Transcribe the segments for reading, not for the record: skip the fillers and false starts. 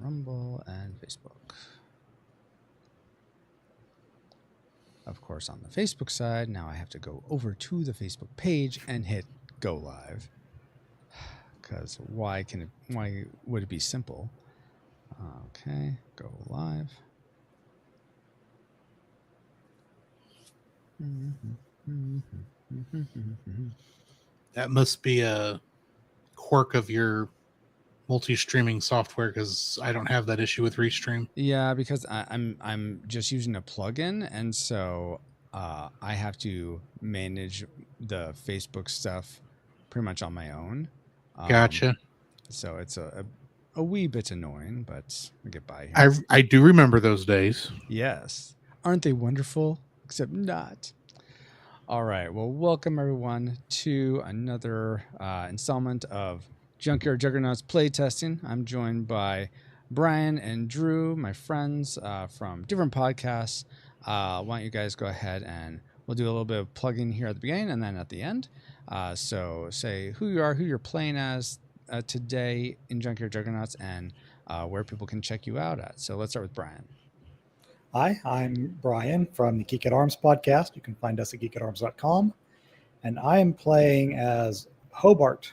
Rumble and Facebook. Of course, on the Facebook side, now I have to go over to the Facebook page and hit go live. Because why would it be simple? Okay, go live. That must be a quirk of your multi-streaming software, because I don't have that issue with Restream. Yeah, because I'm just using a plugin, and so I have to manage the Facebook stuff pretty much on my own. Gotcha. So it's a wee bit annoying, but I get by here. I do remember those days. Yes. Aren't they wonderful? Except not. All right. Well, welcome everyone to another installment of Junkyard Juggernauts Playtesting. I'm joined by Brian and Drew, my friends from different podcasts. Why don't you guys go ahead and we'll do a little bit of plugging here at the beginning and then at the end. So say who you are, who you're playing as today in Junkyard Juggernauts, and where people can check you out at. So let's start with Brian. Hi, I'm Brian from the Geek at Arms podcast. You can find us at geekatarms.com. And I am playing as Hobart,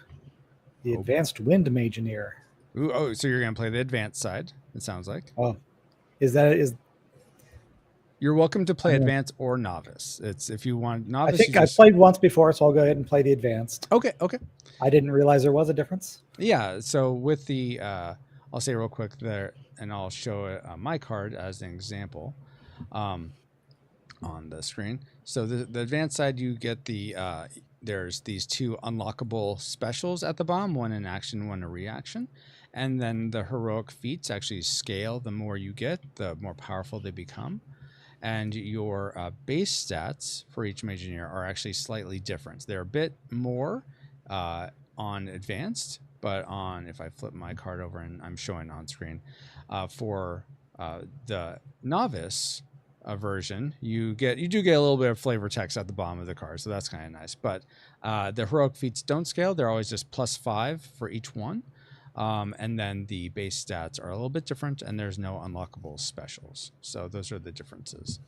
the advanced wind Mageineer. Ooh, oh, so you're going to play the advanced side, it sounds like. Oh, You're welcome to play advanced or novice. It's if you want novice. I think I played once before, so I'll go ahead and play the advanced. Okay. I didn't realize there was a difference. Yeah, so with the, I'll say real quick there, and I'll show my card as an example on the screen. So the advanced side, you get the, there's these two unlockable specials at the bottom, one in action, one in reaction. And then the heroic feats actually scale. The more you get, the more powerful they become. And your base stats for each Mageineer are actually slightly different. They're a bit more on advanced, but on, if I flip my card over and I'm showing on screen, for the novice version, you do get a little bit of flavor text at the bottom of the card, so that's kind of nice. But the heroic feats don't scale; they're always just +5 for each one. And then the base stats are a little bit different, and there's no unlockable specials. So those are the differences.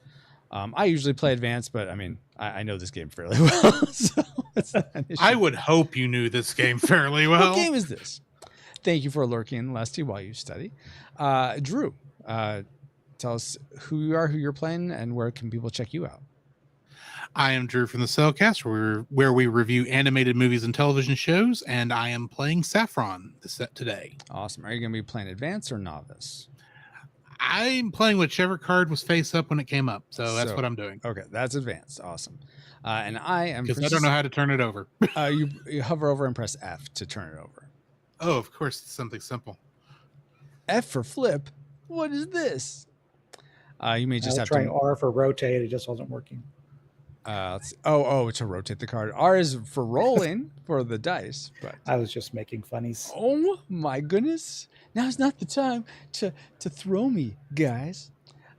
I usually play advanced, but I mean, I know this game fairly well. So it's not an issue. I would hope you knew this game fairly well. What game is this? Thank you for lurking, Lesty, while you study. Drew, tell us who you are, who you're playing, and where can people check you out? I am Drew from the Cellcast, where we review animated movies and television shows, and I am playing Saffron today. Awesome. Are you going to be playing advanced or novice? I'm playing whichever card was face up when it came up, so that's what I'm doing. Okay, that's advanced. Awesome. And I am... Because I don't know how to turn it over. You hover over and press F to turn it over. Oh, of course, it's something simple. F for flip? What is this? You may just have to... trying R for rotate. It just wasn't working. Let's see. Oh, to rotate the card. R is for rolling for the dice. But I was just making funnies. Oh my goodness! Now's not the time to throw me, guys.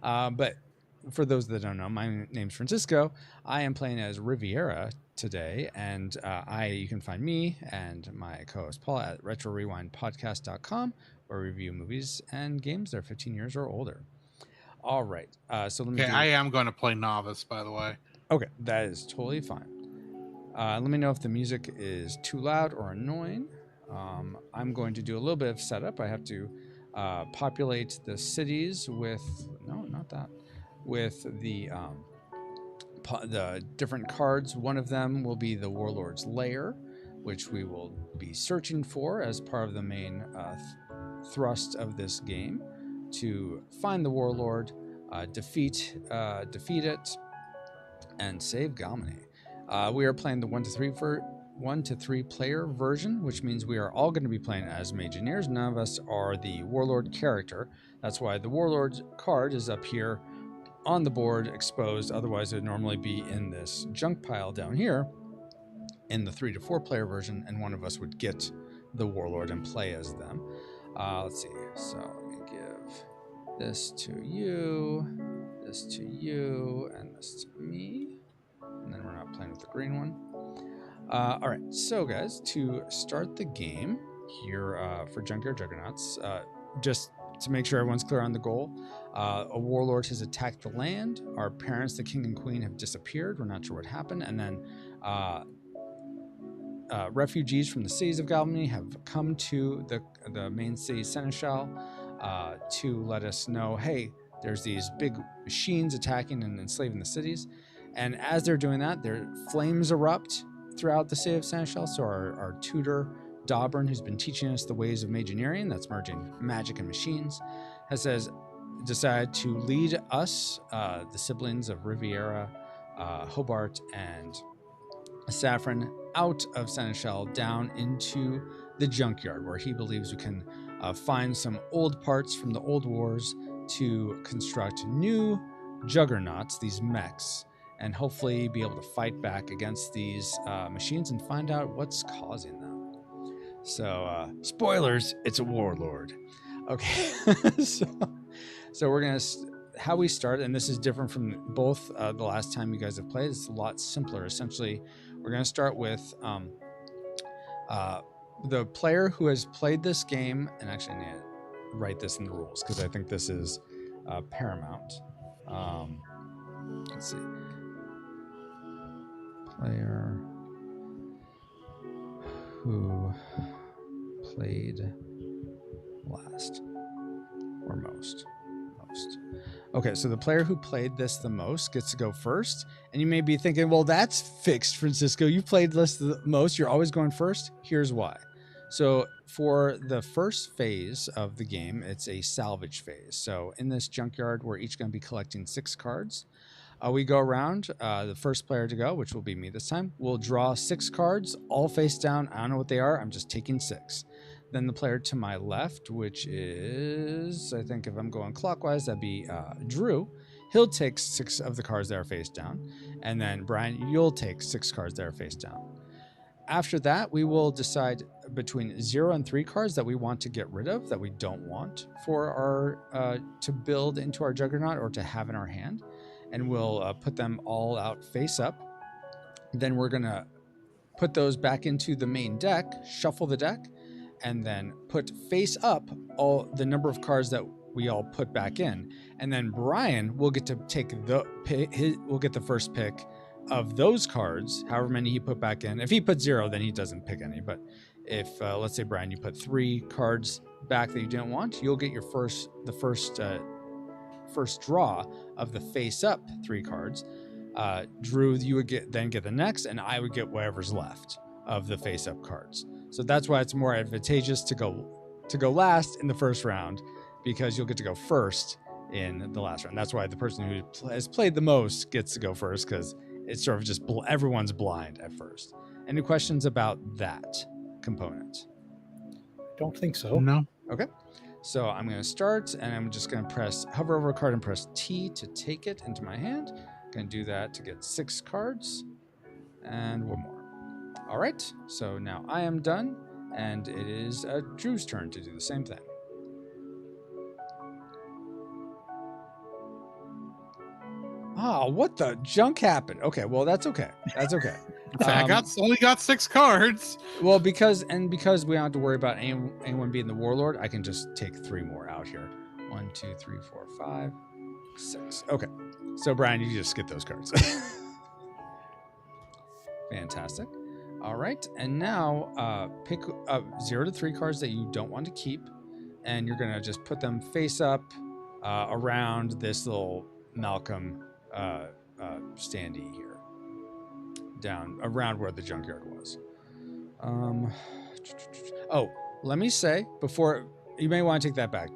But for those that don't know, my name's Francisco. I am playing as Riviera today, and you can find me and my co-host Paul at RetroRewindPodcast.com, where we review movies and games that are 15 years or older. All right. So let me. Okay, I am going to play novice, by the way. Okay, that is totally fine. Let me know if the music is too loud or annoying. I'm going to do a little bit of setup. I have to populate the cities with... No, not that. With the different cards. One of them will be the Warlord's Lair, which we will be searching for as part of the main thrust of this game. To find the Warlord, defeat it, and save Galmany. We are playing the 1 to 3 player version, which means we are all going to be playing as Mageineers. None of us are the Warlord character. That's why the Warlord card is up here on the board exposed. Otherwise, it would normally be in this junk pile down here in the 3 to 4 player version, and one of us would get the Warlord and play as them. Let's see. So let me give this to you, this to you, and this to me. And then we're not playing with the green one. All right, so guys, to start the game here for Junkyard Juggernauts, just to make sure everyone's clear on the goal, a warlord has attacked the land. Our parents, the king and queen, have disappeared. We're not sure what happened. And then refugees from the cities of Galvany have come to the main city, Seneschal, to let us know, hey, there's these big machines attacking and enslaving the cities. And as they're doing that, their flames erupt throughout the city of Seneschal. So our tutor, Dobrin, who's been teaching us the ways of Mageineering, that's merging magic and machines, has decided to lead us, the siblings of Riviera, Hobart, and Saffron, out of Seneschal down into the Junkyard, where he believes we can find some old parts from the old wars to construct new Juggernauts, these mechs, and hopefully be able to fight back against these machines and find out what's causing them. So, spoilers, it's a warlord. Okay, so we're going to... How we start, and this is different from both the last time you guys have played, it's a lot simpler. Essentially, we're going to start with the player who has played this game, and actually I need to write this in the rules because I think this is paramount. Let's see. Player who played last or most. Okay, so the player who played this the most gets to go first. And you may be thinking, well, that's fixed, Francisco. You played this the most. You're always going first. Here's why. So for the first phase of the game, it's a salvage phase. So in this junkyard, we're each going to be collecting 6 cards. We go around. The first player to go, which will be me this time, will draw 6 cards, all face down. I don't know what they are. I'm just taking 6. Then the player to my left, which is, I think if I'm going clockwise, that'd be Drew. He'll take 6 of the cards that are face down. And then Brian, you'll take 6 cards that are face down. After that, we will decide between 0 and 3 cards that we want to get rid of, that we don't want for our to build into our Juggernaut or to have in our hand. And we'll put them all out face up. Then we're going to put those back into the main deck, shuffle the deck, and then put face up all the number of cards that we all put back in. And then Brian will get to take will get the first pick of those cards, however many he put back in. If he put 0, then he doesn't pick any. But if let's say, Brian, you put 3 cards back that you didn't want, you'll get your first draw of the face up 3 cards. Drew, you would then get the next, and I would get whatever's left of the face up cards. So that's why it's more advantageous to go last in the first round, because you'll get to go first in the last round. That's why the person who has played the most gets to go first, because it's sort of just everyone's blind at first. Any questions about that component? Don't think so. No. Okay. So I'm going to start, and I'm just going to hover over a card and press T to take it into my hand. Going to do that to get 6 cards and 1 more. All right, so now I am done, and it is Drew's turn to do the same thing. Oh, what the junk happened? Okay, well, that's okay. That's okay. I only got 6 cards. Well, because we don't have to worry about anyone being the warlord, I can just take 3 more out here. 1, 2, 3, 4, 5, 6. Okay, so Brian, you just get those cards. Fantastic. All right, and now pick up 0 to 3 cards that you don't want to keep, and you're going to just put them face up around this little Malcolm standee here, down around where the junkyard was. Oh, let me say, before, you may want to take that back.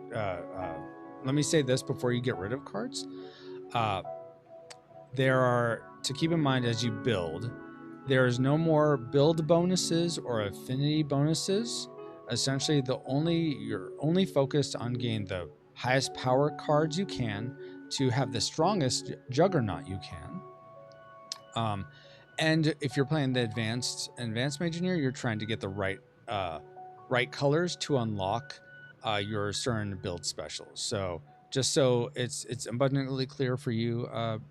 Let me say this before you get rid of cards. There are, to keep in mind as you build, there is no more build bonuses or affinity bonuses. Essentially, you're only focused on getting the highest power cards you can to have the strongest Juggernaut you can. And if you're playing the advanced Mageineer, you're trying to get the right colors to unlock your certain build specials. So just so it's abundantly clear for you,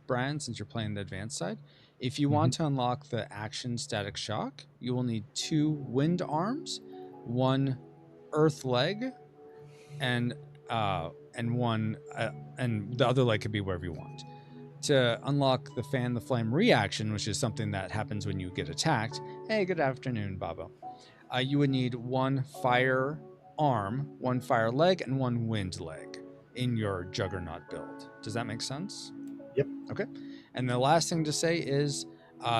Brian, since you're playing the advanced side, if you want to unlock the action static shock, you will need 2 wind arms, 1 earth leg, and and one, and the other leg could be wherever you want. To unlock the fan the flame reaction, which is something that happens when you get attacked. Hey, good afternoon, Babo. You would need one fire arm, one fire leg, and one wind leg in your Juggernaut build. Does that make sense? Yep. Okay. And the last thing to say is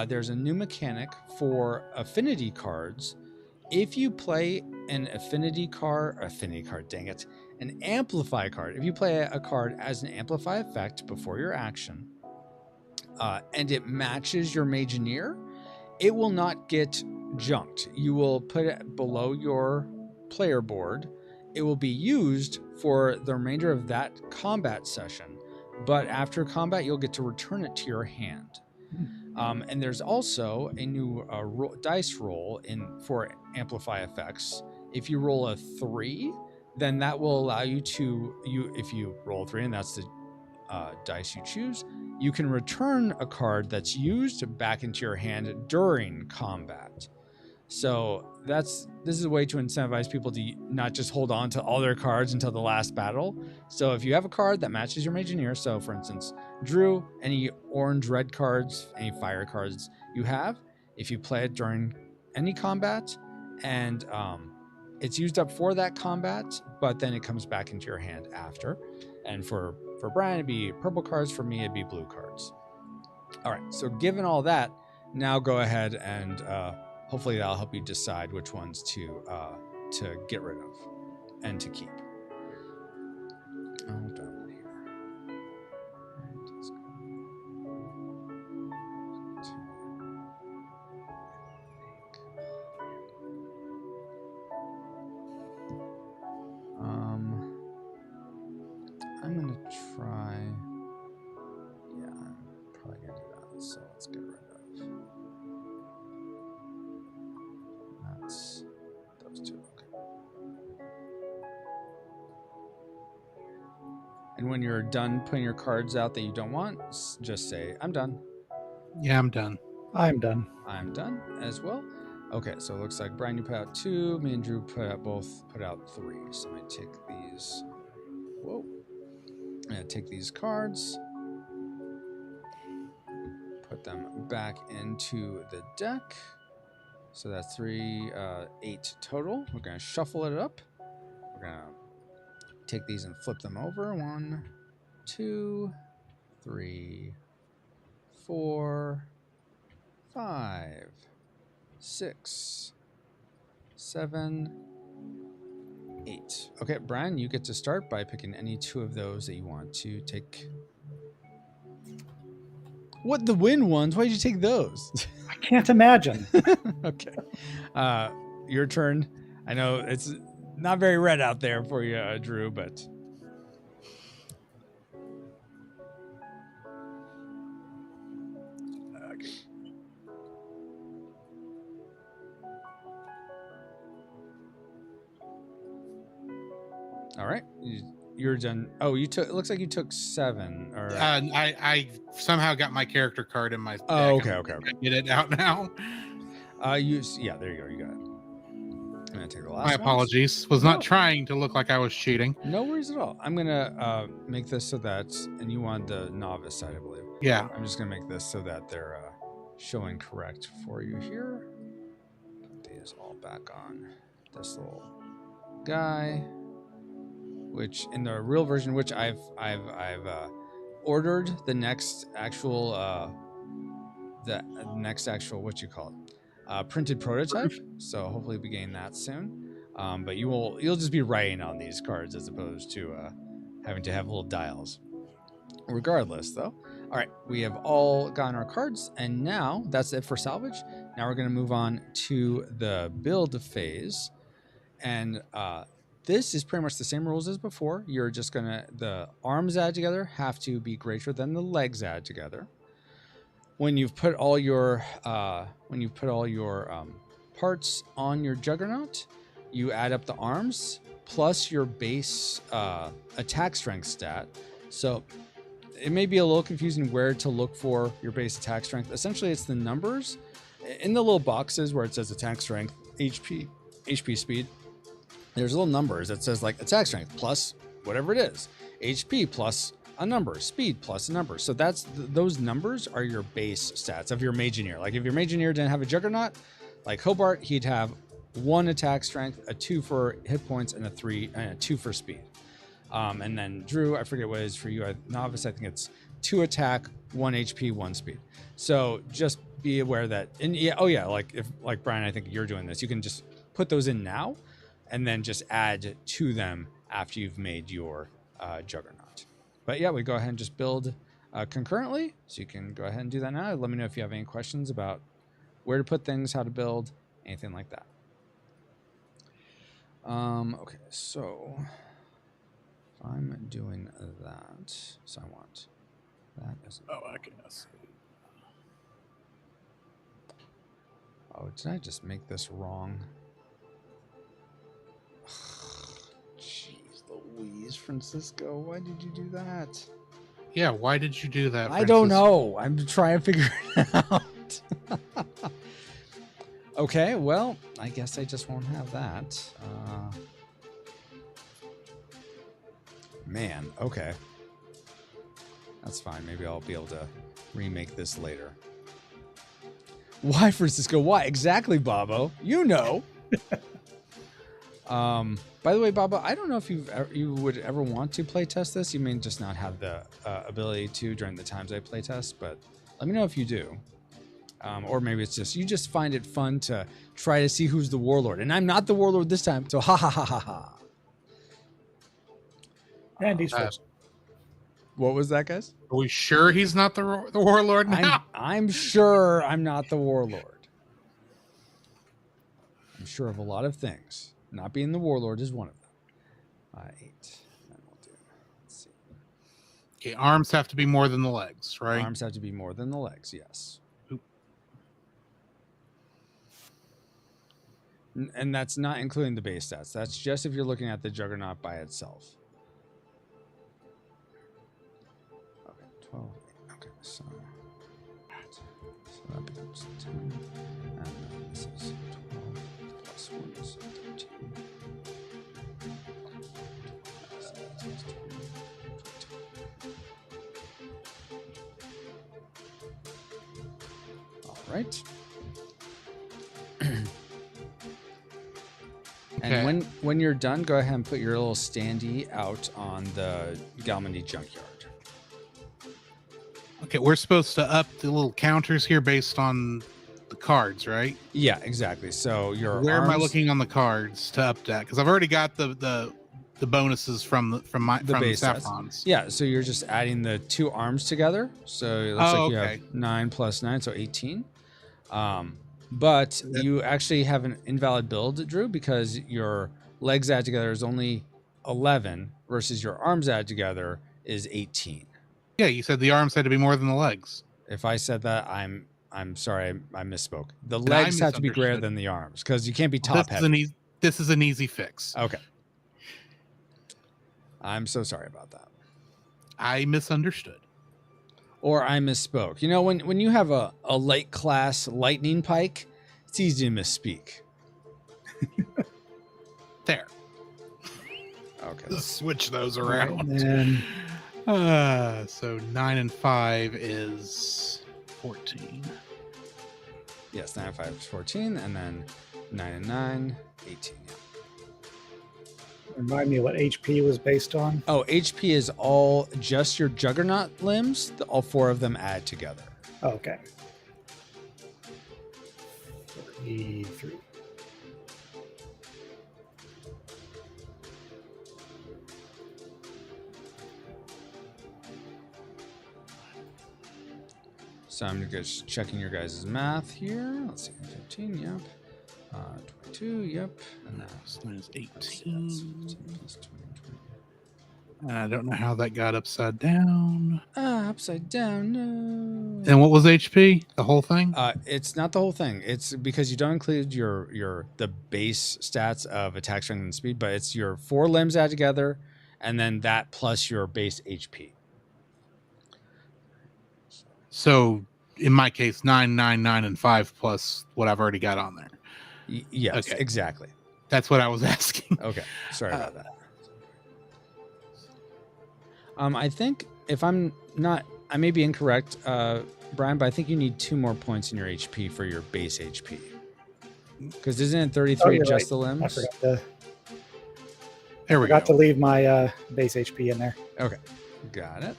there's a new mechanic for affinity cards. If you play an affinity card, dang it, an amplify card. If you play a card as an amplify effect before your action, and it matches your Mageineer, it will not get junked. You will put it below your player board. It will be used for the remainder of that combat session, but after combat, you'll get to return it to your hand. And there's also a new dice roll for amplify effects. If you roll a 3, then that will allow you to, if you roll a 3 and that's the dice you choose, you can return a card that's used back into your hand during combat. So this is a way to incentivize people to not just hold on to all their cards until the last battle. So if you have a card that matches your Mageineer, so for instance, Drew, any orange, red cards, any fire cards you have, if you play it during any combat and it's used up for that combat, but then it comes back into your hand after. And for Brian, it'd be purple cards. For me, it'd be blue cards. All right, so given all that, now go ahead and hopefully that'll help you decide which ones to get rid of and to keep. All done here. Right, let's go. I'm gonna try. Yeah, I'm probably gonna do that. So let's get rid of. That's those two. Okay. And when you're done putting your cards out that you don't want, just say, "I'm done." Yeah, I'm done. I'm done. I'm done as well. Okay, so it looks like Brian, you put out 2. Me and Drew both put out 3. So I'm gonna take these. Whoa. I'm gonna take these cards, put them back into the deck. So that's 3, 8 total. We're gonna shuffle it up. We're gonna take these and flip them over. 1, 2, 3, 4, 5, 6, 7, 8. Okay, Brian, you get to start by picking any 2 of those that you want to take. What, the win ones? Why did you take those? I can't imagine. Okay. Your turn. I know it's not very red out there for you, Drew, but... Okay. All right. You're done. Oh, you took. It looks like you took 7. Or I somehow got my character card in my deck. Oh, okay. Get it out now. Yeah, there you go. You got it. I'm gonna take the last. My apologies. Was not trying to look like I was cheating. No worries at all. I'm gonna make this so that, and you want the novice side, I believe. Yeah. I'm just gonna make this so that they're showing correct for you here. Put these all back on this little guy. Which in the real version, which I've ordered the next actual what you call it, printed prototype. So hopefully we gain that soon. But you'll just be writing on these cards as opposed to having to have little dials. Regardless, though, all right, we have all gotten our cards, and now that's it for salvage. Now we're going to move on to the build phase, and this is pretty much the same rules as before. You're just gonna, the arms added together have to be greater than the legs added together. When you've put all your parts on your Juggernaut, you add up the arms plus your base attack strength stat. So it may be a little confusing where to look for your base attack strength. Essentially, it's the numbers in the little boxes where it says attack strength, HP speed. There's little numbers that says like attack strength plus whatever it is, HP plus a number, speed plus a number. So that's those numbers are your base stats of your Mageineer. Like if your Mageineer didn't have a Juggernaut, like Hobart, he'd have 1 attack strength, a 2 for hit points, and a 2 for speed. And then Drew, I forget what it is for you. Novice, I think it's 2 attack, 1 HP, 1 speed. So just be aware that, and yeah, oh yeah, like Brian, I think you're doing this. You can just put those in now, and then just add to them after you've made your Juggernaut. But yeah, we go ahead and just build concurrently. So you can go ahead and do that now. Let me know if you have any questions about where to put things, how to build, anything like that. Okay, so if I'm doing that, so I want that as I guess. Oh, did I just make this wrong? Jeez Louise, Francisco, why did you do that? Yeah, why did you do that, I don't know. I'm trying to figure it out. Okay, well, I guess I just won't have that. Man, okay. That's fine. Maybe I'll be able to remake this later. Why, Francisco? Why? Exactly, Bobo. You know. By the way, Bobo, I don't know if you would ever want to playtest this. You may just not have the ability to during the times I playtest, but let me know if you do. Or maybe it's just you just find it fun to try to see who's the Warlord. And I'm not the Warlord this time, so ha ha ha ha ha. And he's first. What was that, guys? Are we sure he's not the Warlord now? I'm sure I'm not the Warlord. I'm sure of a lot of things. Not being the Warlord is one of them. 8. Then we'll do. Let's see. Okay, arms have to be more than the legs, right? Arms have to be more than the legs, yes. And that's not including the base stats. That's just if you're looking at the Juggernaut by itself. Okay, 12. Okay, so that becomes 10. And then this is 12 plus 1 is 13. All right. And when you're done, go ahead and put your little standee out on the Galmany Junkyard. Okay, we're supposed to up the little counters here based on the cards, right? Yeah, exactly. So where am I looking on the cards to up that? Because I've already got the bonuses from the Saffrons. Yeah, so you're just adding the 2 arms together. So it looks like you have 9 plus 9, so 18. But you actually have an invalid build, Drew, because your legs added together is only 11 versus your arms added together is 18. Yeah, you said the arms had to be more than the legs. If I said that, I'm sorry, I misspoke. The legs have to be greater than the arms because you can't be top heavy. This is an easy fix. Okay. I'm so sorry about that. I misunderstood. Or I misspoke. You know, when you have a light class lightning pike, it's easy to misspeak. There. Okay. Let's switch those around. And so 9 and 5 is 14. Yes, 9 and 5 is 14, and then 9 and 9, 18. Yeah. remind me what HP was based on. Oh, HP is all just your Juggernaut limbs. All 4 of them add together. Okay. 33. So I'm just checking your guys' math here. Let's see, 15, yep. 22, yep. And That's 18. 15 plus 20. I don't know how that got upside down. Upside down, no. And what was HP? The whole thing? It's not the whole thing. It's because you don't include the base stats of attack, strength, and speed, but it's your 4 limbs added together, and then that plus your base HP. So in my case, 9, 9, 9, and 5 plus what I've already got on there. Yes, okay. Exactly. That's what I was asking. Okay, sorry about that. I think if I'm not, I may be incorrect, Brian, but I think you need 2 more points in your HP for your base HP. Because isn't it 33 you're just right. the I limbs? forgot to leave my base HP in there. Okay, got it.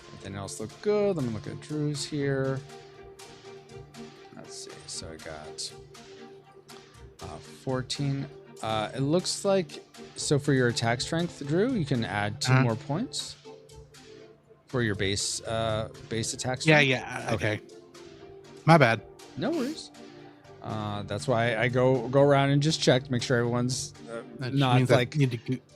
Everything else looked good. Let me look at Drew's here. Let's see. So I got 14. It looks like, so for your attack strength, Drew, you can add 2 more points for your base attack strength. Yeah. Okay. My bad. No worries. That's why I go around and just check to make sure everyone's not like.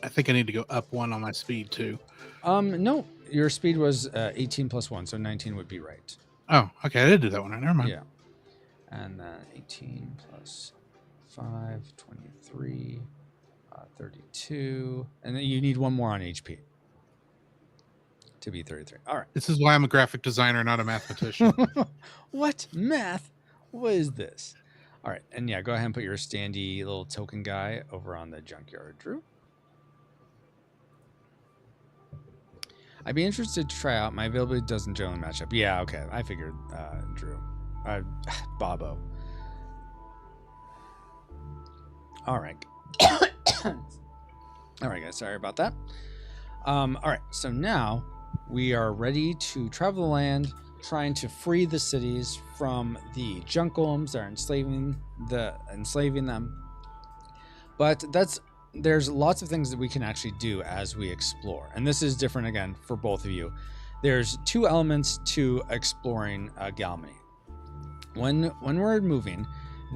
I think I need to go up 1 on my speed too. No, your speed was 18 plus 1, so 19 would be right. Oh, okay. I did do that one. Never mind. Yeah. And then 18 plus 5, 23, 32. And then you need 1 more on HP to be 33. All right. This is why I'm a graphic designer, not a mathematician. What? Math? What is this? All right. And yeah, go ahead and put your standy little token guy over on the Junkyard, Drew. I'd be interested to try out. My availability doesn't generally match up. Yeah, okay. I figured, Drew. Bobo. All right. All right, guys. Sorry about that. All right. So now we are ready to travel the land, trying to free the cities from the Junkyards that are enslaving them. But there's lots of things that we can actually do as we explore. And this is different again for both of you. There's 2 elements to exploring Galmany. When we're moving,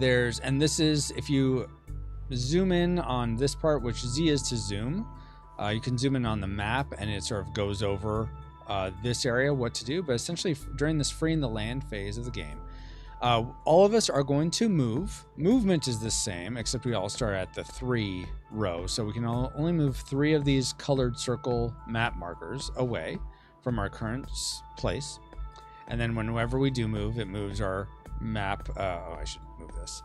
and this is, if you zoom in on this part, which Z is to zoom, you can zoom in on the map and it sort of goes over this area, what to do. But essentially during this freeing the land phase of the game, all of us are going to move. Movement is the same, except we all start at the 3 row. So we can only move 3 of these colored circle map markers away from our current place. And then whenever we do move, it moves our map. I should move this.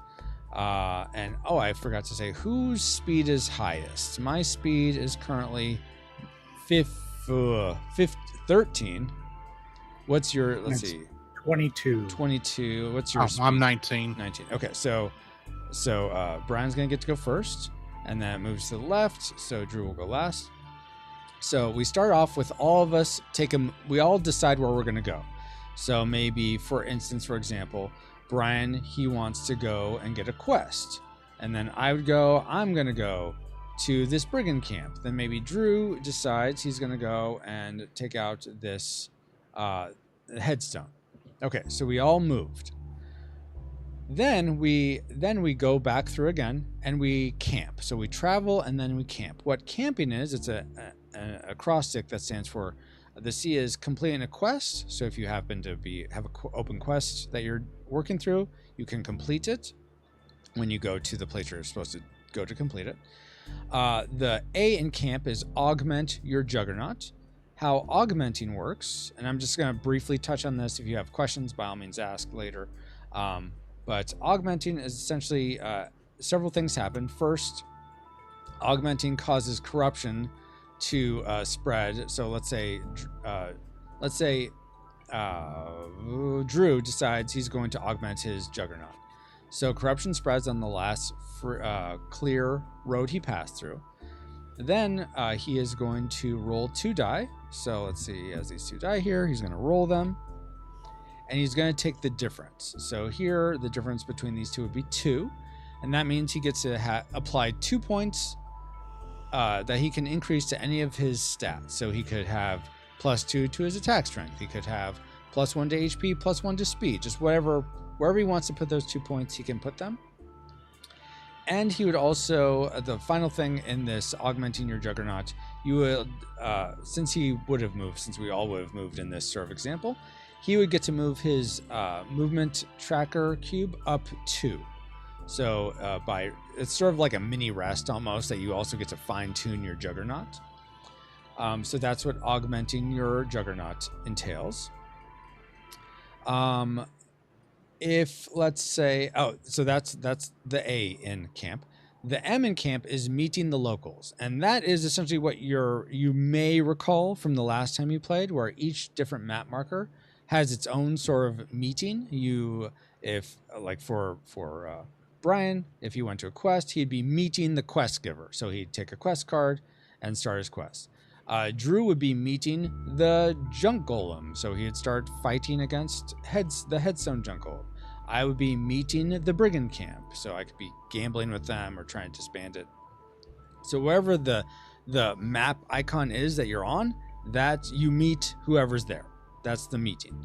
And I forgot to say whose speed is highest. My speed is currently 13. What's your, let's see. 22. What's your speed? I'm 19. 19. Okay, so Brian's gonna get to go first, and then it moves to the left, so Drew will go last. So we start off with all of us we all decide where we're gonna go. So maybe, for instance, for example, Brian, he wants to go and get a quest. And then I'm gonna go to this brigand camp. Then maybe Drew decides he's gonna go and take out this headstone. Okay, so we all moved. Then we go back through again and we camp. So we travel and then we camp. What camping is, it's a acrostic that stands for the C is completing a quest. So if you happen to have an open quest that you're working through, you can complete it when you go to the place you're supposed to go to complete it. The A in camp is augment your Juggernaut. How augmenting works, and I'm just going to briefly touch on this. If you have questions, by all means ask later. But augmenting is essentially several things happen. First, augmenting causes corruption to spread. So let's say Drew decides he's going to augment his Juggernaut. So corruption spreads on the last clear road he passed through. Then he is going to roll 2 die. So let's see, he has these 2 die here. He's going to roll them. And he's going to take the difference. So here, the difference between these 2 would be 2. And that means he gets to apply 2 points that he can increase to any of his stats. So he could have +2 to his attack strength. He could have +1 to HP, +1 to speed. Just wherever he wants to put those 2 points, he can put them. And he would also, the final thing in this augmenting your Juggernaut, you would, since we all would have moved in this sort of example, he would get to move his movement tracker cube up 2. So it's sort of like a mini rest almost, that you also get to fine tune your Juggernaut. So that's what augmenting your Juggernaut entails. If let's say, so that's the A in camp. The M in camp is meeting the locals, and that is essentially what you may recall from the last time you played, where each different map marker has its own sort of meeting. If like for Brian, if he went to a quest, he'd be meeting the quest giver, so he'd take a quest card and start his quest. Drew would be meeting the junk golem, so he'd start fighting against the headstone junk golem. I would be meeting the brigand camp, so I could be gambling with them or trying to disband it. So wherever the map icon is that you're on, that you meet whoever's there. That's the meeting.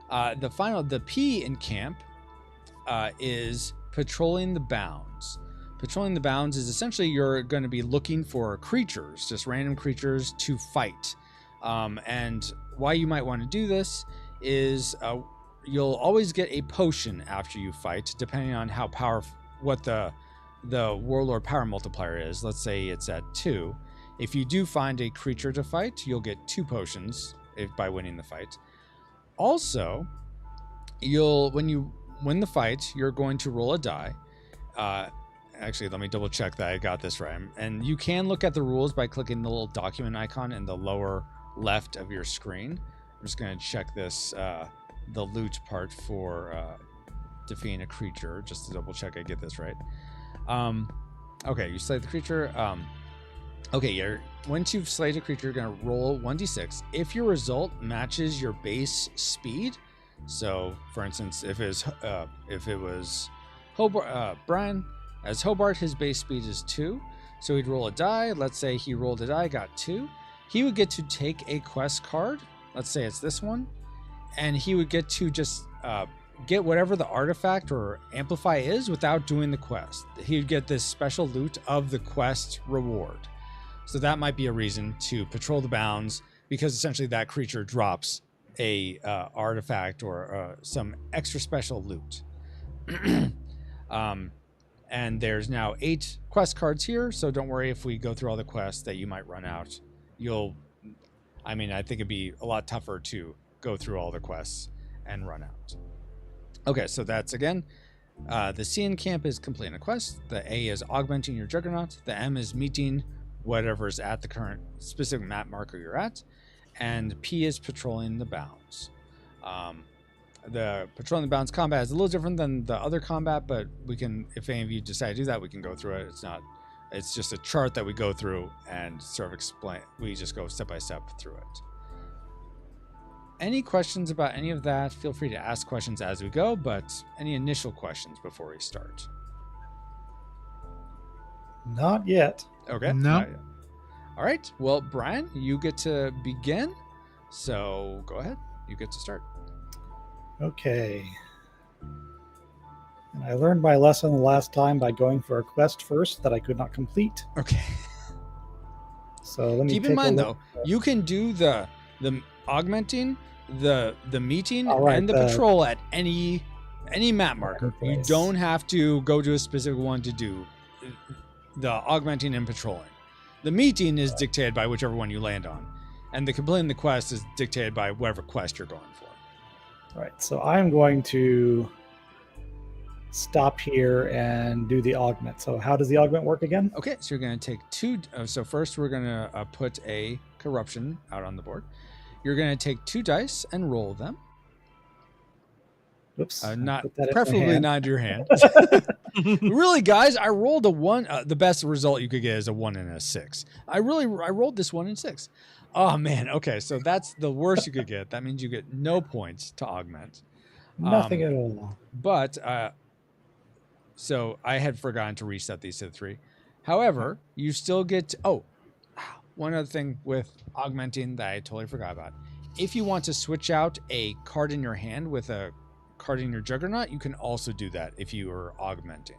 The P in camp is patrolling the bounds. Patrolling the bounds is essentially you're going to be looking for creatures, just random creatures to fight. And why you might want to do this is you'll always get a potion after you fight, depending on how powerful, what the Warlord power multiplier is. Let's say it's at 2. If you do find a creature to fight, you'll get 2 potions by winning the fight. Also, when you win the fight, you're going to roll a die. Actually, let me double check that I got this right. And you can look at the rules by clicking the little document icon in the lower left of your screen. I'm just going to check this, the loot part for defeating a creature, just to double check I get this right. Okay, you slay the creature. Once you've slayed a creature, you're going to roll 1d6. If your result matches your base speed, so for instance, if it was Brian, as Hobart, his base speed is 2, so he'd roll a die. Let's say he rolled a die, got 2. He would get to take a quest card. Let's say it's this one, and he would get to just get whatever the artifact or amplify is without doing the quest. He'd get this special loot of the quest reward. So that might be a reason to patrol the bounds, because essentially that creature drops a artifact or some extra special loot. And there's now 8 quest cards here, so don't worry if we go through all the quests that you might run out. I think it'd be a lot tougher to go through all the quests and run out. Okay, so that's again, the C in camp is completing a quest. The A is augmenting your Juggernaut. The M is meeting whatever's at the current specific map marker you're at. And P is patrolling the bounds. The patrolling the bounds combat is a little different than the other combat, but we can, if any of you decide to do that, we can go through it. It's just a chart that we go through and sort of explain. We just go step by step through it. Any questions about any of that? Feel free to ask questions as we go, but any initial questions before we start? Not yet. Okay. No. Not yet. All right. Well, Brian, you get to begin. So go ahead. You get to start. Okay. And I learned my lesson the last time by going for a quest first that I could not complete. Okay. So let me keep in mind though, you can do the augmenting, the meeting, and the patrol at any map marker. You don't have to go to a specific one to do the augmenting and patrolling. The meeting is dictated by whichever one you land on, and the completing the quest is dictated by whatever quest you're going for. All right, so I'm going to stop here and do the augment. So how does the augment work again? Okay, so you're going to take 2. So first we're going to put a corruption out on the board. You're going to take 2 dice and roll them. Oops. Preferably not into your hand. Really, guys, I rolled a 1. The best result you could get is a 1 and a 6. I rolled this 1 and 6. Oh man. Okay, so that's the worst you could get. That means you get no points to augment. Nothing at all. But so I had forgotten to reset these to 3. However, you still get. One other thing with augmenting that I totally forgot about. If you want to switch out a card in your hand with a card in your Juggernaut, you can also do that if you are augmenting.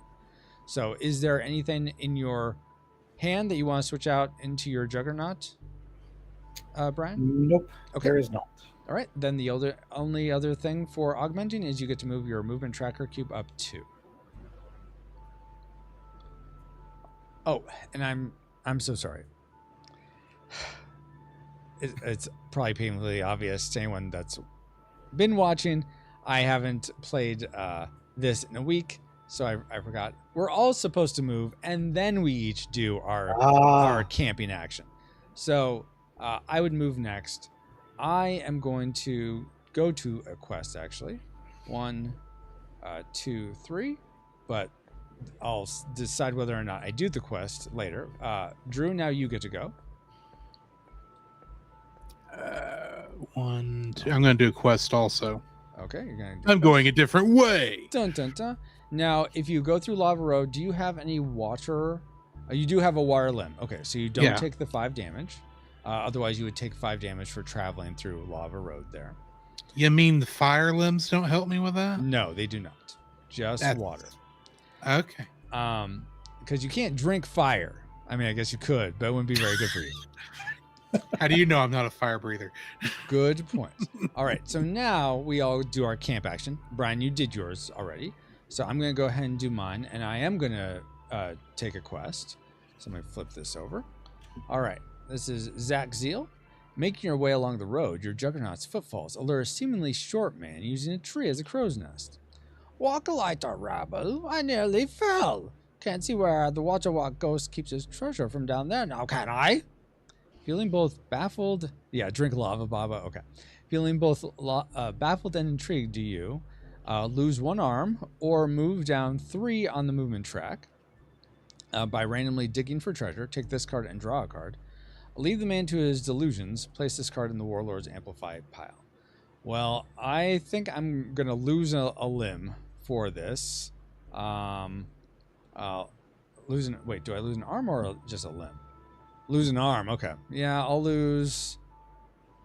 So is there anything in your hand that you want to switch out into your Juggernaut, Brian? Nope. Okay. There is not. All right. Then the only other thing for augmenting is you get to move your movement tracker cube up 2. Oh, and I'm so sorry. It's probably painfully obvious to anyone that's been watching. I haven't played this in a week, So I forgot. We're all supposed to move, and then we each do our Ah, camping action. So I would move next. I am going to go to a quest, actually. 1, 2, 3. But I'll decide whether or not I do the quest later. Drew, now you get to go. 1, 2. I'm going to do a quest also. Okay, you're going to do I'm going a different way. Dun, dun, dun. Now, if you go through Lava Road, do you have any water? You do have a water limb. Okay, so you don't take the 5 damage. Otherwise, you would take 5 damage for traveling through Lava Road there. You mean the fire limbs don't help me with that? No, they do not. Just water. Okay. Because you can't drink fire. I mean, I guess you could, but it wouldn't be very good for you. How do you know I'm not a fire breather? Good point. All right, so now we all do our camp action. Brian, you did yours already. So I'm going to go ahead and do mine, and I am going to take a quest. So I'm going to flip this over. All right, this is Zach Zeal. Making your way along the road, your Juggernaut's footfalls allure a seemingly short man using a tree as a crow's nest. Walk a lighter, rabble. I nearly fell. Can't see where the Watcher Walk ghost keeps his treasure from down there now, can I? Feeling both baffled... Yeah, drink lava, Baba. Okay. Feeling both baffled and intrigued, do you lose 1 arm or move down 3 on the movement track by randomly digging for treasure? Take this card and draw a card. Leave the man to his delusions. Place this card in the Warlord's amplified pile. Well, I think I'm going to lose a limb for this. Wait, do I lose an arm or just a limb? Lose an arm, okay. Yeah, I'll lose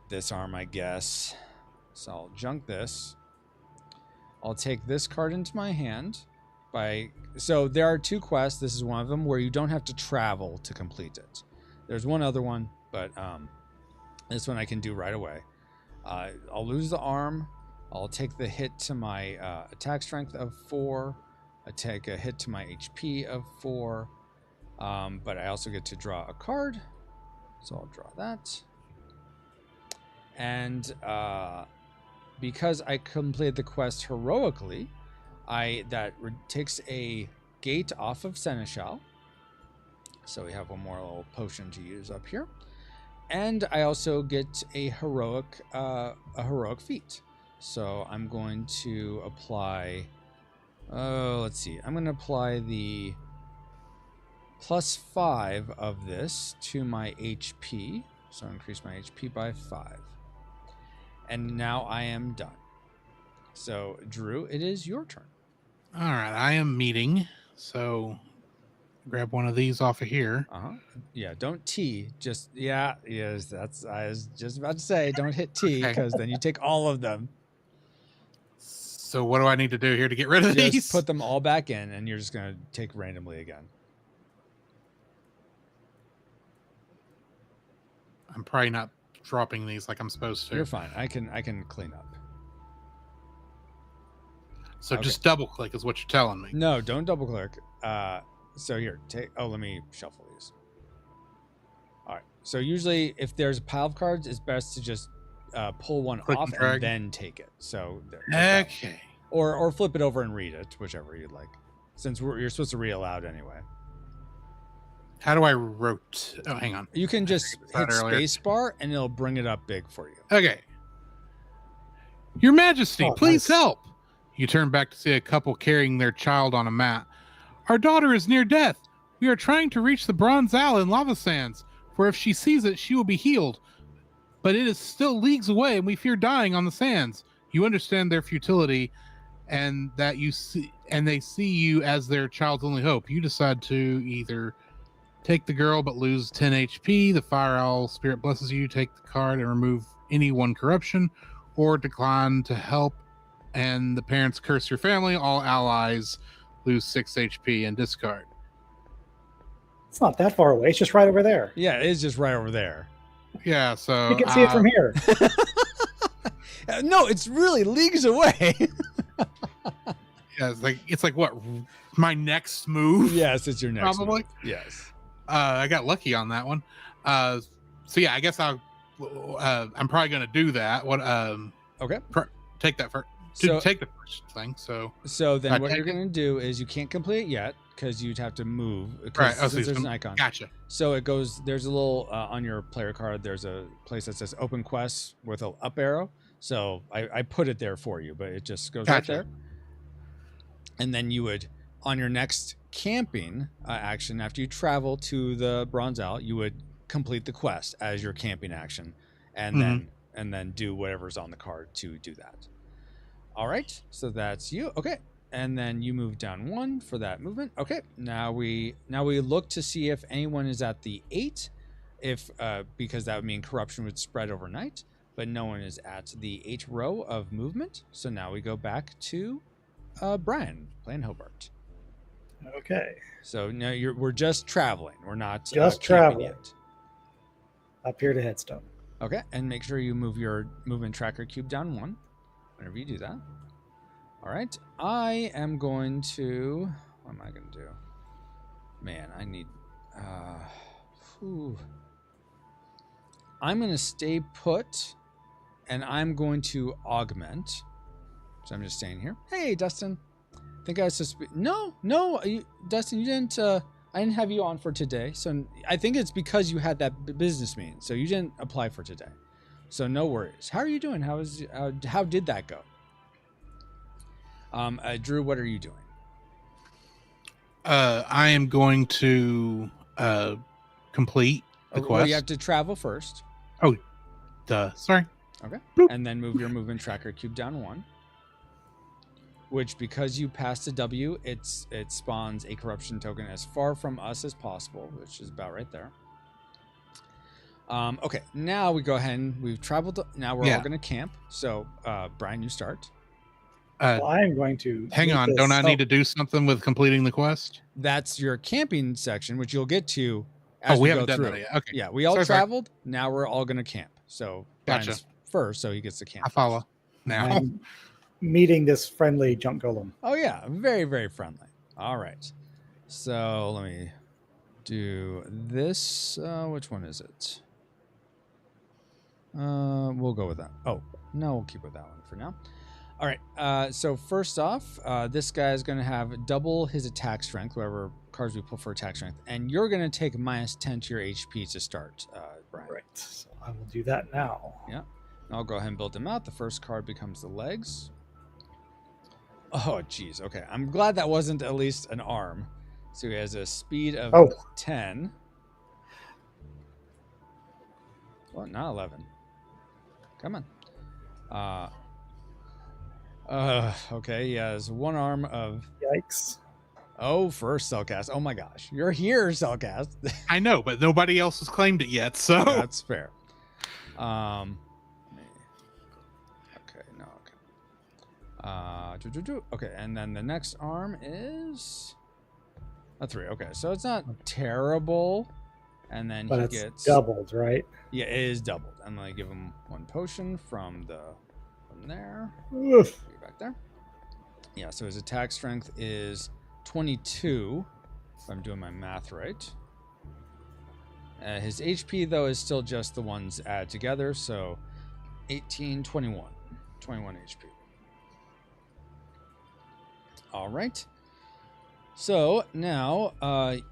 this arm, I guess. So I'll junk this. I'll take this card into my hand. So there are 2 quests. This is one of them where you don't have to travel to complete it. There's one other one, but this one I can do right away. I'll lose the arm. I'll take the hit to my attack strength of 4. I take a hit to my HP of 4. But I also get to draw a card. So I'll draw that. And because I completed the quest heroically, that takes a gate off of Seneschal. So we have one more little potion to use up here. And I also get a heroic feat. So I'm going to apply... let's see. I'm going to apply the +5 of this to my HP. So I'll increase my HP by 5. And now I am done. So, Drew, it is your turn. All right, I am meeting. So grab one of these off of here. Yeah, don't T. Just, yes, that's, I was just about to say, don't hit T, because then you take all of them. So what do I need to do here to get rid of these? Just put them all back in, and you're just going to take randomly again. I'm probably not dropping these like I'm supposed to. You're fine. I can clean up. So just double click is what you're telling me. No, don't double click. So here, let me shuffle these. All right. So usually if there's a pile of cards, it's best to just pull one off and then take it. So okay. Or flip it over and read it, whichever you'd like. Since you're supposed to read aloud anyway. How do I rotate? Oh, hang on. You can just hit spacebar and it'll bring it up big for you. Okay. Your Majesty, please help. You turn back to see a couple carrying their child on a mat. Our daughter is near death. We are trying to reach the Bronze Owl in Lava Sands, for if she sees it, she will be healed. But it is still leagues away, and we fear dying on the sands. You understand their futility, and that they see you as their child's only hope. You decide to either take the girl but lose 10 HP, the Fire Owl spirit blesses you, take the card and remove any 1 corruption, or decline to help and the parents curse your family, all allies lose 6 HP and discard. It's not that far away. It's just right over there. Yeah, it is just right over there. Yeah, so... You can see it from here. No, it's really leagues away. Yeah, it's like what? My next move? Yes, it's your next probably. Move. Yes. I got lucky on that one. So yeah, I guess I'm probably going to do that. What? Okay. Take that first. didn't take the first thing, so then Not what you're taken? going to do is you can't complete it yet because you'd have to move. right. Since So there's an icon. Gotcha. So it goes. There's a little on your player card. There's a place that says Open Quest with an up arrow. So I put it there for you, but it just goes Gotcha. right there. And then you would, on your next camping action, after you travel to the Bronze Owl, you would complete the quest as your camping action, and then do whatever's on the card to do that. All right, so that's you. Okay, and then you move down 1 for that movement. Okay, now we look to see if anyone is at the 8, because that would mean corruption would spread overnight, but no one is at the 8 row of movement. So now we go back to Brian playing Hobart. Okay. So now we're just traveling. We're not Just camping traveling. yet. Up here to Headstone. Okay, and make sure you move your movement tracker cube down 1 whenever you do that. All right, I am going to. What am I going to do? Man, I need. I'm going to stay put, and I'm going to augment. So I'm just staying here. Hey, Dustin. I think I was No, Dustin, you didn't. I didn't have you on for today, so I think it's because you had that business meeting, so you didn't apply for today. So no worries. How are you doing? How did that go? Drew, what are you doing? I am going to complete the quest. Well, you have to travel first. Sorry. Okay. Boop. And then move your movement tracker cube down 1. Which, because you passed a W, it spawns a corruption token as far from us as possible, which is about right there. Okay, now we go ahead and we've traveled. Now we're all going to camp. So, Brian, you start. Well, I'm going to. Hang on. Don't I need to do something with completing the quest? That's your camping section, which you'll get to as we we go haven't done through. that yet. Okay. Yeah, we all Sorry. traveled. Now we're all going to camp. So, Gotcha. Brian's first, so he gets to camp. I follow. Now. I'm meeting this friendly junk golem. Oh yeah, very, very friendly. All right, so let me do this. Which one is it? We'll go with that. Oh no, we'll keep with that one for now. All right. So first off, this guy is going to have double his attack strength, whatever cards we pull for attack strength, and you're going to take -10 to your HP to start, Brian. Right. So I will do that now. Yeah. I'll go ahead and build him out. The first card becomes the legs. Oh, geez. Okay. I'm glad that wasn't at least an arm. So he has a speed of 10. Well, not 11. Come on. Okay. He has one arm of. Yikes. Oh, first Cellcast. Oh my gosh. You're here, Cellcast. I know, but nobody else has claimed it yet, so. That's fair. Okay, and then the next arm is a 3. Okay, so it's not terrible. And then But he it's gets doubled, right? Yeah, it is doubled. And then I give him 1 potion from there. Oof. Get back there. Yeah, so his attack strength is 22, if I'm doing my math right. His HP though is still just the ones added together, so 18, 21 HP. All right. So now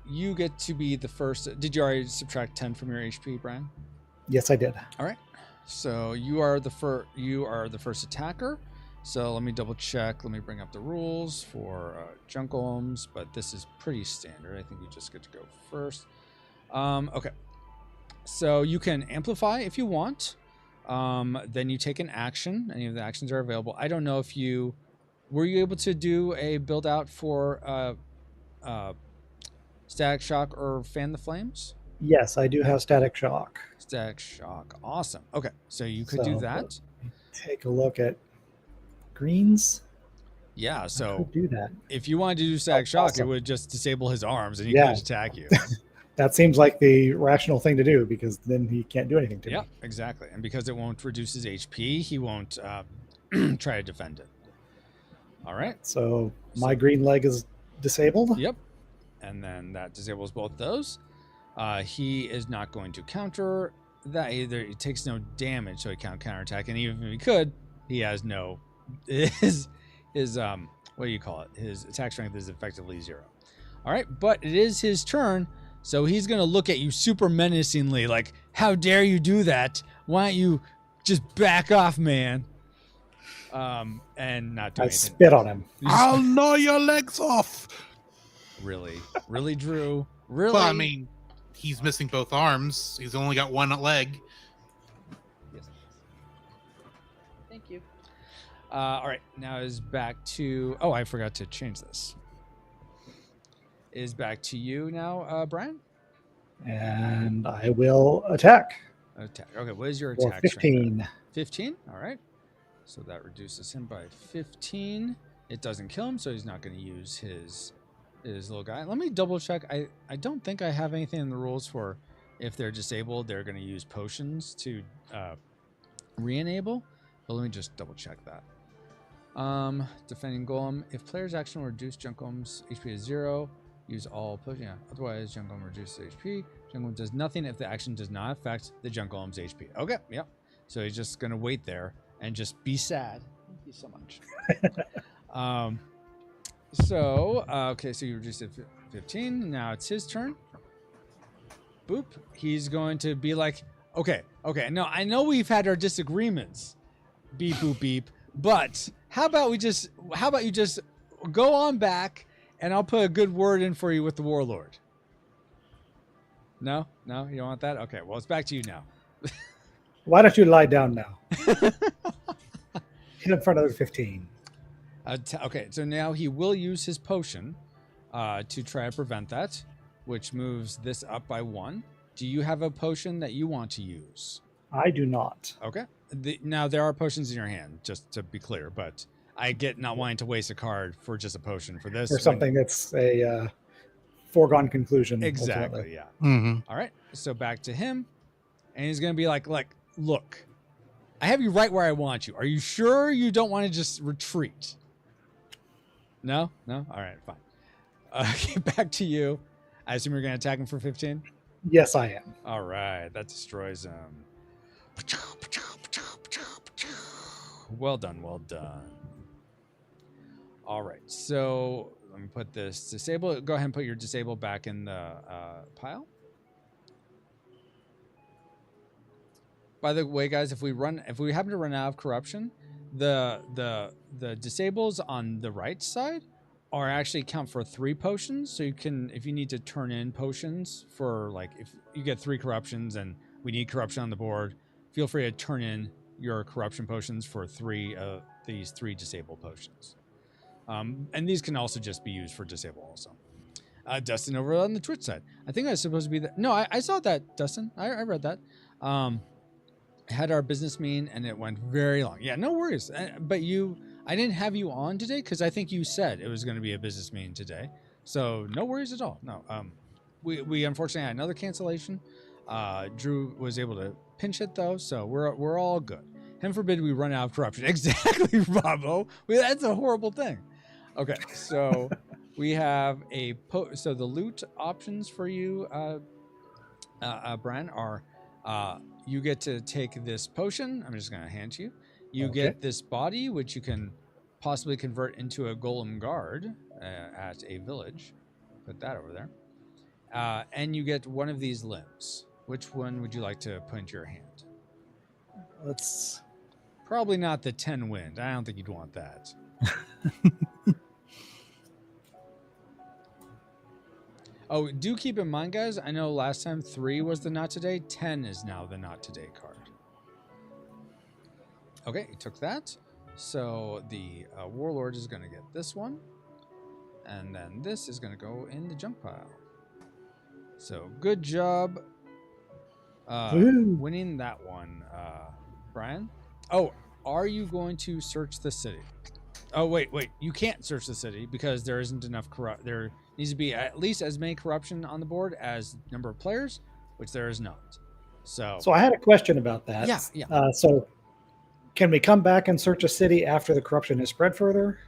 you get to be the first. Did you already subtract 10 from your HP, Brian? Yes, I did. All right. So you are the first attacker. So let me double check. Let me bring up the rules for Junkyards, but this is pretty standard. I think you just get to go first. Okay. So you can amplify if you want. Then you take an action. Any of the actions are available. I don't know if were you able to do a build out for Static Shock or Fan the Flames? Yes, I do have Static Shock. Static Shock. Awesome. Okay. So you could do that. Take a look at greens. Yeah. I So could do that. if you wanted to do Static Shock, awesome. it would just disable his arms and he Yeah. could just attack you. That seems like the rational thing to do because then he can't do anything to Yeah, me. exactly. And because it won't reduce his HP, he won't try to defend it. All right. So my green leg is disabled. Yep. And then that disables both those. He is not going to counter that either. He takes no damage, so he can't counterattack. And even if he could, he has no his what do you call it? His attack strength is effectively 0. All right, but it is his turn, so he's gonna look at you super menacingly, like, "How dare you do that? Why don't you just back off, man?" And not do I anything. spit on him. I'll gnaw your legs off. Really, Drew. Really? Well, I mean, he's missing both arms. He's only got one leg. Yes. Thank you. All right, now is back to. Oh, I forgot to change this. Is back to you now, Brian. And I will attack. Attack. Okay, what is your For attack? 15. 15. All right. So that reduces him by 15. It doesn't kill him, so he's not going to use his little guy. Let me double check. I don't think I have anything in the rules for if they're disabled, they're going to use potions to re-enable. But let me just double check that. Defending Golem. If player's action will reduce Junk Golem's HP to 0, use all potions. Yeah. Otherwise, Junk Golem reduces HP. Junk Golem does nothing if the action does not affect the Junk Golem's HP. Okay, yep. So he's just going to wait there and just be sad. Thank you so much. Okay, so you reduced it to 15. Now it's his turn. Boop. He's going to be like, okay. No, I know we've had our disagreements. Beep, boop, beep. But how about you just go on back and I'll put a good word in for you with the Warlord. No, you don't want that? Okay, well, it's back to you now. Why don't you lie down now? Hit him for another 15. Okay, so now he will use his potion to try to prevent that, which moves this up by 1. Do you have a potion that you want to use? I do not. Okay. Now, there are potions in your hand, just to be clear, but I get not wanting to waste a card for just a potion for this. Or something that's a foregone conclusion. Exactly, ultimately. yeah. Mm-hmm. All right, so back to him, and he's going to be like, look, I have you right where I want you. Are you sure you don't want to just retreat? No? All right, fine. Okay, back to you. I assume you're going to attack him for 15? Yes, I am. All right, that destroys him. Well done. All right, so let me put this disable. Go ahead and put your disable back in the pile. By the way, guys, if we happen to run out of corruption, the disables on the right side are actually count for 3 potions. So you can, if you need to turn in potions for, like, if you get 3 corruptions and we need corruption on the board, feel free to turn in your corruption potions for 3 of these 3 disable potions. And these can also just be used for disable also. Dustin over on the Twitch side. I think I was supposed to be that. No, I saw that, Dustin. I read that. Had our business meeting and it went very long. Yeah, no worries. But I didn't have you on today because I think you said it was going to be a business meeting today. So no worries at all. No. We unfortunately had another cancellation. Drew was able to pinch it though, so we're all good. Heaven forbid we run out of corruption. Exactly, Bravo. That's a horrible thing. Okay, so we have so the loot options for you, Brian, are you get to take this potion. I'm just going to hand to you. You get this body, which you can possibly convert into a golem guard at a village. Put that over there. And you get one of these limbs. Which one would you like to put into your hand? Let's. Probably not the 10 wind. I don't think you'd want that. Oh, do keep in mind, guys, I know last time 3 was the not today. 10 is now the not today card. Okay, you took that. So the Warlord is going to get this one. And then this is going to go in the junk pile. So good job winning that one, Brian. Oh, are you going to search the city? Oh, wait. You can't search the city because there isn't enough there needs to be at least as many corruption on the board as number of players, which there is not. So I had a question about that. Yeah. So can we come back and search a city after the corruption has spread further?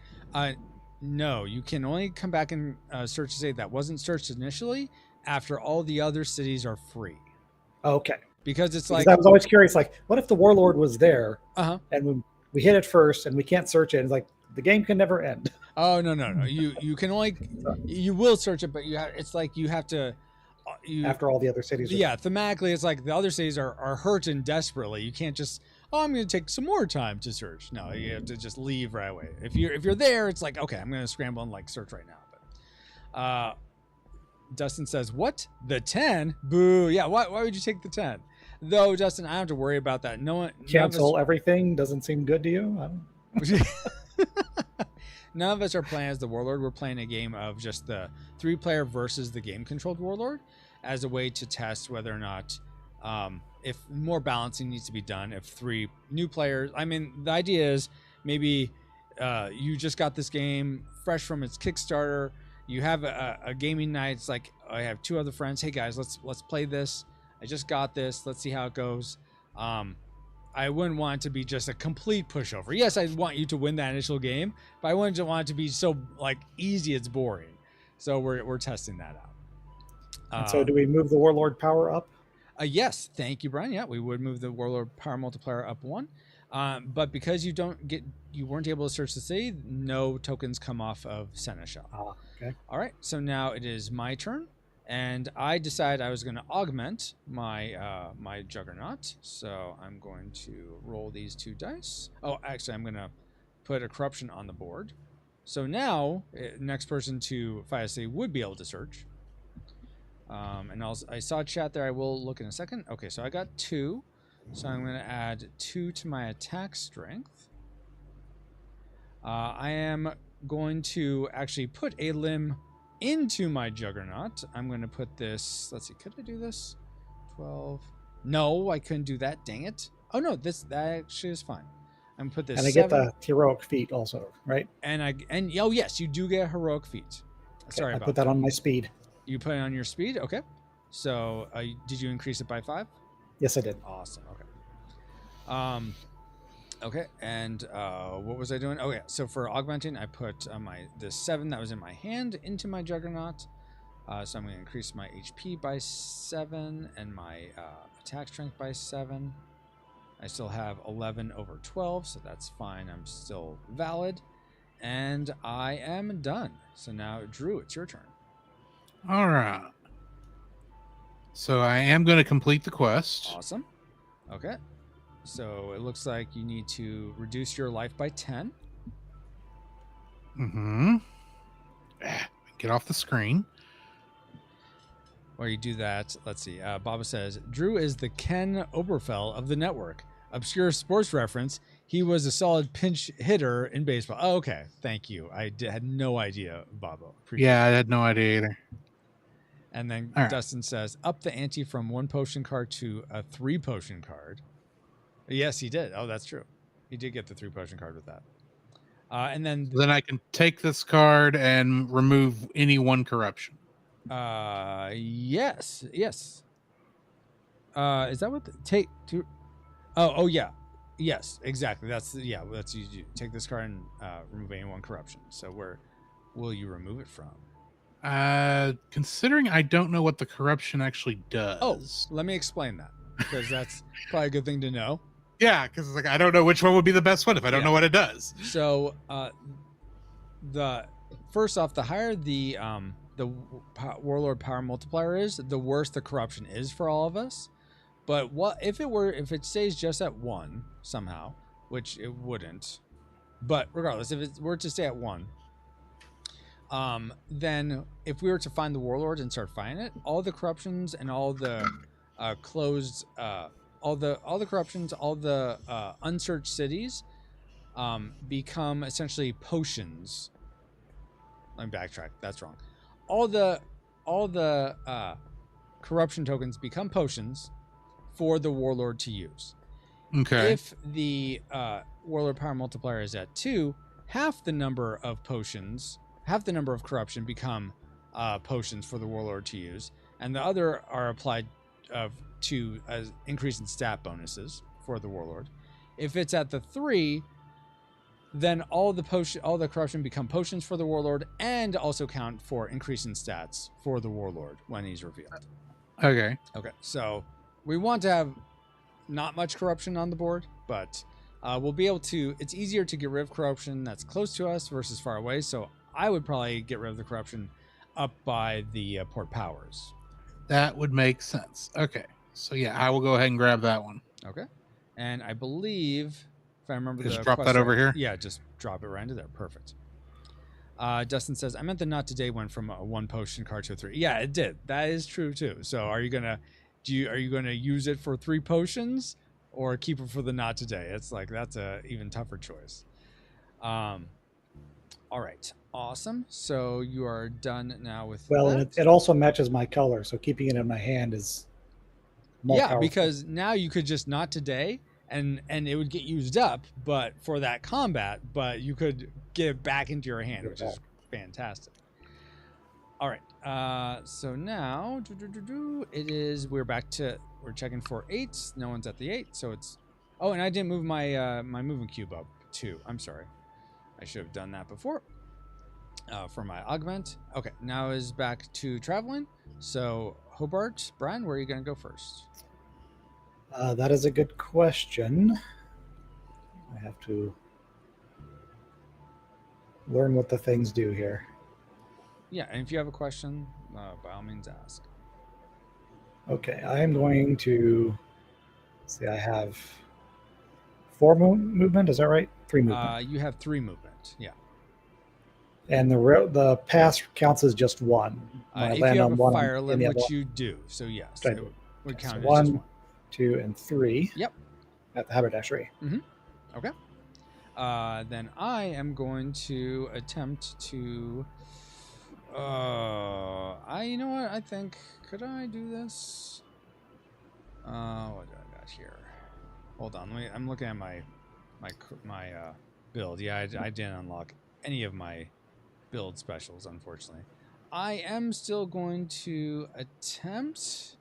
No, you can only come back and search a city that wasn't searched initially after all the other cities are free. Okay. Because it's because like, I was always curious, like, what if the Warlord was there uh-huh, and we we hit it first and we can't search it. It's like the game can never end. Oh no. You can only you will search it, but it's like you have to After all the other cities. Thematically, it's like the other cities are hurting desperately. You can't just I'm going to take some more time to search. No, you have to just leave right away. If you're there, it's like okay, I'm going to scramble and like search right now. But Dustin says, "What? The 10? Boo! Yeah, why would you take the 10?" Though, Dustin, I don't have to worry about that. No one cancel everything doesn't seem good to you. I don't... None of us are playing as the Warlord. We're playing a game of just the 3-player versus the game-controlled Warlord as a way to test whether or not if more balancing needs to be done. If 3 new players, I mean, the idea is maybe you just got this game fresh from its Kickstarter. You have a gaming night. It's like I have 2 other friends. Hey guys, let's play this. I just got this. Let's see how it goes. I wouldn't want it to be just a complete pushover. Yes, I want you to win that initial game, but I wouldn't want it to be so like easy it's boring. So we're testing that out. And so do we move the Warlord power up? Yes, thank you, Brian. Yeah, we would move the Warlord power multiplier up 1. But because you weren't able to search the city, no tokens come off of Seneschal. Okay. All right, so now it is my turn. And I decided I was going to augment my my Juggernaut. So I'm going to roll these 2 dice. Oh, actually, I'm going to put a corruption on the board. So now, next person to fight a city would be able to search. And I saw chat there. I will look in a second. Okay, so I got 2. So I'm going to add 2 to my attack strength. I am going to actually put a limb into my Juggernaut. I'm going to put this, let's see, could I do this? 12. No, I couldn't do that. Dang it. Oh no, that actually is fine. I'm going to put this. And I get the heroic feat also, right? And oh yes, you do get a heroic feat. Okay, Sorry about I put that on my speed. You put it on your speed? Okay. So did you increase it by 5? Yes, I did. Awesome. Okay. Okay, and what was I doing? Oh yeah, so for augmenting, I put the 7 that was in my hand into my Juggernaut. So I'm going to increase my HP by 7 and my attack strength by 7. I still have 11 over 12, so that's fine. I'm still valid, and I am done. So now, Drew, it's your turn. All right. So I am going to complete the quest. Awesome. Okay. So it looks like you need to reduce your life by 10. Get off the screen. While you do that, let's see. Baba says, Drew is the Ken Oberfell of the network. Obscure sports reference. He was a solid pinch hitter in baseball. Oh, okay. Thank you. I had no idea, Baba. Yeah, I had no idea either. And then All right. Dustin says, up the ante from 1 potion card to a 3 potion card. Yes, he did. Oh, that's true. He did get the 3 potion card with that. And then I can take this card and remove any 1 corruption. Yes. Is that what take to? Oh yeah. Yes, exactly. That's you take this card and remove any 1 corruption. So where will you remove it from? Considering I don't know what the corruption actually does. Oh, let me explain that, because that's probably a good thing to know. Yeah, because it's like I don't know which one would be the best one if I don't know what it does. So, first off, the higher the Warlord power multiplier is, the worse the corruption is for all of us. But what if it stays just at 1 somehow, which it wouldn't. But regardless, if it were to stay at 1, then if we were to find the Warlord and start fighting it, all the corruptions and all the corruptions, all the unsearched cities become essentially potions. Let me backtrack. That's wrong. All the corruption tokens become potions for the Warlord to use. Okay. If the Warlord power multiplier is at 2, half the number of corruption become potions for the Warlord to use, and the other are applied to as increase in stat bonuses for the Warlord. If it's at the 3, then all the corruption become potions for the Warlord and also count for increase in stats for the Warlord when he's revealed. Okay. So we want to have not much corruption on the board, but we'll be able to. It's easier to get rid of corruption that's close to us versus far away. So I would probably get rid of the corruption up by the port powers. That would make sense. Okay. So yeah, I will go ahead and grab that one. Okay. And I believe, if I remember Just the drop quest that over right, here? Yeah, just drop it right into there. Perfect. Dustin says, I meant the not today went from a 1 potion card to a 3. Yeah, it did. That is true too. So are you gonna use it for 3 potions or keep it for the not today? It's like that's a even tougher choice. All right. Awesome. So you are done now with Well, that. it also matches my color, so keeping it in my hand is more Yeah, powerful. because now you could just not today and it would get used up, but for that combat, but you could get it back into your hand, which is fantastic. All right. So now we're checking for 8s. No one's at the 8, so it's and I didn't move my my moving cube up too. I'm sorry. I should have done that before. For my augment. Okay, now is back to traveling. So Hobart, Brian, where are you gonna go first? That is a good question. I have to learn what the things do here. Yeah, and if you have a question, by all means ask. Okay, I am going to see. I have 4 movement. Is that right? 3 movement. You have 3 movement. Yeah. And the pass counts as just 1. When I If land you have on a one, fire I'm in limb, the which other you do, so yes, I it do. would one. count So as 1, just 1. 2, and 3. Yep. At the haberdashery. Okay. Then I am going to attempt to. You know what? I think could I do this? What do I got here? Hold on. I'm looking at my build. Yeah, I didn't unlock any of my build specials, unfortunately. I am still going to attempt.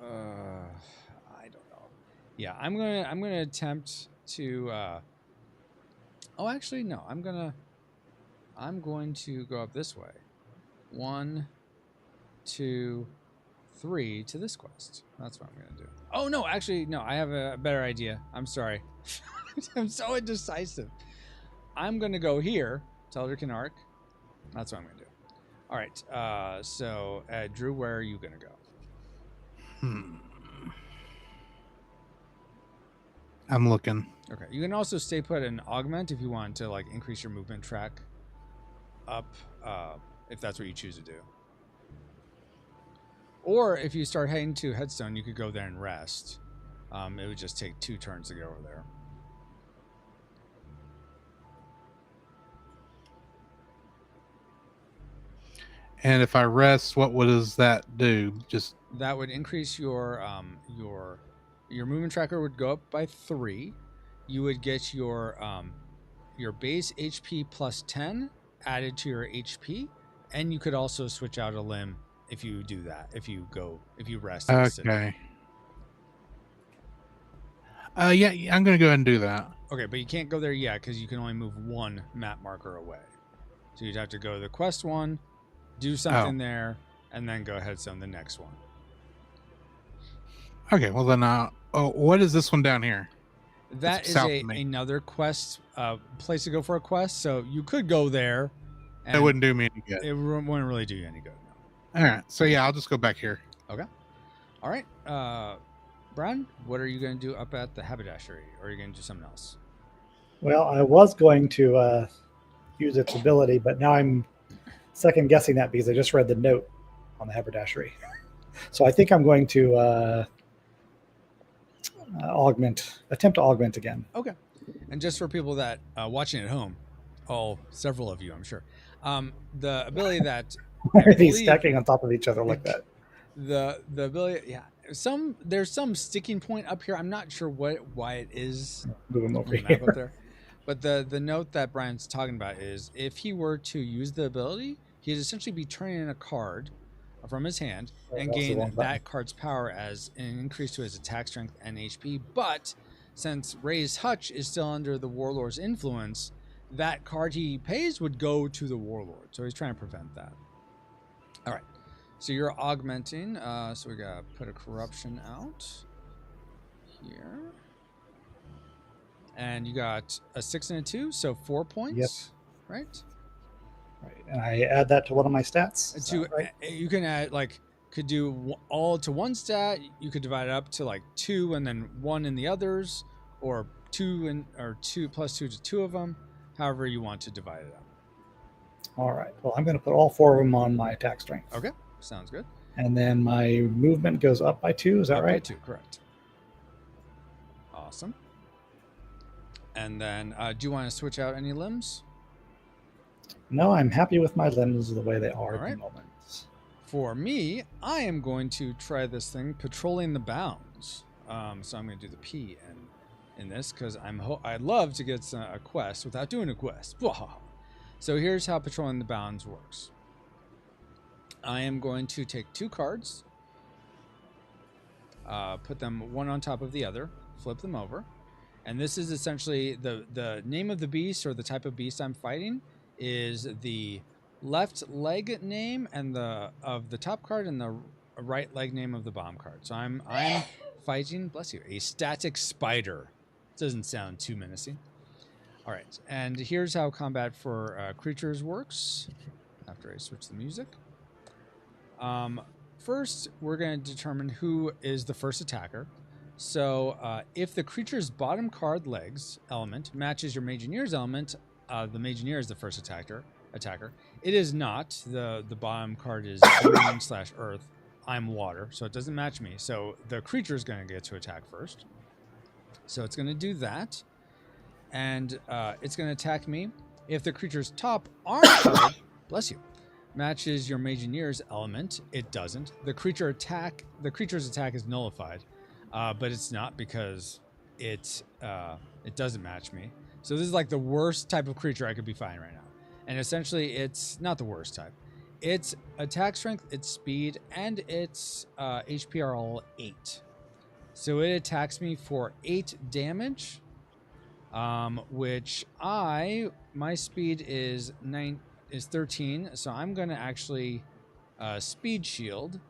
I don't know. Yeah, I'm gonna attempt to. Actually, no. I'm going to go up this way. 1, 2, 3 to this quest. That's what I'm gonna do. Oh no, actually no. I have a better idea. I'm sorry. I'm so indecisive. I'm gonna go here, Teldrican Arc. That's what I'm gonna do. All right. So Drew, where are you gonna go? I'm looking. Okay. You can also stay put and augment if you want to like increase your movement track up, if that's what you choose to do. Or if you start heading to Headstone, you could go there and rest. It would just take 2 turns to get over there. And if I rest, what does that do? Just that would increase your movement tracker would go up by 3. You would get your base HP plus 10 added to your HP, and you could also switch out a limb if you do that. If you rest in the city. okay. Yeah, I'm gonna go ahead and do that. Okay, but you can't go there yet because you can only move 1 map marker away. So you'd have to go to the quest one, do something there, and then go Headstone the next one. Okay, well then, what is this one down here? That is another quest, place to go for a quest. So you could go there. And that wouldn't do me any good. It wouldn't really do you any good. No. All right, so yeah, I'll just go back here. Okay. All right. Brian, what are you going to do up at the haberdashery, or are you going to do something else? Well, I was going to use its ability, but now I'm second guessing that because I just read the note on the haberdashery. So I think I'm going to attempt to augment again. Okay. And just for people that watching at home, several of you, I'm sure, the ability that Why are these stacking on top of each other like that? The ability, yeah. There's some sticking point up here. I'm not sure why it is. Move them over here. Up there. But the note that Brian's talking about is if he were to use the ability, he'd essentially be turning in a card from his hand and gain that card's power as an increase to his attack strength and HP. But since Ray's Hutch is still under the Warlord's influence, that card he pays would go to the Warlord. So he's trying to prevent that. All right. So you're augmenting. So we got to put a corruption out here. And you got a 6 and a 2, so 4 points, right? Right. And I add that to one of my stats. Is that right? You can add could do all to one stat. You could divide it up to 2 and then 1 in the others, or 2 plus 2 to 2 of them. However you want to divide it up. All right. Well, I'm going to put all 4 of them on my attack strength. Okay, sounds good. And then my movement goes up by 2. Is that right? Up by 2, correct. Awesome. And then, do you want to switch out any limbs? No, I'm happy with my limbs the way they are All at right. the moment. For me, I am going to try this thing, patrolling the bounds. So I'm going to do the P in this because I'd love to get a quest without doing a quest. So here's how patrolling the bounds works. I am going to take 2 cards, put them one on top of the other, flip them over, and this is essentially the name of the beast, or the type of beast I'm fighting is the left leg name and of the top card, and the right leg name of the bottom card. So I'm fighting, bless you, a static spider. Doesn't sound too menacing. All right, and here's how combat for creatures works. After I switch the music. First, we're going to determine who is the first attacker. So if the creature's bottom card legs element matches your Mageineers element, the Mageineer is the first attacker. It is not. The bottom card is green/earth. I'm water, so it doesn't match me. So the creature is going to get to attack first. So it's going to do that. And it's going to attack me. If the creature's top arm card, bless you, matches your Mageineers element, it doesn't. The creature's attack is nullified, but it's not because it doesn't match me. So this is like the worst type of creature I could be fighting right now. And essentially, it's not the worst type. Its attack strength, its speed, and its HP are all 8. So it attacks me for 8 damage, which my speed is 13, so I'm going to actually speed shield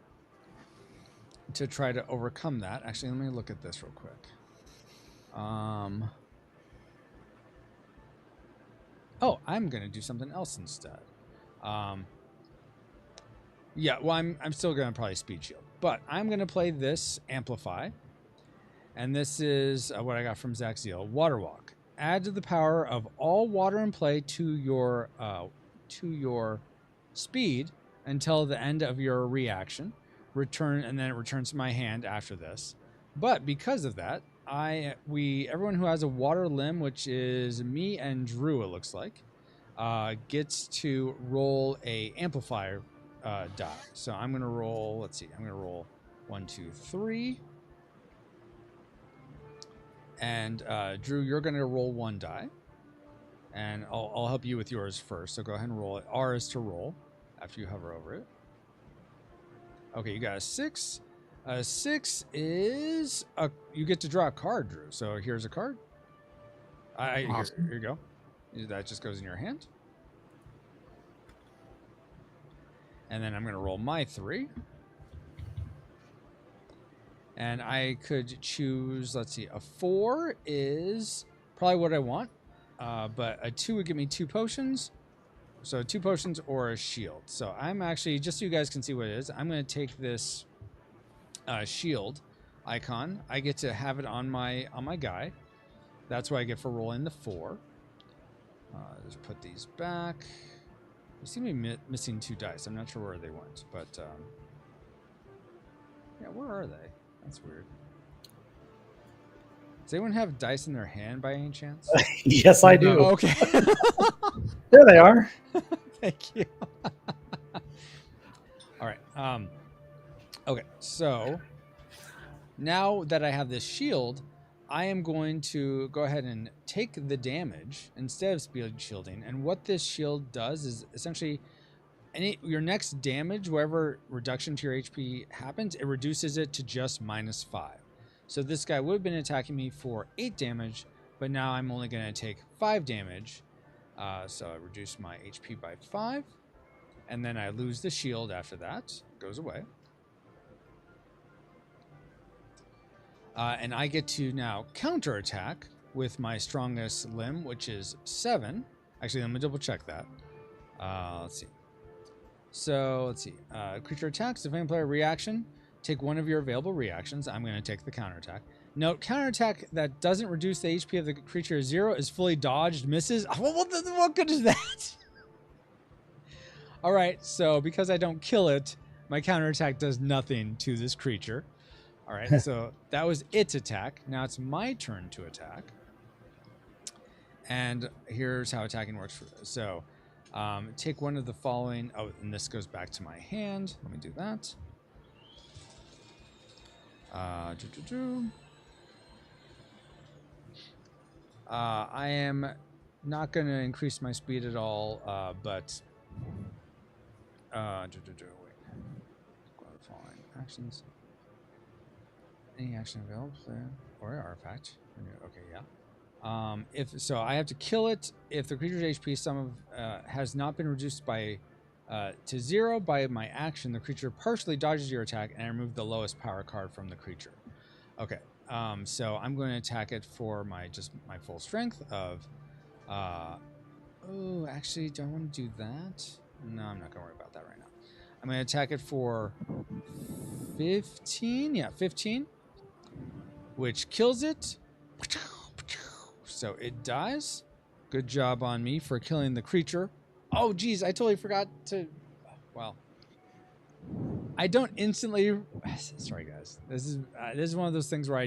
to try to overcome that. Actually, let me look at this real quick. I'm going to do something else instead. Yeah, well, I'm still going to probably speed shield, but I'm going to play this Amplify, and this is what I got from Zach Zeal. Water Walk. Add to the power of all water in play to your speed until the end of your reaction. Return, and then it returns to my hand after this. But because of that, everyone who has a water limb, which is me and Drew, it looks like, gets to roll a amplifier die. So I'm gonna roll. Let's see. I'm gonna roll 1, 2, 3. And Drew, you're gonna roll 1 die, and I'll help you with yours first. So go ahead and roll it. R is to roll after you hover over it. Okay, you got a 6. A 6 is you get to draw a card, Drew. So here's a card. Awesome. Here you go. That just goes in your hand. And then I'm going to roll my 3. And I could choose, let's see, a 4 is probably what I want. But a 2 would give me 2 potions. So 2 potions or a shield. So I'm actually, just so you guys can see what it is, I'm going to take this shield icon. I get to have it on my guy. That's what I get for rolling the 4. Just put these back. You seem to be missing 2 dice. I'm not sure where they went, but yeah, where are they? That's weird. Does anyone have dice in their hand by any chance? Yes, I do. Oh, okay. There they are. Thank you. All right. Okay, so now that I have this shield, I am going to go ahead and take the damage instead of speed shielding. And what this shield does is essentially your next damage, wherever reduction to your HP happens, it reduces it to just -5. So this guy would have been attacking me for 8 damage, but now I'm only going to take 5 damage. So I reduce my HP by 5, and then I lose the shield after that. It goes away. And I get to now counterattack with my strongest limb, which is 7. Actually, let me double check that. Let's see. So let's see. Creature attacks. Defending player reaction. Take one of your available reactions. I'm going to take the counterattack. Note, counterattack that doesn't reduce the HP of the creature to 0 is fully dodged, misses. What good is that? All right, so because I don't kill it, my counterattack does nothing to this creature. All right, so that was its attack. Now it's my turn to attack. And here's how attacking works. So take one of the following. Oh, and this goes back to my hand. Let me do that. I am not going to increase my speed at all, but wait. Go to the following actions. Any action available or artifact. Okay, yeah. If so, I have to kill it if the creature's HP sum of has not been reduced by to 0 by my action. The creature partially dodges your attack, and I remove the lowest power card from the creature. Okay. So I'm going to attack it for my full strength of. Oh, actually, do I want to do that? No, I'm not going to worry about that right now. I'm going to attack it for 15. Yeah, 15, which kills it. So it dies. Good job on me for killing the creature. Oh, geez, I totally forgot to. Well, I don't instantly. Sorry, guys. This is one of those things where I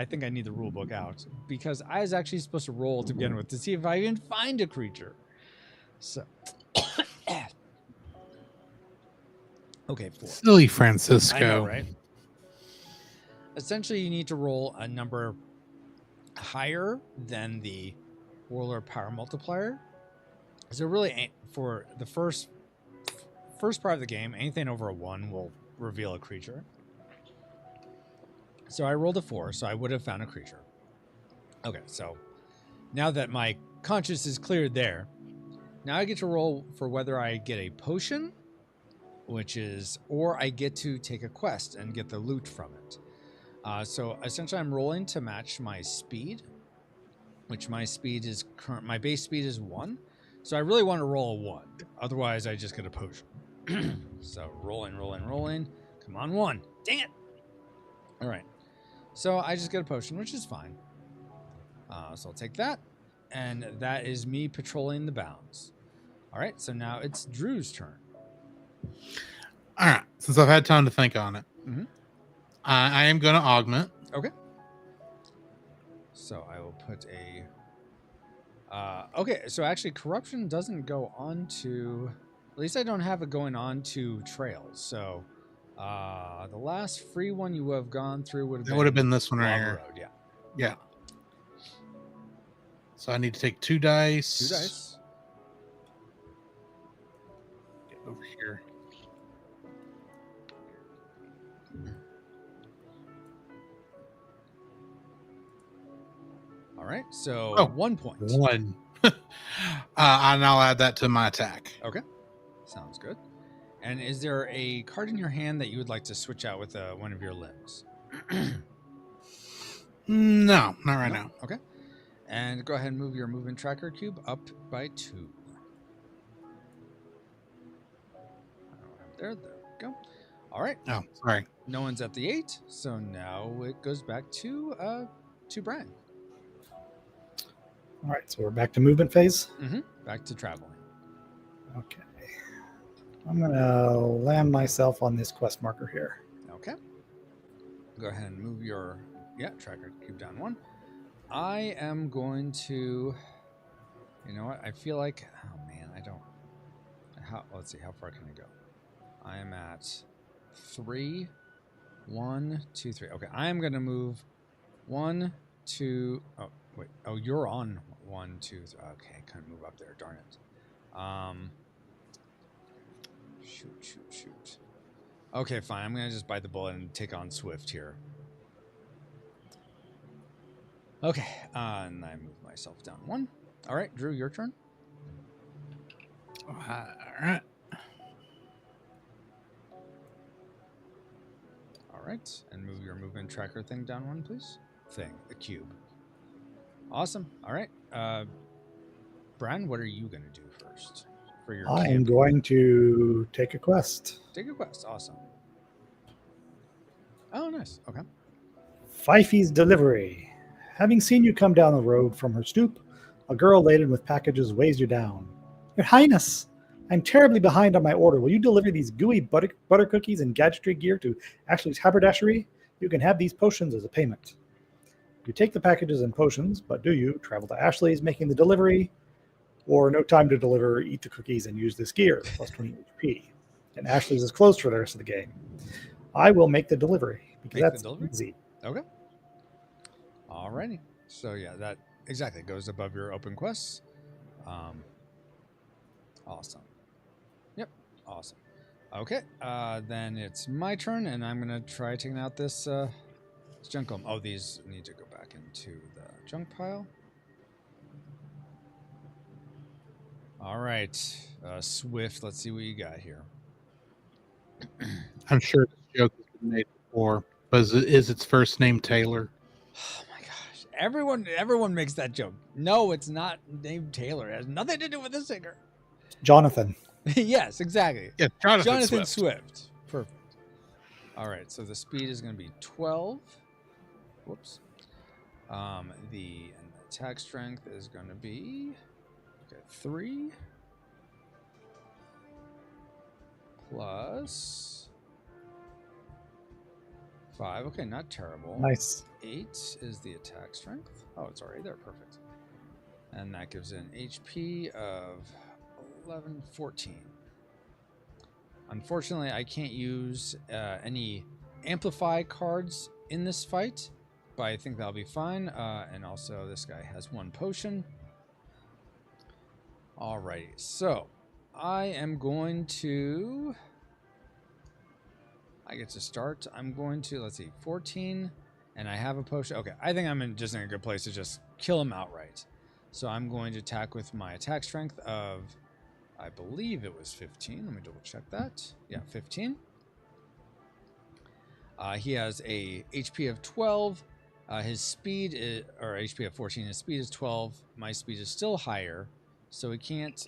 think I need the rule book out because I was actually supposed to roll to begin with to see if I can find a creature. So. Okay, 4. Silly Francisco. I know, right? Essentially, you need to roll a number higher than the Warlord power multiplier. So really, for the first part of the game, anything over a 1 will reveal a creature. So I rolled a 4, so I would have found a creature. Okay, so now that my conscience is cleared there, now I get to roll for whether I get a potion, or I get to take a quest and get the loot from it. So essentially, I'm rolling to match my speed, which my speed is my base speed is 1. So I really want to roll a 1. Otherwise, I just get a potion. So rolling. Come on, 1. Dang it. All right. So I just get a potion, which is fine. So I'll take that. And that is me patrolling the bounds. All right. So now it's Drew's turn. All right. Since I've had time to think on it, I am going to augment. Okay. So I will put a... okay, so actually corruption doesn't go on to... At least I don't have it going on to trails. So the last free one you would have gone through would have been this one right Lava here. Road, yeah. Yeah. So I need to take 2 dice. 2 dice. Get over here. All right, so 1 point. 1. And I'll add that to my attack. Okay, sounds good. And is there a card in your hand that you would like to switch out with one of your limbs? No, not right now. Okay. And go ahead and move your movement tracker cube up by 2. There we go. All right. Oh, sorry. No one's at the 8, so now it goes back to Brian. All right, so we're back to movement phase. Back to traveling. Okay. I'm going to land myself on this quest marker here. Okay. Go ahead and move your tracker cube down 1. I am going to... You know what? I feel like... Oh, man, I don't... Let's see. How far can I go? I am at 3. 1, 2, 3. Okay, I am going to move 1, 2... Oh, wait. Oh, you're on 1, 2, 3. Okay, I couldn't move up there. Darn it. Shoot. Okay, fine. I'm going to just bite the bullet and take on Swift here. Okay, and I move myself down 1. All right, Drew, your turn. All right. All right, and move your movement tracker thing down 1, please. The cube. Awesome. All right. Brian, what are you going to do first for your I am campaign? going to take a quest. Take a quest. Awesome. Oh, nice. Okay. Fifey's delivery. Having seen you come down the road from her stoop, a girl laden with packages weighs you down. Your Highness, I'm terribly behind on my order. Will you deliver these gooey butter cookies and gadgetry gear to Ashley's haberdashery? You can have these potions as a payment. You take the packages and potions, but do you travel to Ashley's making the delivery, or no time to deliver, eat the cookies and use this gear, plus 20 HP? And Ashley's is closed for the rest of the game. I will make the delivery because Make the that's delivery? easy. Okay. Alrighty. So yeah, that exactly goes above your open quests. Awesome. Yep. Awesome. Okay. Then it's my turn, and I'm gonna try taking out this junk golem. Oh, these need to go back into the junk pile. All right, Swift. Let's see what you got here. I'm sure this joke has been made before, but is its first name Taylor? Oh my gosh! Everyone makes that joke. No, it's not named Taylor. It has nothing to do with the singer. Jonathan. Yes, exactly. Yeah, Jonathan Swift. Swift. Perfect. All right, so the speed is going to be 12. Whoops. The attack strength is going to be 3 plus 5. Okay, not terrible. Nice. 8 is the attack strength. Oh, it's already there. Perfect. And that gives an HP of 11, 14. Unfortunately, I can't use any amplify cards in this fight, but I think that'll be fine. And also, this guy has 1 potion. Alrighty, so I am going to... I get to start. I'm going to, let's see, 14, and I have a potion. Okay, I think I'm just in a good place to just kill him outright. So I'm going to attack with my attack strength of, I believe it was 15. Let me double check that. Yeah, 15. He has a HP of 12. His speed is, or HP of 14. His speed is 12. My speed is still higher, so he can't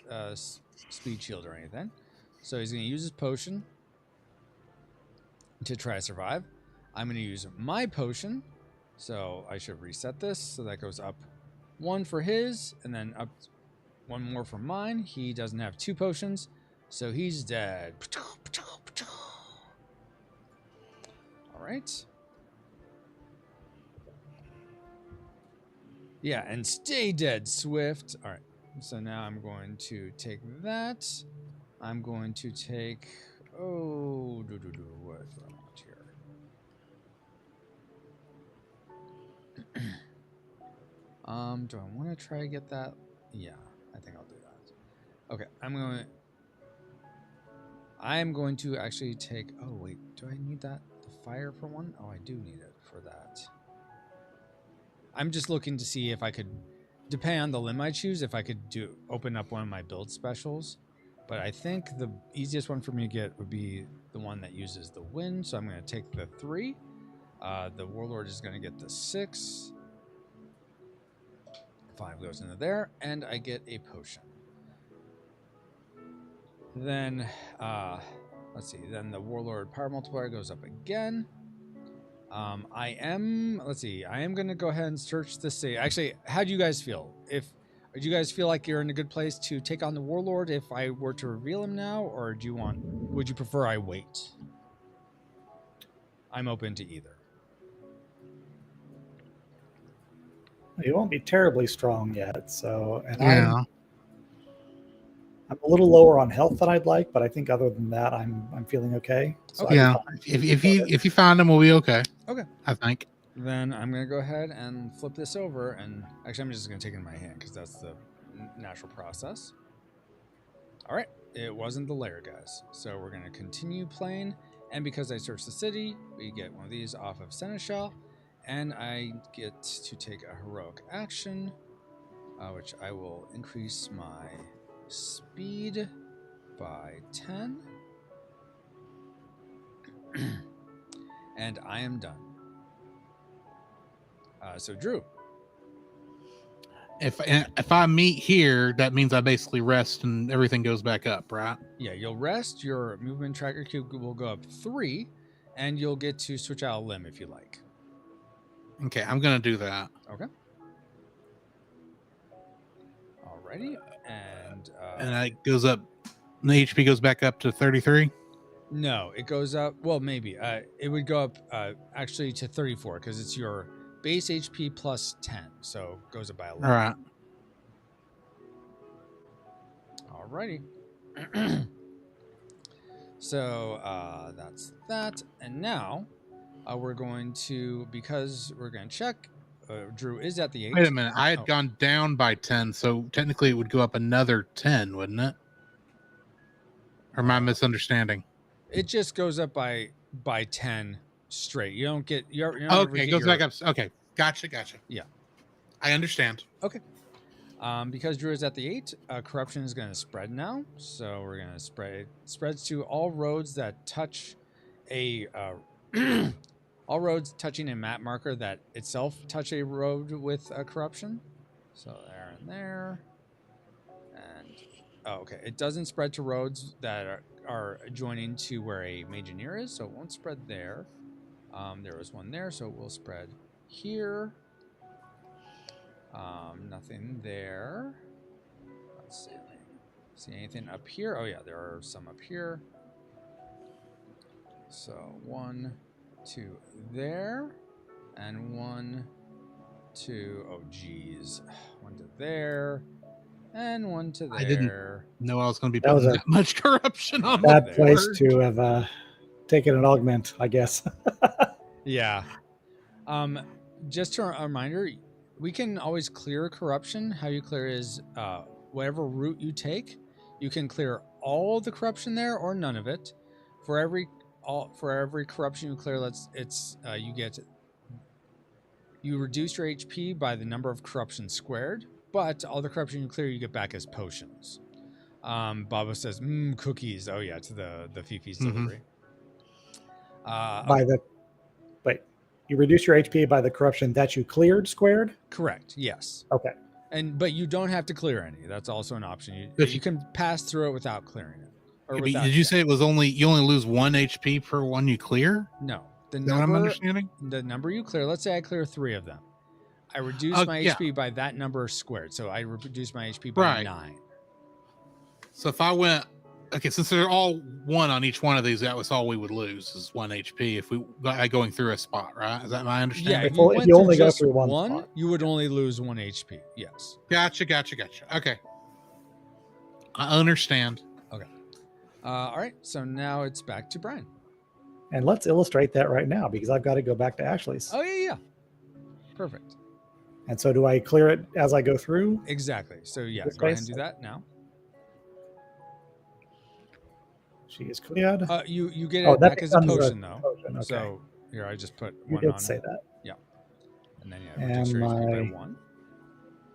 speed shield or anything. So he's going to use his potion to try to survive. I'm going to use my potion, so I should reset this. So that goes up 1 for his, and then up 1 more for mine. He doesn't have 2 potions, so he's dead. All right. Yeah, and stay dead, Swift. All right. So now I'm going to take that. I'm going to take... Oh, what do I want here? Do I want to try to get that? Yeah, I think I'll do that. Okay, I'm going to actually take... Oh, wait, do I need that? The fire for 1? Oh, I do need it for that. I'm just looking to see if I could, depending on the limb I choose, if I could open up one of my build specials. But I think the easiest one for me to get would be the one that uses the wind. So I'm going to take the 3. The Warlord is going to get the 6. 5 goes into there, and I get a potion. Then, let's see. Then the Warlord power multiplier goes up again. I am going to go ahead and search the city. Actually, how do you guys feel? Do you guys feel like you're in a good place to take on the Warlord if I were to reveal him now, or would you prefer I wait? I'm open to either. He won't be terribly strong yet, so Yeah. I'm a little lower on health than I'd like, but I think other than that, I'm feeling okay. So Okay. Yeah. If you find him, we'll be okay. Okay. I think. Then I'm going to go ahead and flip this over, and actually I'm just going to take it in my hand because that's the natural process. All right, it wasn't the lair, guys. So we're going to continue playing, and because I searched the city, we get one of these off of Seneschal, and I get to take a heroic action, which I will increase my speed by 10. And I am done. So Drew. If I meet here, that means I basically rest and everything goes back up, right? Yeah, you'll rest. Your movement tracker cube will go up 3, and you'll get to switch out a limb if you like. Okay, I'm gonna do that. Okay. Alrighty, and it goes up. The HP goes back up to 33. no, it goes up. Well, maybe it would go up actually to 34 because it's your base HP plus 10, so it goes up by 11. All right. Alrighty. So that's that, and now we're going to, because we're going to check. Drew is at the 8. Wait a minute. I had gone down by 10, so technically it would go up another 10, wouldn't it? Or am I misunderstanding? It just goes up by 10 straight. You don't get. You're okay, it goes back up. Okay, gotcha. Yeah, I understand. Okay. Because Drew is at the 8, corruption is going to spread now. So we're going to spread. Spreads to all roads that touch a all roads touching a map marker that itself touch a road with corruption. So there and there, and okay, it doesn't spread to roads that are adjoining to where a Mageineer is, so it won't spread there. There was one there, so it will spread here. Nothing there. Let's see. See anything up here? Oh yeah, there are some up here. So 1, 2 there, and 1, 2. Oh geez, 1 to there, and 1 to there. I didn't know I was going to be putting that much corruption on that place to have taken an augment, I guess. Yeah. Just a reminder, we can always clear corruption. How you clear is whatever route you take, you can clear all the corruption there or none of it. For every corruption you clear, you reduce your HP by the number of corruption squared, but all the corruption you clear you get back as potions. Baba says, cookies. Oh yeah, to the Fifi's delivery. You reduce your HP by the corruption that you cleared squared? Correct, yes. Okay. But you don't have to clear any. That's also an option. You can pass through it without clearing it. Did you say it was you only lose 1 HP per one you clear? No. Is that what I'm understanding? The number you clear, let's say I clear 3 of them. I reduce my HP by that number squared. So I reduce my HP by 9. So if I went, since they're all 1 on each one of these, that was all we would lose is 1 HP if we going through a spot, right? Is that my understanding? Yeah, if you only go through one spot, you would only lose 1 HP. Yes. Gotcha. Okay. I understand. Okay. All right. So now it's back to Brian. And let's illustrate that right now because I've got to go back to Ashley's. Oh, yeah. Perfect. And so do I clear it as I go through? Exactly. So yeah, go ahead and do that now. She is cleared. You get it back as a potion, though. Potion, okay. So here, I just put you 1 did on say it. that. Yeah. And then and my by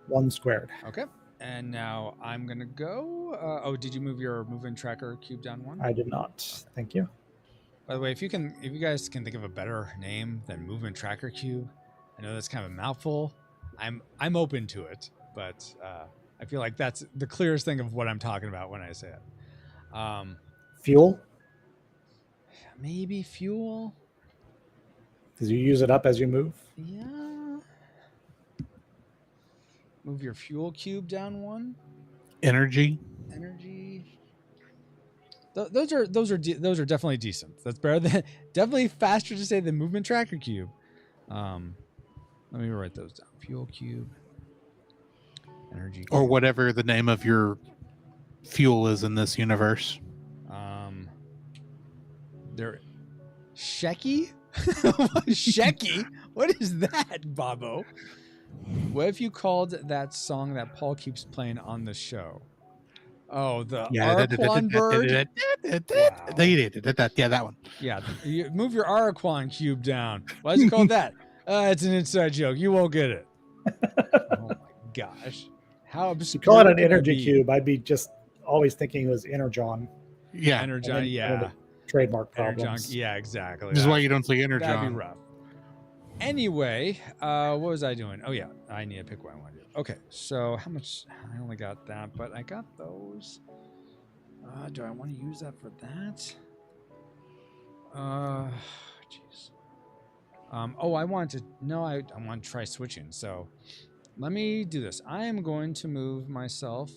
1 squared. Okay. And now I'm gonna go. Did you move your movement tracker cube down 1? I did not. Thank you. By the way, if you guys can think of a better name than movement tracker cube, I know that's kind of a mouthful. I'm open to it, but I feel like that's the clearest thing of what I'm talking about when I say it. Fuel? Maybe fuel. Because you use it up as you move? Yeah. Move your fuel cube down 1. Energy. Those are definitely decent. That's better than definitely faster to say than movement tracker cube. Let me write those down. Fuel cube. Energy cube. Or whatever the name of your fuel is in this universe. There, Shecky? Shecky? What is that, Bobo? What if you called that song that Paul keeps playing on the show? Oh, the Araquan bird? Wow. Yeah, that one. Yeah, you move your Araquan cube down. Why is it called that? It's an inside joke. You won't get it. Oh my gosh. How obscure. You call it an energy cube, I'd be just always thinking it was Energon. Yeah. Energon, yeah. Trademark problems. Yeah, exactly. This is why you don't say Energon. That'd be rough. Anyway, what was I doing? Oh yeah, I need to pick what I want to do. Okay, so how much? I only got that, but I got those. Do I want to use that for that? Jeez. Oh, I want to. No, I want to try switching. So let me do this. I am going to move myself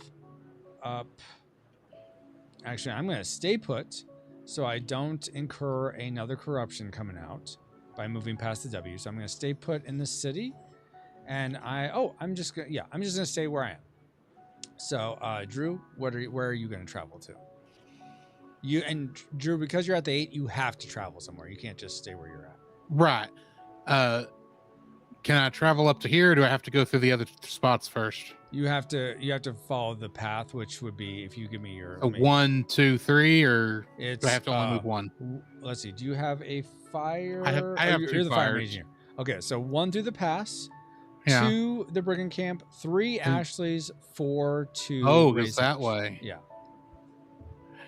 up. Actually, I'm going to stay put, so I don't incur another corruption coming out by moving past the W. So I'm going to stay put in the city. And I'm just gonna stay where I am. So, Drew, where are you gonna travel to? Drew, because you're at the 8, you have to travel somewhere. You can't just stay where you're at. Right. Can I travel up to here, or do I have to go through the other spots first? You have to follow the path, which would be if you give me your 1, 2, 3, or do it's I have to only move one? Let's see. Do you have a fire? I have you're 2 the fire engineer. Okay, so 1 through the pass. Yeah. 2 the brigand camp, 3 Ashley's, 4 to Oh, goes that way. Yeah.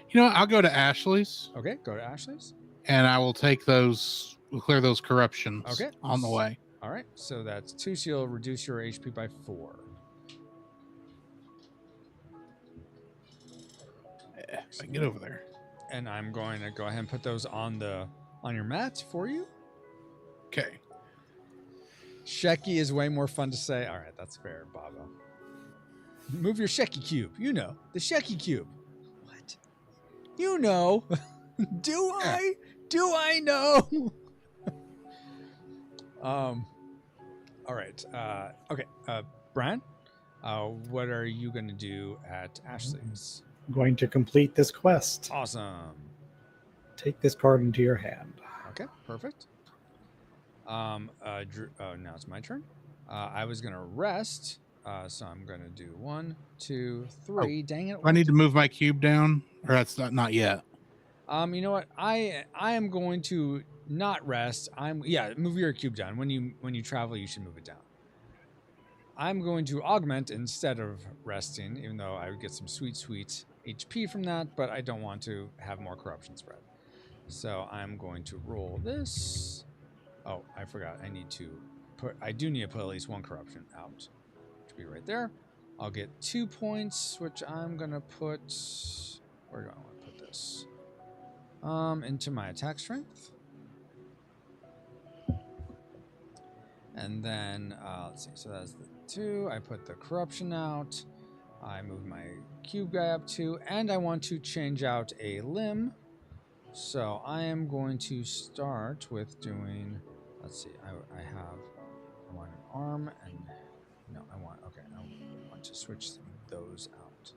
You know what? I'll go to Ashley's. Okay, go to Ashley's. And I will take those, clear those corruptions. Okay. On the way. All right, so that's 2, so you'll reduce your HP by 4. If I can get over there. And I'm going to go ahead and put those on your mat for you. Okay. Shecky is way more fun to say. All right, that's fair, Babo. Move your Shecky cube. You know, the Shecky cube. What? You know. Do I? Do I know? All right. Okay. Brian, what are you going to do at Ashley's? I'm going to complete this quest. Awesome. Take this card into your hand. Okay, perfect. Drew, now it's my turn. I was gonna rest, so I'm gonna do 1, 2, 3. Oh, Dang it! I need to move my cube down, or that's not yet. You know what? I am going to not rest. Move your cube down. When you travel, you should move it down. I'm going to augment instead of resting, even though I would get some sweet HP from that, but I don't want to have more corruption spread. So I'm going to roll this. Oh, I forgot. I do need to put at least 1 corruption out. To be right there. I'll get 2 points, which I'm gonna put. Where do I want to put this? Into my attack strength. And then let's see. So that's the 2. I put the corruption out. I move my cube guy up 2, and I want to change out a limb. So I am going to start with doing. Let's see. I want an arm and no. I want to switch those out.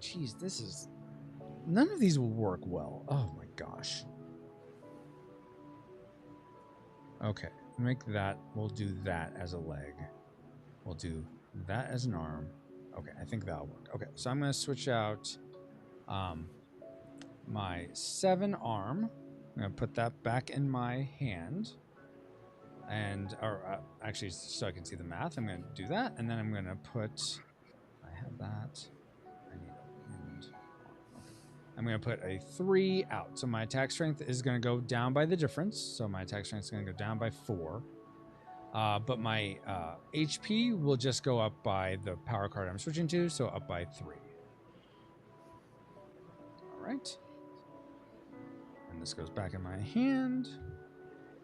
Jeez, none of these will work well. Oh my gosh. Okay, we'll do that as a leg. We'll do that as an arm. Okay, I think that'll work. Okay, so I'm going to switch out my 7 arm. I'm going to put that back in my hand. Actually, so I can see the math, I'm going to do that. And then I'm going to put, I have that. I need a wind. Okay. I'm going to put a 3 out. So my attack strength is going to go down by the difference. So my attack strength is going to go down by 4. But my HP will just go up by the power card I'm switching to. So up by 3. All right. And this goes back in my hand.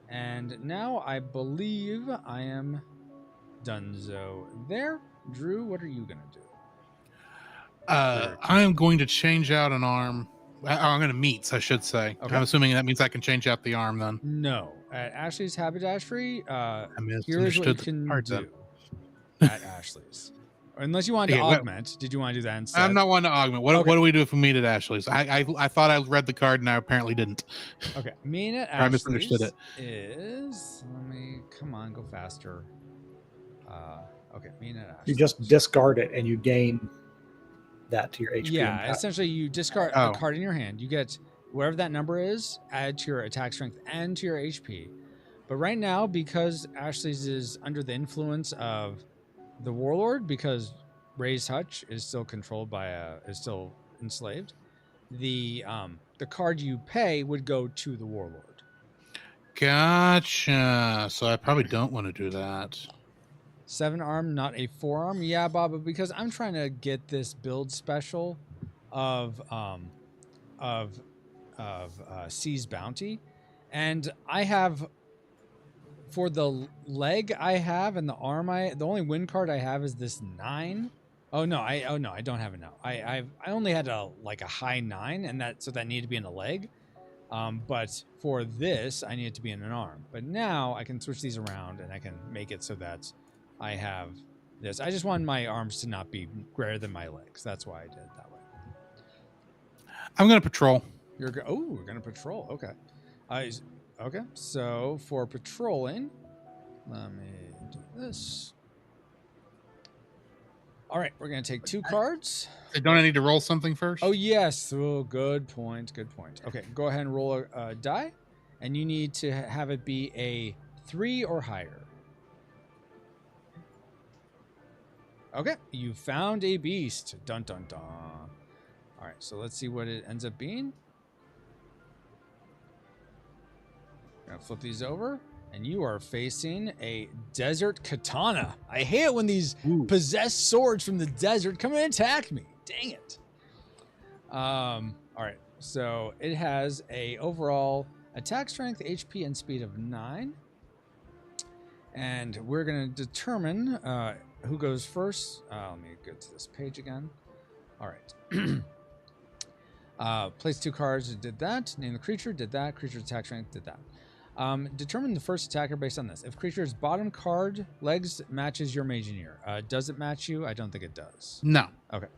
And now I believe I am donezo there. Drew, what are you going to do? I am going to change out an arm. I'm going to meets, I should say. Okay. I'm assuming that means I can change out the arm then. No. At Ashley's Haberdashery, here's what you can do at Ashley's. Unless you wanted to augment. Did you want to do that instead? I'm not wanting to augment. What do we do if we meet at Ashley's? I thought I read the card and I apparently didn't. Okay. Meet at Ashley's I misunderstood it. Come on, go faster. Okay, meet at Ashley's. You just discard it and you gain that to your HP. Yeah, essentially you discard a card in your hand. You get wherever that number is, add to your attack strength and to your HP. But right now, because Ashley's is under the influence of the Warlord, because Ray's Hutch is still controlled by is still enslaved, the card you pay would go to the Warlord. Gotcha. So I probably don't want to do that. 7 arm, not a 4 arm. Yeah, Bob, but because I'm trying to get this build special of Sea's Bounty, and I have for the leg I have and the arm the only win card I have is this 9. I don't have it now. I only had a high 9, and that needed to be in a leg. But for this, I need it to be in an arm. But now I can switch these around and I can make it so that I have this. I just want my arms to not be greater than my legs. That's why I did it that way. I'm going to patrol. We're going to patrol. Okay. Okay. So for patrolling, let me do this. All right. We're going to take 2 cards. Don't I need to roll something first? Oh, yes. Oh, good point. Good point. Okay. Go ahead and roll a die, and you need to have it be a 3 or higher. Okay, you found a beast. Dun dun dun. All right, so let's see what it ends up being. I'm gonna flip these over, and you are facing a desert katana. I hate it when these possessed swords from the desert come and attack me. Dang it. All right, so it has a overall attack strength, HP, and speed of 9. And we're gonna determine who goes first. Let me go to this page again. All right. Place 2 cards, did that. Name the creature, did that. Creature attack strength, did that. Determine the first attacker based on this. If creature's bottom card legs matches your Mageineer. Does it match you? I don't think it does. No. Okay.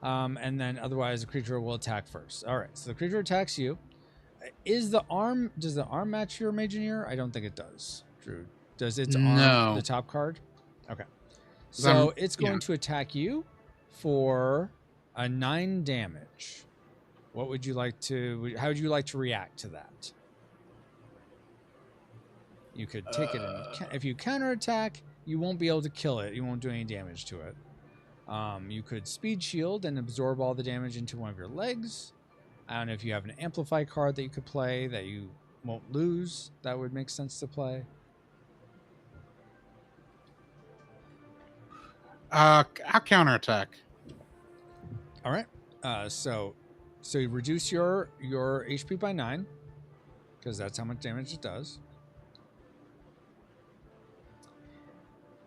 And then otherwise the creature will attack first. All right, so the creature attacks you. Does the arm match your Mageineer? I don't think it does. Drew, does its arm the top card? Okay. So it's going to attack you for a 9 damage. What would you like to? How would you like to react to that? You could take it, and if you counterattack, you won't be able to kill it. You won't do any damage to it. You could speed shield and absorb all the damage into one of your legs. I don't know if you have an amplify card that you could play that you won't lose. That would make sense to play. I'll counterattack. All right. So you reduce your HP by 9 because that's how much damage it does.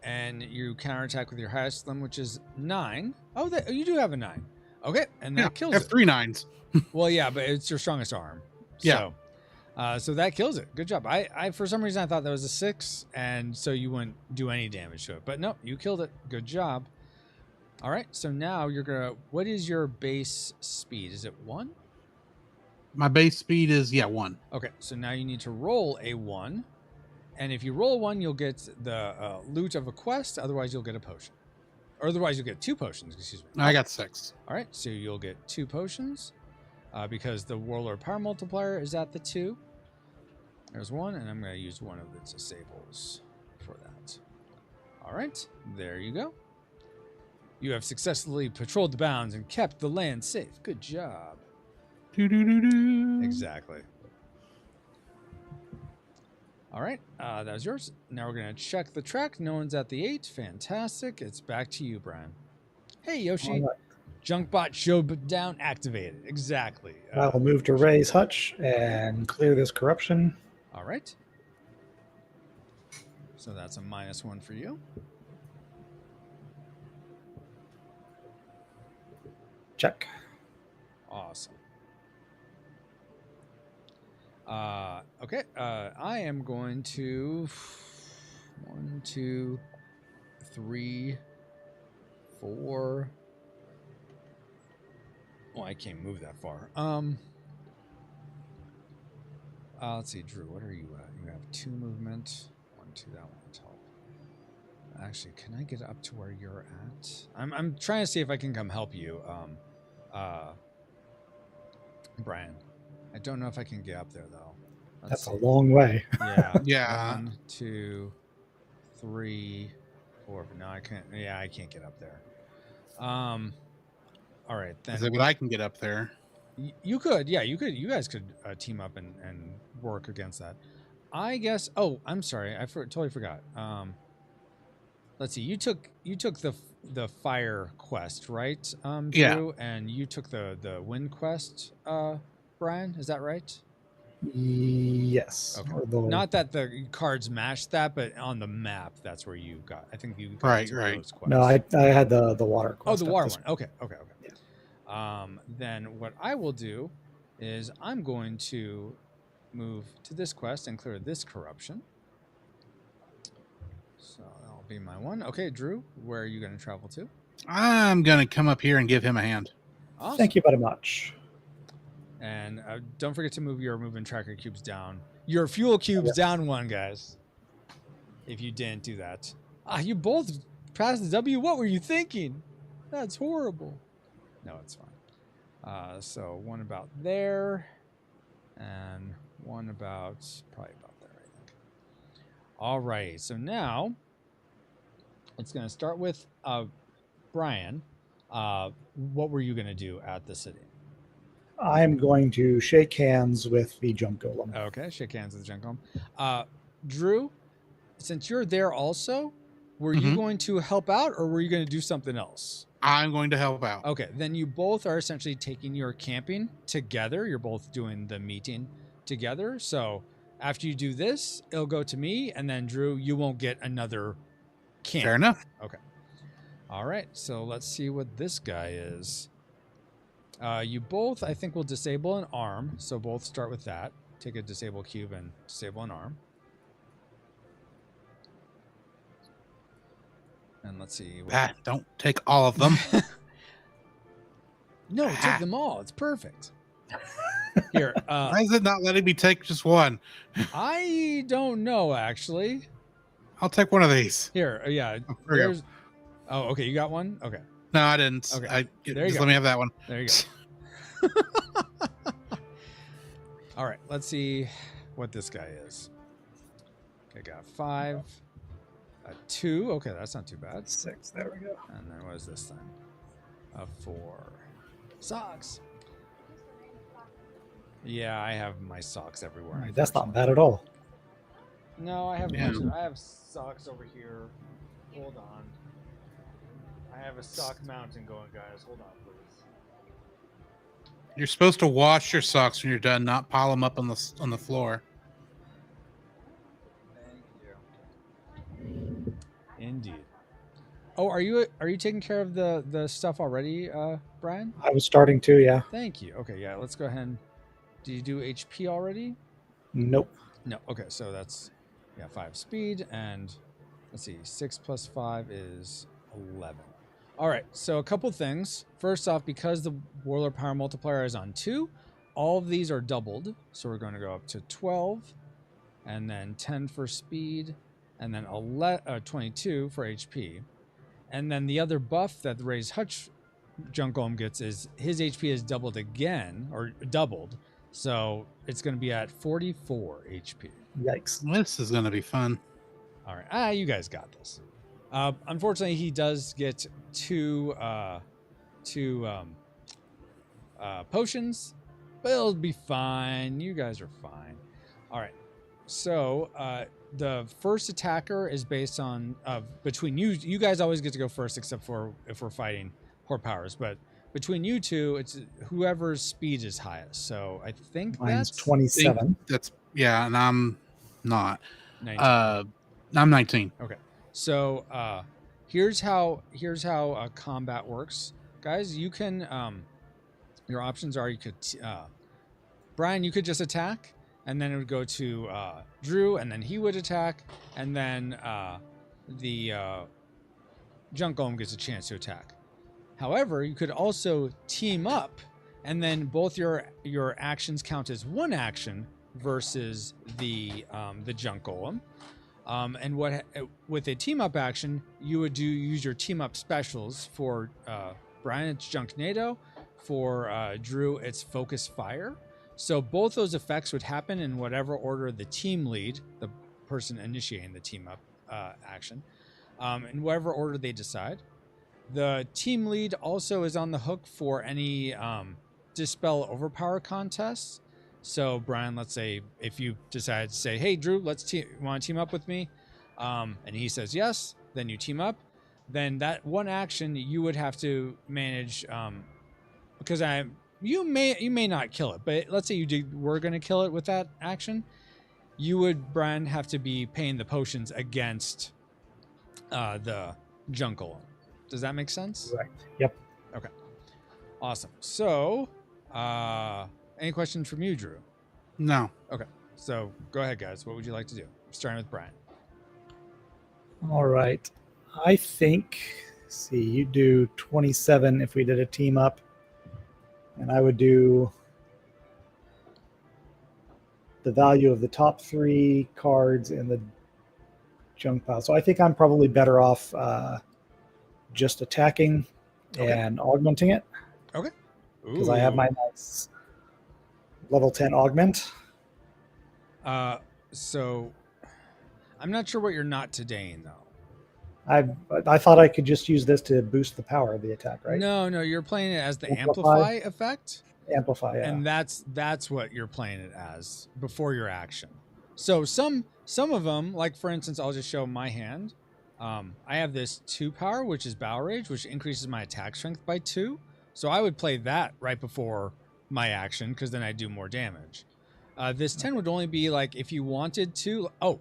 And you counterattack with your highest limb, which is 9. Oh, you do have a 9. Okay, and that kills it. I have 3 9s. Well, yeah, but it's your strongest arm. Yeah. So that kills it. Good job. I for some reason I thought that was a 6, and so you wouldn't do any damage to it. But no, you killed it. Good job. All right, so now you're gonna. What is your base speed? Is it 1? My base speed is 1. Okay, so now you need to roll a 1, and if you roll a 1, you'll get the loot of a quest. Otherwise, you'll get a potion, or otherwise you'll get 2 potions. Excuse me. I got 6. All right, so you'll get 2 potions because the Warlord power multiplier is at the 2. There's 1, and I'm going to use one of its disables for that. All right, there you go. You have successfully patrolled the bounds and kept the land safe. Good job. Doo-doo-doo-doo. Exactly. All right, that was yours. Now we're going to check the track. No one's at the 8. Fantastic. It's back to you, Brian. Hey, Yoshi. Right. Junkbot showdown activated. Exactly. I will move to Ray's hutch and clear this corruption. All right. So that's a -1 for you. Check. Awesome. Okay. I am going to 1, 2, 3, 4. Oh, I can't move that far. Let's see, Drew. What are you at? You have 2 movement. 1, 2. That one's help. Actually, can I get up to where you're at? I'm trying to see if I can come help you. Brian. I don't know if I can get up there though. That's a long way. Yeah. Yeah. 1, 2, 3, 4. But no, I can't. Yeah, I can't get up there. All right then. But I can get up there. You could. Yeah, you could. You guys could team up and work against that. I guess. Oh, I'm sorry. Totally forgot. Let's see. You took the fire quest, right, Yeah. Drew, and you took the wind quest, Brian. Is that right? Yes. Okay. Or the Not that the cards match that, but on the map, that's where you got. I think you guys Right, took right. those quests. no, I had the water Oh, quest. the at water this one. Okay, okay, okay. Yeah. Then what I will do is I'm going to move to this quest and clear this corruption. So that'll be my one. Okay, Drew, where are you going to travel to? I'm going to come up here and give him a hand. Awesome. Thank you very much. And don't forget to move your movement tracker cubes down. Your fuel cubes down one, guys. If you didn't do that. You both passed the W. What were you thinking? That's horrible. No, it's fine. So one about there. And one about, probably about there, I think. All right. So now it's going to start with Brian. What were you going to do at the city? I'm going to shake hands with the junk golem. Okay, shake hands with the junk golem. Drew, since you're there also, were you going to help out or were you going to do something else? I'm going to help out. Okay, then you both are essentially taking your camping together. You're both doing the meeting together. So after you do this, it'll go to me, and then Drew, you won't get another camp. Fair enough. Okay. All right, so let's see what this guy is. You both, I think, will disable an arm. So both start with that. Take a disable cube and disable an arm. And let's see. Don't take all of them. No, take them all. It's perfect. Here. Why is it not letting me take just one? I don't know, actually. I'll take one of these. Here, yeah. Oh, okay. You got one? Okay. No, I didn't. Okay. There you just go. let me have that one. There you go. All right. Let's see what this guy is. Okay, got 5. 2. Okay, that's not too bad. 6. There we go. And then what is this then? 4. Socks. Yeah, I have my socks everywhere. Right, that's not bad at all. No, I have I have socks over here. Hold on. I have a sock mountain going, guys. Hold on, please. You're supposed to wash your socks when you're done, not pile them up on the floor. Thank you. Indeed. Oh, are you taking care of the stuff already, Brian? I was starting to, yeah. Thank you. Okay, yeah. Let's go ahead and. Did you do HP already? Nope. No. Okay, so that's 5 speed, and let's see, 6 plus 5 is 11. All right, so a couple things. First off, because the Warlord power multiplier is on 2, all of these are doubled. So we're going to go up to 12, and then 10 for speed, and then 22 for HP. And then the other buff that the Raised Hutch Junk Golem gets is his HP is doubled again, or doubled. So it's going to be at 44 HP. Yikes. This is going to be fun. All right. You guys got this. Unfortunately, he does get 2 potions, but it'll be fine. You guys are fine. All right. So the first attacker is based on between you. You guys always get to go first, except for if we're fighting Horde powers. But between you two, it's whoever's speed is highest. So I think Mine's that's 27. And I'm not. 19. I'm 19. Okay. So here's how combat works, guys. You can your options are you could Brian, you could just attack, and then it would go to Drew, and then he would attack, and then the Junk Golem gets a chance to attack. However, you could also team up, and then both your actions count as one action versus the Junk Golem. And with a team up action, you would use your team up specials. For Brian, it's Junknado. For Drew, it's Focus Fire. So both those effects would happen in whatever order the team lead, the person initiating the team up action, in whatever order they decide. The team lead also is on the hook for any Dispel Overpower contests. So Brian, let's say if you decide to say, "Hey, Drew, want to team up with me?" And he says yes, then you team up. Then that one action you would have to manage, because you may not kill it, but let's say we're going to kill it with that action. You would, Brian, have to be paying the potions against the jungle. Does that make sense? Right. Yep. Okay. Awesome. So, any questions from you, Drew? No. Okay. So go ahead, guys. What would you like to do? Starting with Brian. All right. I think, see, you do 27 if we did a team up. And I would do the value of the top 3 cards in the junk pile. So I think I'm probably better off just attacking and augmenting it. Okay. Because I have my nice level 10 augment. So I'm not sure what you're not todaying though. I thought I could just use this to boost the power of the attack, right? No, you're playing it as the amplify effect. Amplify, yeah. And that's what you're playing it as before your action. So some of them, like for instance, I'll just show my hand. I have this 2 power, which is Battle Rage, which increases my attack strength by 2. So I would play that right before my action because then I do more damage. This 10 would only be like if you wanted to. Oh,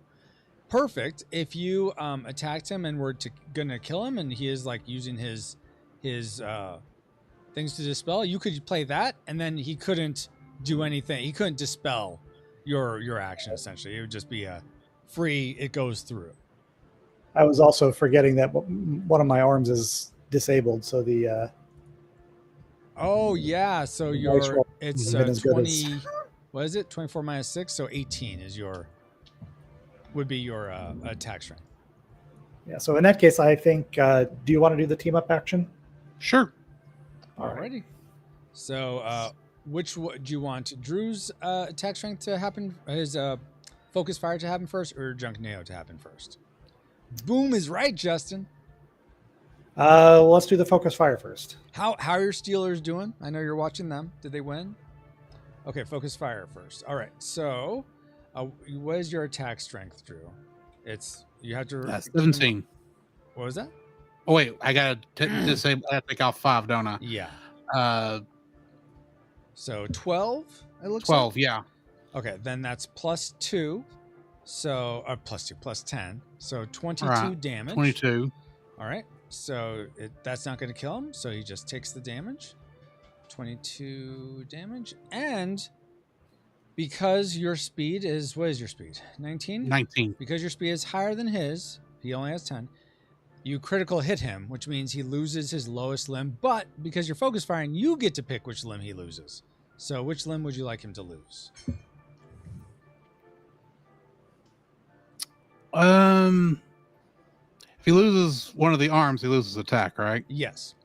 perfect. If you attacked him and were gonna kill him, and he is like using his things to dispel, you could play that, and then he couldn't do anything. He couldn't dispel your action. Essentially, it would just be a free. It goes through. I was also forgetting that one of my arms is disabled, so the. Oh yeah, so it's 20. What is it? 24 minus 6, so 18 is would be your attack strength. Yeah. So in that case, I think. Do you want to do the team up action? Sure. Alrighty. So which do you want? Drew's attack strength to happen? His focus fire to happen first, or Junkyard to happen first? Boom is right, Justin. Let's do the focus fire first. How are your Steelers doing? I know you're watching them. Did they win? Okay, focus fire first. All right. So, what is your attack strength, Drew? You have to 17. What was that? Oh wait, I gotta disable. I have to take off 5, don't I? Yeah. So 12. It looks 12. like. Yeah. Okay, then that's plus 2. So plus 2, plus 10. So 22 right. damage. 22. All right. So that's not going to kill him. So he just takes the damage. 22 damage. And because your speed is, what is your speed? 19? 19. Because your speed is higher than his, he only has 10. You critical hit him, which means he loses his lowest limb. But because you're focus firing, you get to pick which limb he loses. So which limb would you like him to lose? If he loses one of the arms, he loses attack, right? Yes.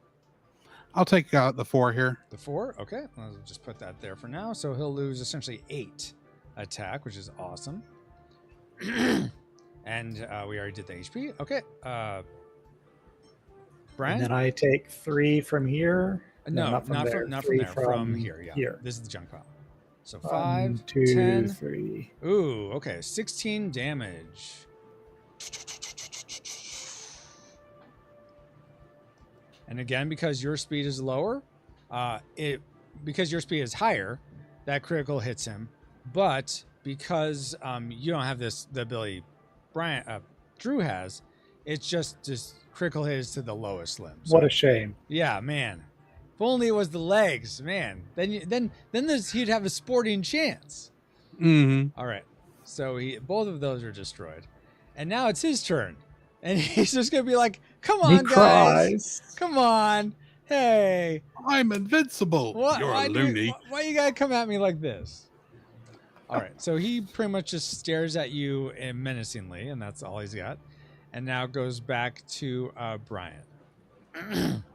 I'll take out the 4 here. The 4? Okay. I'll just put that there for now. So he'll lose essentially 8 attack, which is awesome. And we already did the HP. Okay. Brian? And then I take 3 from here. No, not from there. From here. Yeah. Here. This is the junk pile. So 1, 5, 2, 10. 3. Ooh, okay. 16 damage. And again, because your speed is lower, because your speed is higher, that critical hits him. But because you don't have the ability Drew has, it's just critical hit is to the lowest limb. So, What a shame. yeah, man. If only it was the legs, man. Then he'd have a sporting chance. Mm-hmm. All right. So both of those are destroyed. And now it's his turn. And he's just going to be like, come on, He guys. cries. Come on. Hey. I'm invincible. You're a loony. Why you got to come at me like this? All right. So he pretty much just stares at you menacingly, and that's all he's got. And now goes back to Brian.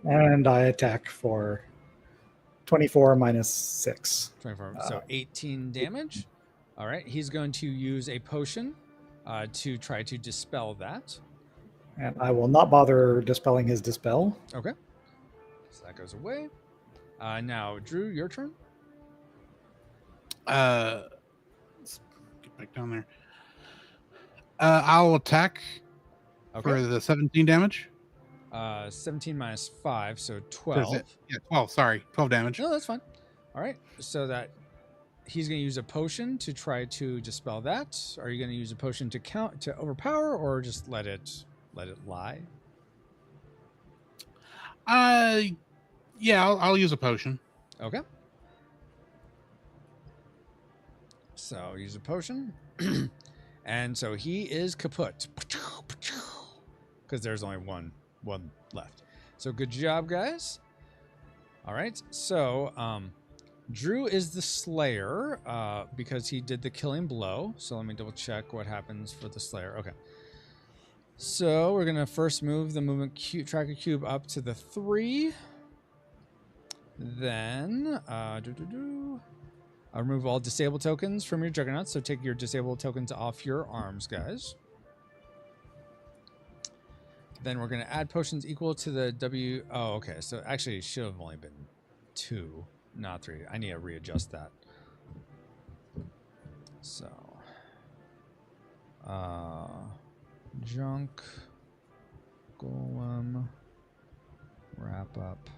And I attack for 24 minus 6. 24. So 18 damage. All right. He's going to use a potion to try to dispel that. And I will not bother dispelling his dispel. Okay. So that goes away. Now, Drew, your turn. Let's get back down there. I'll attack Okay. for the 17 damage. 17 minus 5, so Or is 12. it- Yeah, 12. Sorry, 12 damage. No, that's fine. All right. So that he's going to use a potion to try to dispel that. Are you going to use a potion to overpower, or just let it lie? Yeah, I'll use a potion. Okay. So use a potion. And so he is kaput. Because there's only one left. So good job, guys. All right. So Drew is the Slayer because he did the killing blow. So let me double check what happens for the Slayer. Okay. So we're going to first move the movement tracker cube up to the 3. Then I'll remove all disabled tokens from your Juggernauts. So take your disabled tokens off your arms, guys. Then we're going to add potions equal to the W. Oh, okay. So actually it should have only been 2, not 3. I need to readjust that. So junk, golem, wrap up.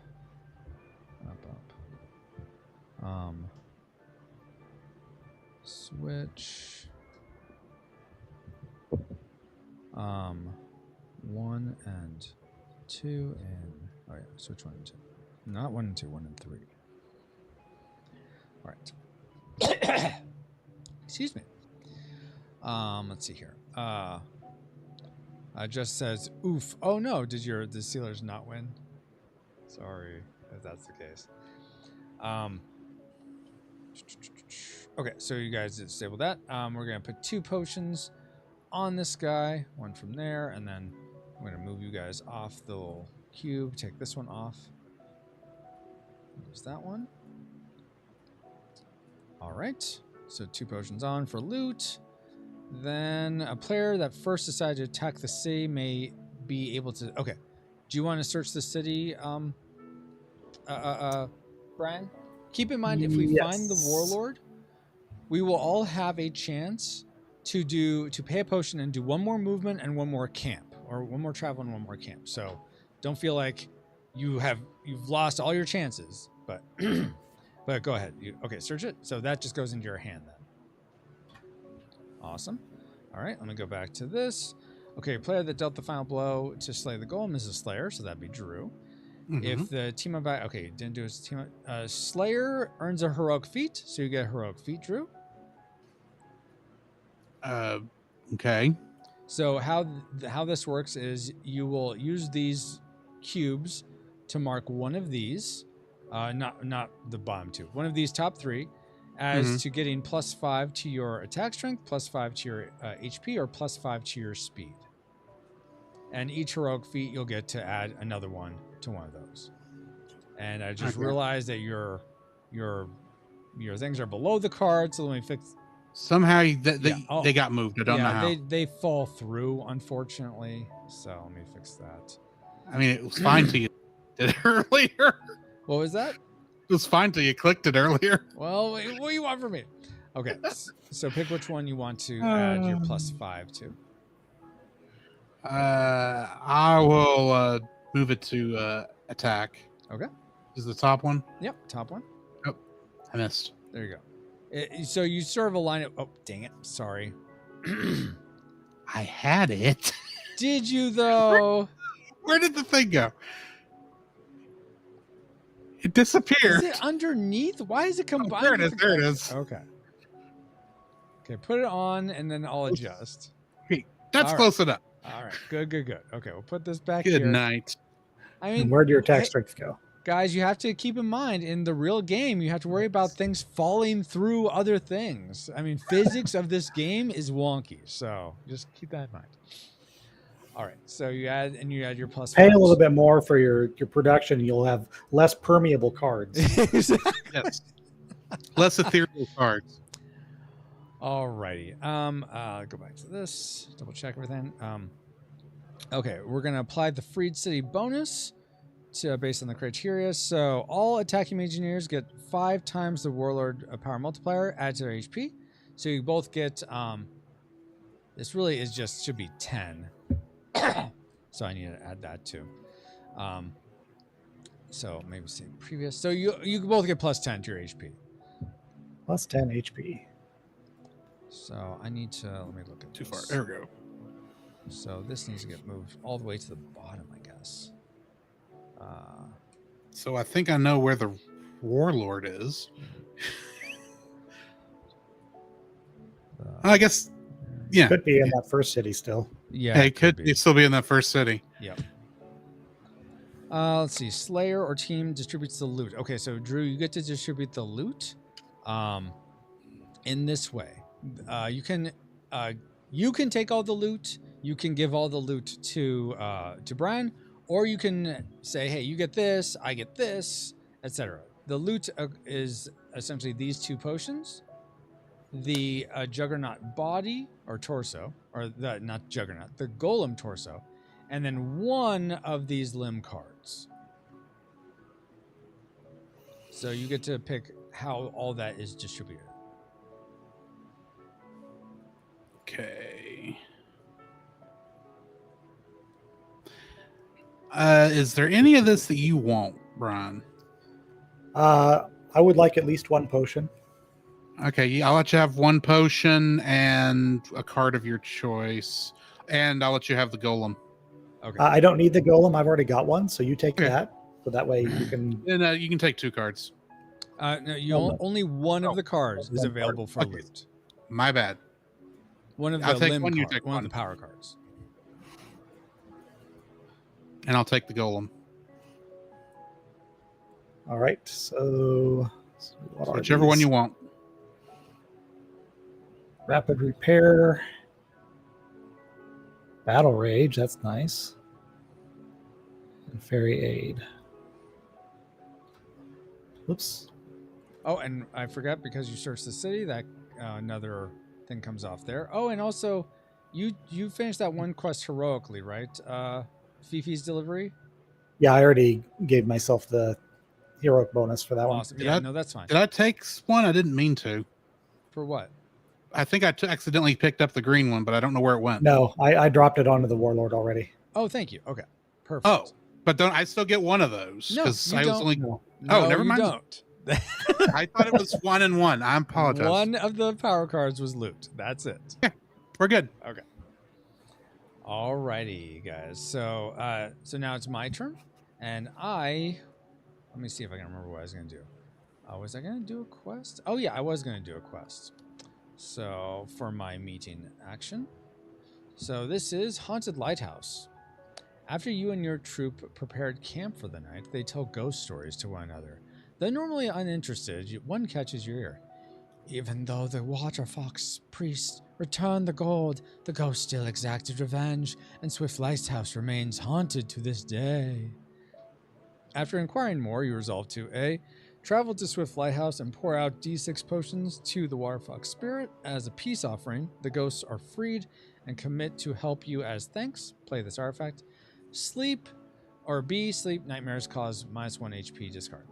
Switch. 1 and 2 and oh yeah, switch 1 and 2. Not 1 and 2, 1 and 3. All right. Excuse me. Let's see here. It just says oof. Oh no, did the Steelers not win? Sorry if that's the case. Okay, so you guys disable that. We're gonna put 2 potions on this guy, 1 from there, and then I'm gonna move you guys off the little cube. Take this one off. Use that one. All right. So 2 potions on for loot. Then a player that first decided to attack the city may be able to. Okay. Do you want to search the city, Brian? Keep in mind, if we find the Warlord, we will all have a chance to pay a potion and do 1 more movement and 1 more camp, or 1 more travel and 1 more camp. So don't feel like you've lost all your chances, but but go ahead. Okay, search it. So that just goes into your hand then. Awesome. All right, let me go back to this. Okay, player that dealt the final blow to slay the golem is a Slayer, so that'd be Drew. Mm-hmm. If the team of didn't do his team. Slayer earns a heroic feat, so you get a heroic feat, Drew. Okay. So how this works is you will use these cubes to mark one of these, not the bottom 2, one of these top 3, as to getting +5 to your attack strength, +5 to your HP, or +5 to your speed. And each heroic feat you'll get to add another one to one of those. And I just realized that your things are below the card, so let me fix. Somehow they got moved. I don't know how. They fall through, unfortunately. So let me fix that. I mean, it was fine till you did it earlier. What was that? It was fine till you clicked it earlier. Well, what do you want from me? Okay, so pick which one you want to add your +5 to. I will move it to attack. Okay. Is the top one? Yep, top one. Oh, I missed. There you go. So you sort of align it. Oh, dang it. Sorry. I had it. Did you, though? Where did the thing go? It disappeared. Is it underneath? Why is it combined? Oh, there it is. There it is. Okay. Okay, put it on, and then I'll adjust. Hey, that's close enough. All right. Good. Okay, we'll put this back here. Good night. I mean, where do your attack strengths go? Guys, you have to keep in mind, in the real game, you have to worry about things falling through other things. I mean, physics of this game is wonky, so just keep that in mind. All right, so you add your +5. Pay a little bit more for your production. You'll have less permeable cards. Exactly. Yes. Less ethereal cards. All righty. Go back to this. Double check everything. Okay, we're gonna apply the Freed City bonus. based on the criteria. So all attacking Mageineers get 5 times the Warlord power multiplier added to their HP. So you both get. This really is just should be 10. So I need to add that too. So maybe say previous. So you both get plus 10 to your HP. Plus 10 HP. So I need to let me look at Too this. far. There we go. So this needs to get moved all the way to the bottom, I guess. So I think I know where the Warlord is. I guess, yeah. Could be in that first city still. Yeah, Hey, could still be in that first city. Yep. Let's see. Slayer or team distributes the loot. Okay, so Drew, you get to distribute the loot in this way. You can take all the loot. You can give all the loot to Brian, or you can say, "Hey, you get this, I get this, etc." The loot is essentially these 2 potions, the Juggernaut body or torso, or not Juggernaut, the Golem torso, and then 1 of these limb cards. So you get to pick how all that is distributed. Okay. Is there any of this that you want, Brian? I would like at least 1 potion. Okay, I'll let you have 1 potion and a card of your choice, and I'll let you have the golem. Okay. I don't need the golem. I've already got one, so you take Okay. that. So that way you can. And you can take 2 cards. No, only one of the cards is one available for Okay. loot. My bad. One of I'll the take limb one, you cards, take one of one. the power cards. And I'll take the golem. All right. So what are Whichever one these? you want. Rapid repair. Battle rage. That's nice. And fairy aid. Oops. Oh, and I forgot, because you searched the city, that another thing comes off there. Oh, and also, you finished that one quest heroically, right? Fifi's delivery. Yeah, I already gave myself the heroic bonus for that one. Awesome. Yeah, no, that's fine. Did I take one? I didn't mean to. For what? I think I accidentally picked up the green one, but I don't know where it went. No, I dropped it onto the Warlord already. Oh, thank you. Okay, perfect. Oh, but don't I still get one of those? No, you I was don't. only. No. Oh, No, never you mind. Don't. I thought it was 1 and 1. I apologize. One of the power cards was loot. That's it. We're good. Okay. Alrighty, guys. So now it's my turn, and let me see if I can remember what I was gonna do. Was I gonna do a quest? Oh yeah, I was gonna do a quest. So for my meeting action. So this is Haunted Lighthouse. After you and your troop prepared camp for the night, they tell ghost stories to one another. Though normally uninterested, one catches your ear. Even though the water fox priest returned the gold, the ghost still exacted revenge, and Swift Lighthouse remains haunted to this day. After inquiring more, you resolve to A. Travel to Swift Lighthouse and pour out D6 potions to the water fox spirit. As a peace offering, the ghosts are freed and commit to help you as thanks. Play this artifact. Sleep, or B. Sleep nightmares cause -1 HP discard.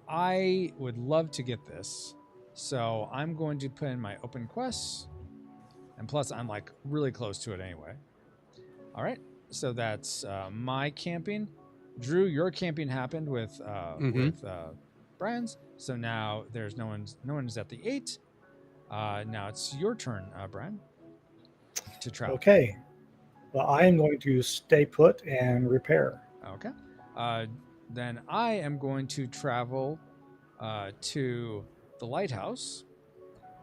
I would love to get this. So I'm going to put in my open quests, and plus I'm like really close to it anyway. All right, so that's my camping. Drew, your camping happened with Brian's. So now there's no one's at the 8. Now it's your turn, Brian, to travel. Okay. Well, I am going to stay put and repair. Okay. Then I am going to travel to the lighthouse.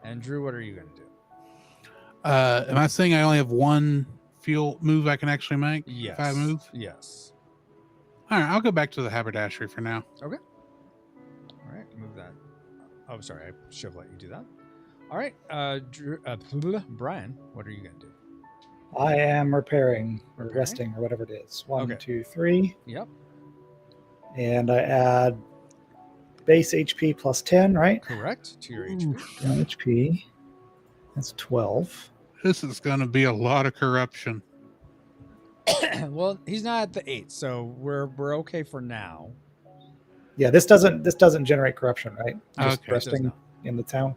And Drew, what are you going to do? Am I saying I only have 1 fuel move I can actually make? Yes. If I move? Yes. All right, I'll go back to the haberdashery for now. Okay. All right, move that. Oh, sorry, I should have let you do that. All right, Drew, Brian, what are you going to do? I am repairing or Okay. resting or whatever it is. 1, Okay. 2, 3. Yep, And I add base HP plus 10, right? correct, to your HP. 10 HP. That's 12. This is going to be a lot of corruption. Well, he's not at the 8, so we're okay for now. Yeah, this doesn't generate corruption, right? Just Okay, it does resting not. in the town.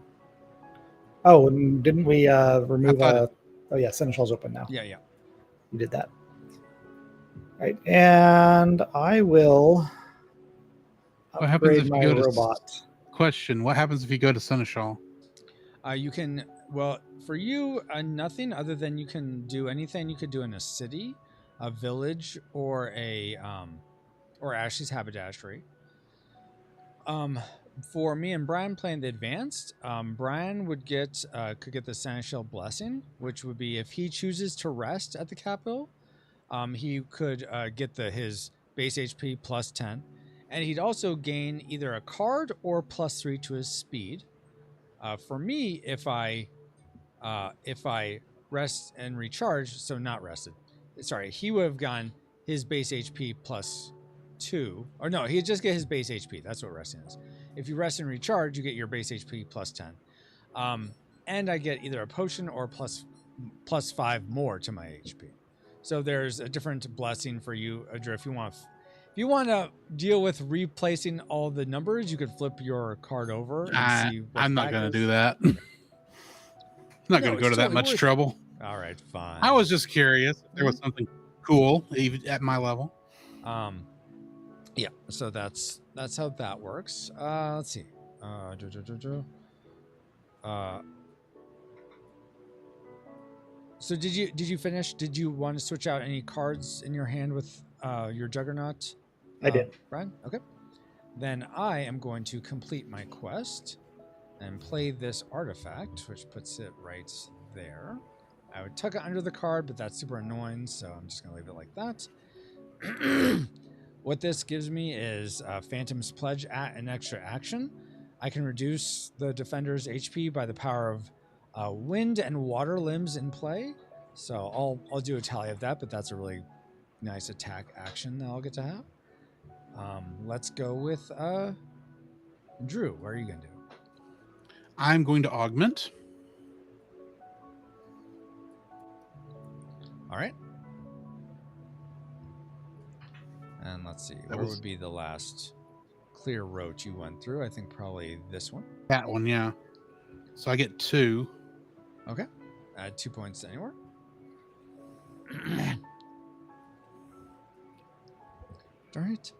Oh, and didn't we remove? thought Oh yeah, Seneschal's open now. Yeah. You did that. Right, and I will What happens upgrade if you my go to robot. Question: what happens if you go to Seneschal? You can, well, for you, nothing other than you can do anything you could do in a city, a village, or Ashley's haberdashery. For me and Brian playing the advanced, Brian would could get the Seneschal blessing, which would be if he chooses to rest at the capital, he could get his base HP plus 10, and he'd also gain either a card or plus 3 to his speed. For me, if I rest and recharge, so not rested, sorry, he would have gotten his base HP plus 2, or no, he'd just get his base HP. That's what resting is. If you rest and recharge, you get your base HP plus 10. And I get either a potion or plus 5 more to my HP. So there's a different blessing for you, Adra. If you want to deal with replacing all the numbers, you could flip your card over and see. I'm not going to do that. I'm not going to go to that much trouble. All right, fine. I was just curious if there was something cool, even at my level. Yeah. So that's how that works. Let's see. So did you finish? Did you want to switch out any cards in your hand with your Juggernaut? I did. Brian? Okay. Then I am going to complete my quest and play this artifact, which puts it right there. I would tuck it under the card, but that's super annoying, so I'm just going to leave it like that. What this gives me is Phantom's Pledge at an extra action. I can reduce the defender's HP by the power of wind and water limbs in play. So I'll do a tally of that, but that's a really nice attack action that I'll get to have. Let's go with Drew. What are you going to do? I'm going to augment. All right. And let's see. What would be the last clear road you went through? I think probably this one. That one, yeah. So I get 2. Okay. Add 2 points anywhere. Darn it.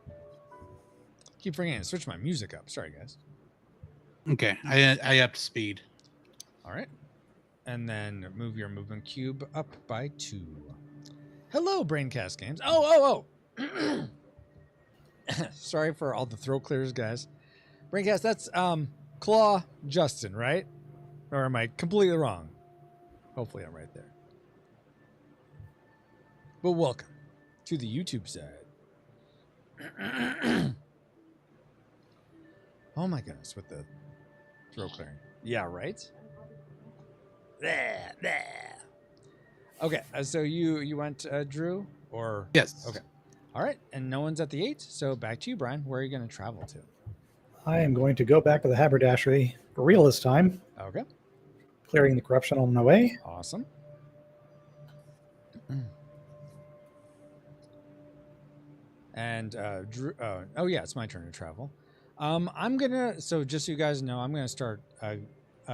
Keep forgetting to switch my music up. Sorry, guys. Okay. I upped speed. All right. And then move your movement cube up by 2. Hello, Braincast Games. Oh. Sorry for all the throat clears, guys. Braincast, that's Claw Justin, right? Or am I completely wrong? Hopefully I'm right there. But welcome to the YouTube side. Oh my goodness, with the throat clearing. Yeah, right? Okay, so you went, Drew? Or Yes. Okay. All right, and no one's at the 8, so back to you, Brian. Where are you going to travel to? I am going to go back to the haberdashery for real this time. Okay. Clearing the corruption on my way. Awesome. And Drew, oh yeah, it's my turn to travel. I'm gonna, so just so you guys know, I'm gonna start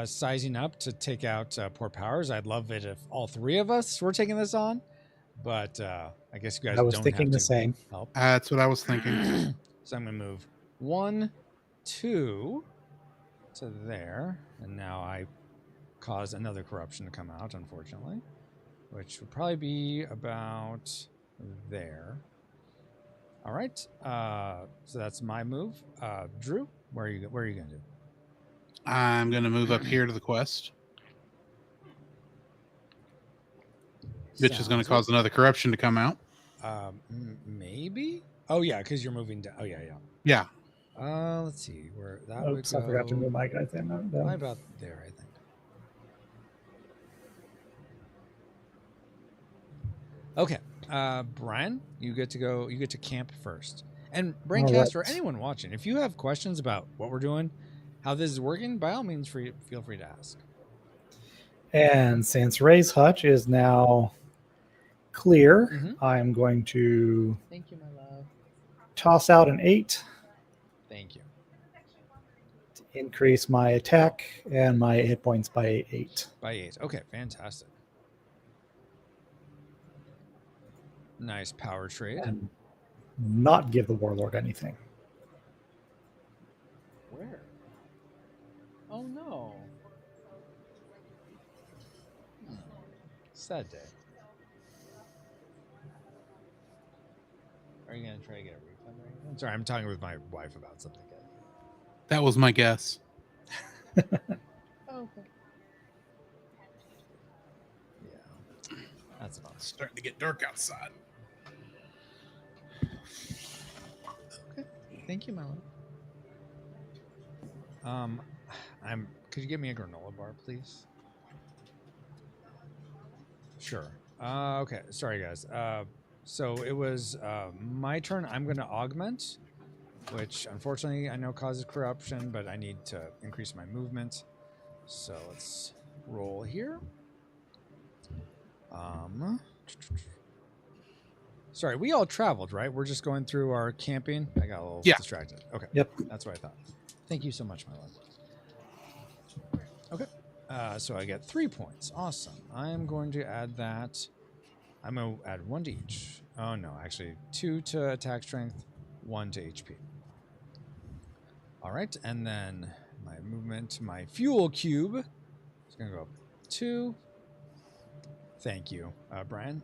sizing up to take out Port Powers. I'd love it if all 3 of us were taking this on, but I guess you guys. I was don't thinking have the to same. help. That's what I was thinking. So I'm gonna move 1, 2 to there, and now I cause another corruption to come out, unfortunately, which would probably be about there. All right, so that's my move. Drew, where are you gonna do? I'm going to move up here to the quest, which is going to cause another corruption to come out. Maybe. Oh yeah, because you're moving down. Oh yeah. Yeah. Let's see where that would Oops, go. I forgot to move my guys in. Probably about there, I think. Okay, Brian, you get to go. You get to camp first. And Braincast, or anyone watching, if you have questions about what we're doing, how this is working, by all means, feel free to ask. And since Ray's hutch is now clear, Mhm. I'm going to Thank you, my love. toss out an 8 Thank you. to increase my attack and my hit points by 8. By 8. Okay, fantastic. Nice power trade. And not give the Warlord anything. Where? Oh no. Sad day. Are you gonna try to get a refund or anything? Sorry, I'm talking with my wife about something. That was my guess. Oh, okay. Yeah, that's fun. It's starting to get dark outside. Okay, thank you, my love. Could you get me a granola bar, please? Sure. Okay. Sorry, guys. So it was my turn. I'm going to augment, which unfortunately I know causes corruption, but I need to increase my movement. So let's roll here. Sorry, we all traveled, right? We're just going through our camping. I got a little distracted. Okay. Yep. That's what I thought. Thank you so much, my love. Okay. So I get 3 points. Awesome. I'm going to add that. I'm going to add 1 to each. Oh, no. Actually, 2 to attack strength, 1 to HP. All right. And then my movement, my fuel cube is going to go up 2. Thank you, Brian.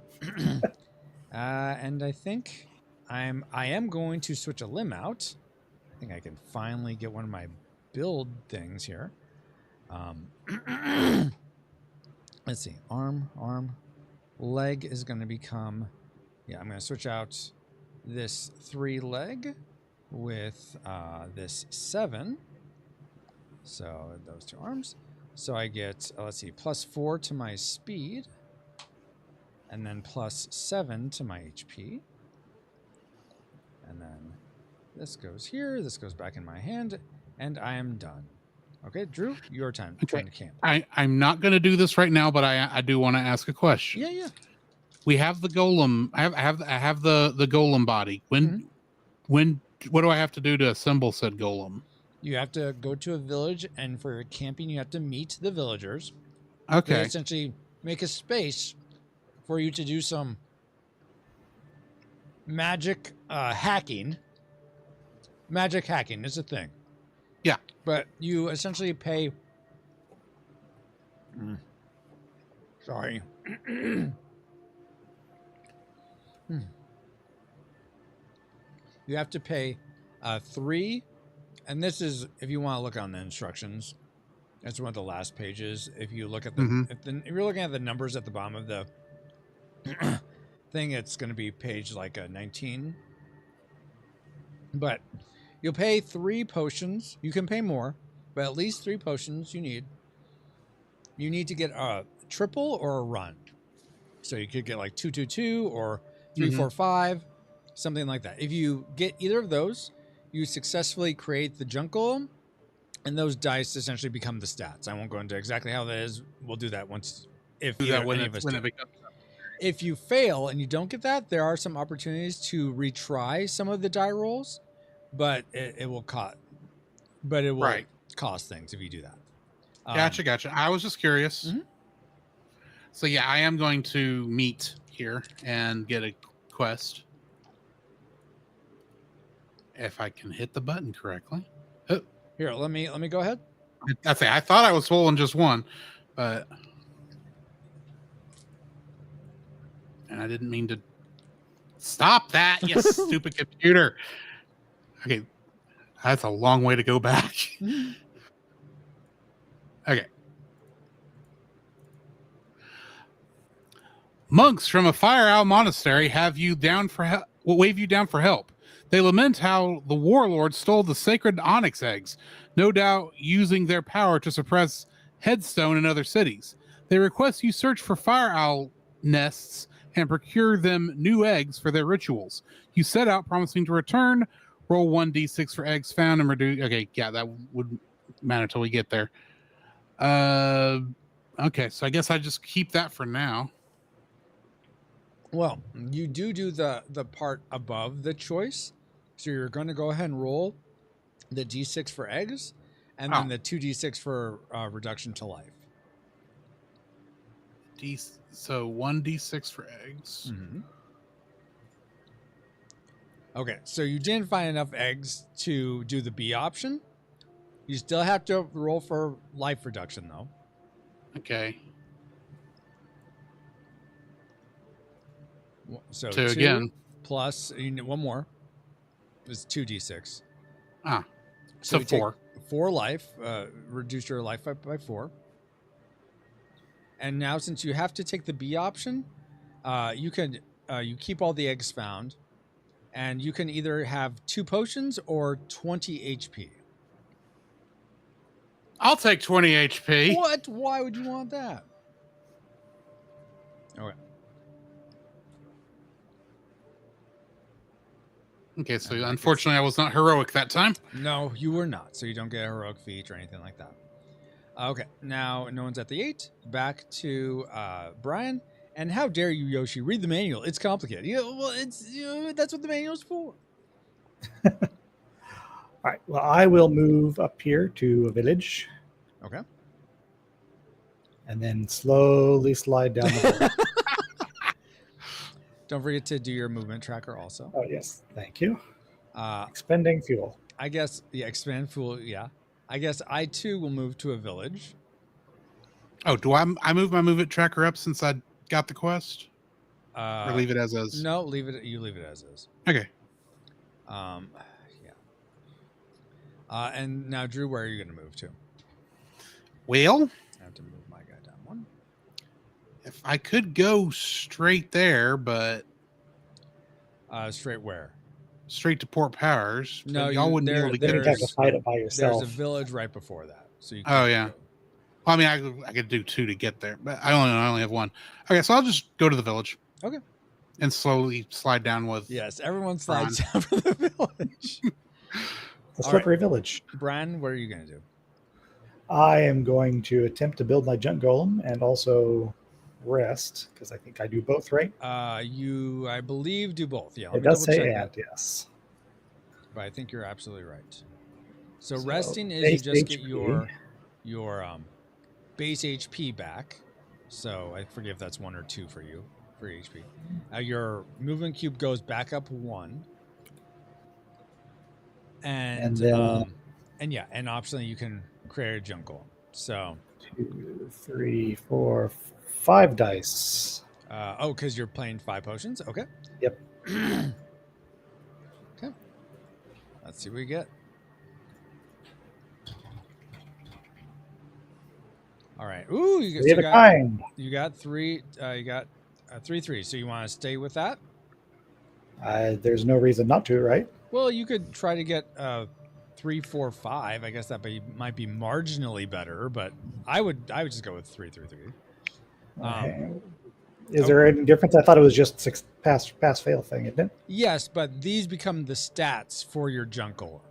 And I think I am going to switch a limb out. I think I can finally get one of my build things here. Let's see. Arm. Leg is going to become... Yeah, I'm going to switch out this 3 leg with this 7. So those 2 arms. So I get, let's see, +4 to my speed. And then +7 to my HP. And then this goes here. This goes back in my hand. And I am done. Okay, Drew, your time. Okay. Time to camp. I'm not going to do this right now, but I do want to ask a question. Yeah. We have the golem. I have the golem body. When what do I have to do to assemble said golem? You have to go to a village, and for your camping, you have to meet the villagers. Okay. They essentially make a space for you to do some magic hacking. Magic hacking is a thing. Yeah. But you essentially pay... Sorry. You have to pay 3, and this is, if you want to look on the instructions, that's one of the last pages. If you look at the, if you're looking at the numbers at the bottom of the thing, it's going to be page like 19. But you'll pay 3 potions. You can pay more, but at least 3 potions you need. You need to get a triple or a run. So you could get like 2-2-2 or 3-4-5, something like that. If you get either of those, you successfully create the junk golem, and those dice essentially become the stats. I won't go into exactly how that is. We'll do that once. If If you fail and you don't get that, there are some opportunities to retry some of the die rolls, but it will cost. But it will cost things if you do that. Gotcha. I was just curious. So yeah, I am going to meet here and get a quest. If I can hit the button correctly. Oh. Here, let me go ahead. I thought I was rolling just one, but and I didn't mean to stop that, you stupid computer. Okay, that's a long way to go back. Okay. Monks from a Fire Owl monastery have you down for wave you down for help. They lament how the Warlord stole the sacred onyx eggs, no doubt using their power to suppress Headstone in other cities. They request you search for Fire Owl nests and procure them new eggs for their rituals. You set out promising to return, roll 1d6 for eggs found, and reduce... Okay, yeah, that would matter till we get there. Okay, so I guess I just keep that for now. Well, you do the part above the choice. So you're going to go ahead and roll the d6 for eggs, and then Oh. the 2d6 for reduction to life. So 1d6 for eggs. Mm-hmm. Okay, so you didn't find enough eggs to do the B option. You still have to roll for life reduction, though. Okay. So Two 2 again. plus one more is 2d6. So you 4. take 4 life, reduce your life by 4. And now, since you have to take the B option, you keep all the eggs found, and you can either have 2 potions or 20 HP. I'll take 20 HP. What? Why would you want that? Okay. Okay, so unfortunately I was not heroic that time. No, you were not. So you don't get a heroic feat or anything like that. Okay, now no one's at the 8. Back to Brian. And how dare you, Yoshi? Read the manual. It's complicated. That's what the manual's for. All right. Well, I will move up here to a village. Okay. And then slowly slide down the road. Don't forget to do your movement tracker also. Oh, yes. Thank you. Uh, Expending fuel. I guess, expand fuel, yeah. I guess I, too, will move to a village. Oh, do I move my movement tracker up since I got the quest? Or leave it as is? No, leave it. You leave it as is. Okay. Yeah. And now, Drew, where are you going to move to? Well, I have to move my guy down 1. if I could go straight there, but Straight where? straight to Port Powers. No, y'all wouldn't be able to Then get you have to fight it by yourself. There's a village right before that. So you Oh, yeah. Well, I mean, I could do 2 to get there, but I only have 1. Okay, so I'll just go to the village. Okay. And slowly slide down with. Yes, everyone slides down from the village. The slippery village. Brian, what are you going to do? I am going to attempt to build my junk golem and also rest, because I think I do both, right? You, I believe, do both. Yeah, It does say and, yes. But I think you're absolutely right. So resting is you just get your base HP back. So I forget if that's 1 or 2 for you for HP. Your movement cube goes back up 1. And optionally you can create a jungle. So 2, 3, 4, 5 dice. Because you're playing 5 potions. Okay. Yep. Okay. Let's see what we get. All right. Ooh, you got 3. You got 3 3. So you want to stay with that? There's no reason not to, right? Well, you could try to get 3 4 5. I guess that might be marginally better, but I would just go with 3 3 3. Is there any difference? I thought it was just 6 pass fail thing, isn't it? Yes, but these become the stats for your jungle.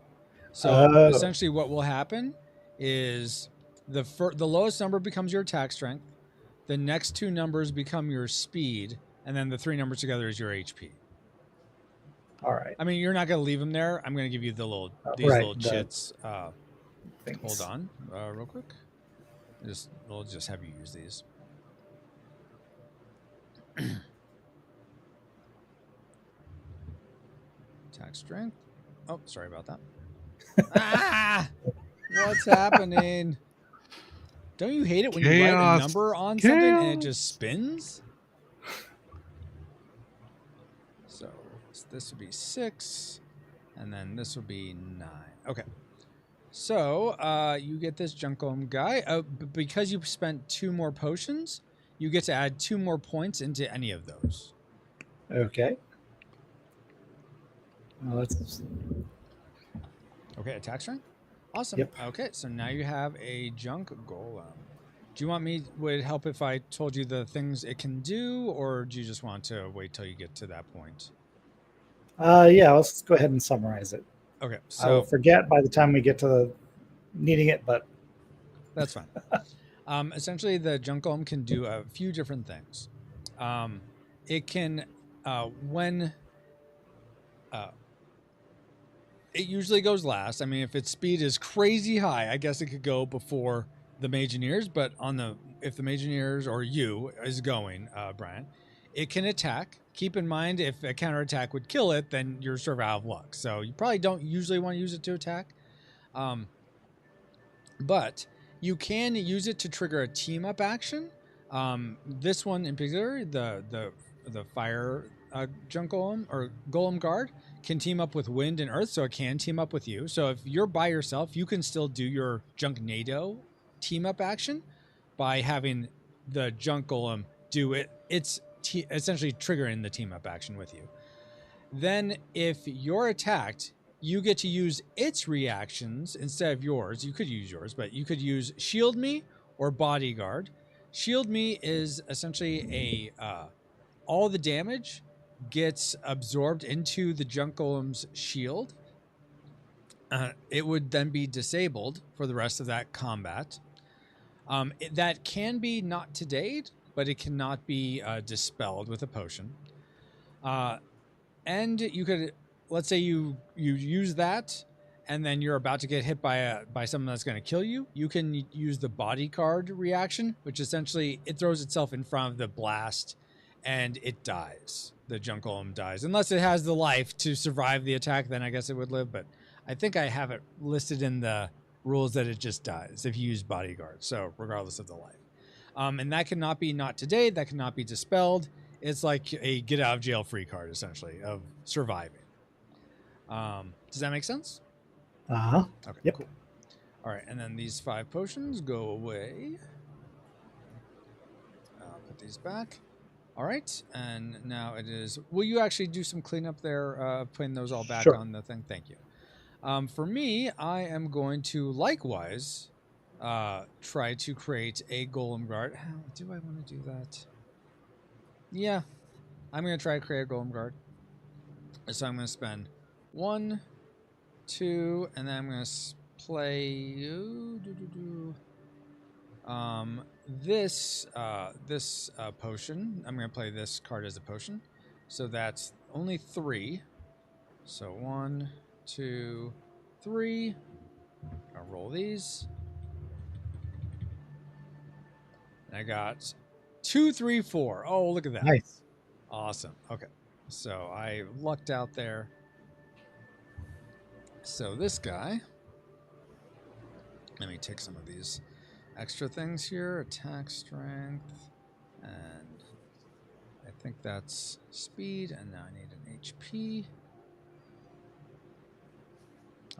So essentially, what will happen is the lowest number becomes your attack strength. The next 2 numbers become your speed, and then the 3 numbers together is your HP. All right. I mean, you're not going to leave them there. I'm going to give you the little chits. Hold on, real quick. We'll just have you use these. Attack strength. Oh, sorry about that. What's happening? Don't you hate it when you write a number on something and it just spins? So this would be 6, and then this would be 9. Okay. So you get this Junkolum guy. Because you spent 2 more potions, you get to add 2 more points into any of those. Okay. Okay, attack strength? Awesome. Yep. Okay, so now you have a junk golem. Do you want me, would it help if I told you the things it can do, or do you just want to wait till you get to that point? Yeah, let's go ahead and summarize it. Okay, so I'll forget by the time we get to needing it, but that's fine. Essentially, the junk golem can do a few different things. it can when it usually goes last. I mean, if its speed is crazy high, I guess it could go before the Mageineers. But if the Mageineers or you is going, Brian, it can attack. Keep in mind, if a counterattack would kill it, then you're sort of out of luck. So you probably don't usually want to use it to attack. But you can use it to trigger a team up action. This one in particular, the fire junk golem or golem guard can team up with wind and earth, so it can team up with you. So if you're by yourself, you can still do your Junknado team up action by having the junk golem do it. It's essentially triggering the team up action with you. Then if you're attacked, you get to use its reactions instead of yours. You could use yours, but you could use Shield Me or Bodyguard. Shield Me is essentially all the damage gets absorbed into the junk golem's shield. It would then be disabled for the rest of that combat. That can be not today, but it cannot be dispelled with a potion. And you could, let's say you use that, and then you're about to get hit by someone that's going to kill you. You can use the bodyguard reaction, which essentially it throws itself in front of the blast, and it dies. The junk golem dies, unless it has the life to survive the attack. Then I guess it would live. But I think I have it listed in the rules that it just dies if you use bodyguard. So regardless of the life, and that cannot be not today. That cannot be dispelled. It's like a get out of jail free card, essentially, of surviving. Does that make sense? Uh-huh. Okay, Yep. cool. All right, and then these 5 potions go away. I'll put these back. All right, and now it is... Will you actually do some cleanup there, putting those all back Sure. on the thing? Thank you. For me, I am going to likewise try to create a golem guard. How do I want to do that? Yeah, I'm going to try to create a golem guard. So I'm going to spend 1, 2, and then I'm going to play this potion. I'm going to play this card as a potion. So that's only 3. So 1, 2, 3. I'll roll these. And I got 2, 3, 4. Oh, look at that. Nice. Awesome. Okay. So I lucked out there. So this guy, let me take some of these extra things here. Attack, strength, and I think that's speed. And now I need an HP.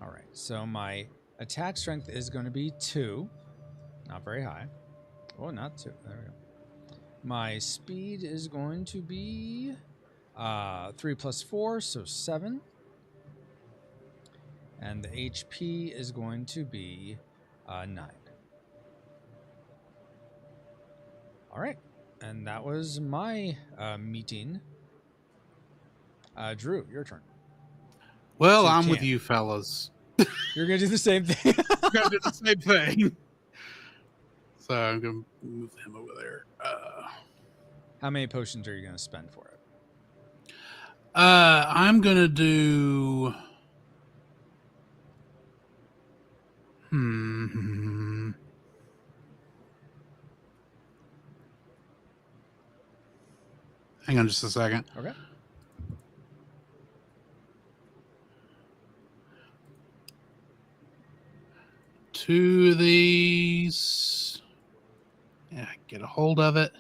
All right. So my attack strength is going to be 2. Not very high. Oh, not 2. There we go. My speed is going to be 3 plus 4, so 7. And the HP is going to be 9. All right. And that was my meeting. Drew, your turn. Well, So you I'm with can't. you fellas. You're going to do the same thing. I'm going to do the same thing. So I'm going to move him over there. How many potions are you going to spend for it? I'm going to do... Hang on just a second. Okay. Two of these. Yeah, get a hold of it.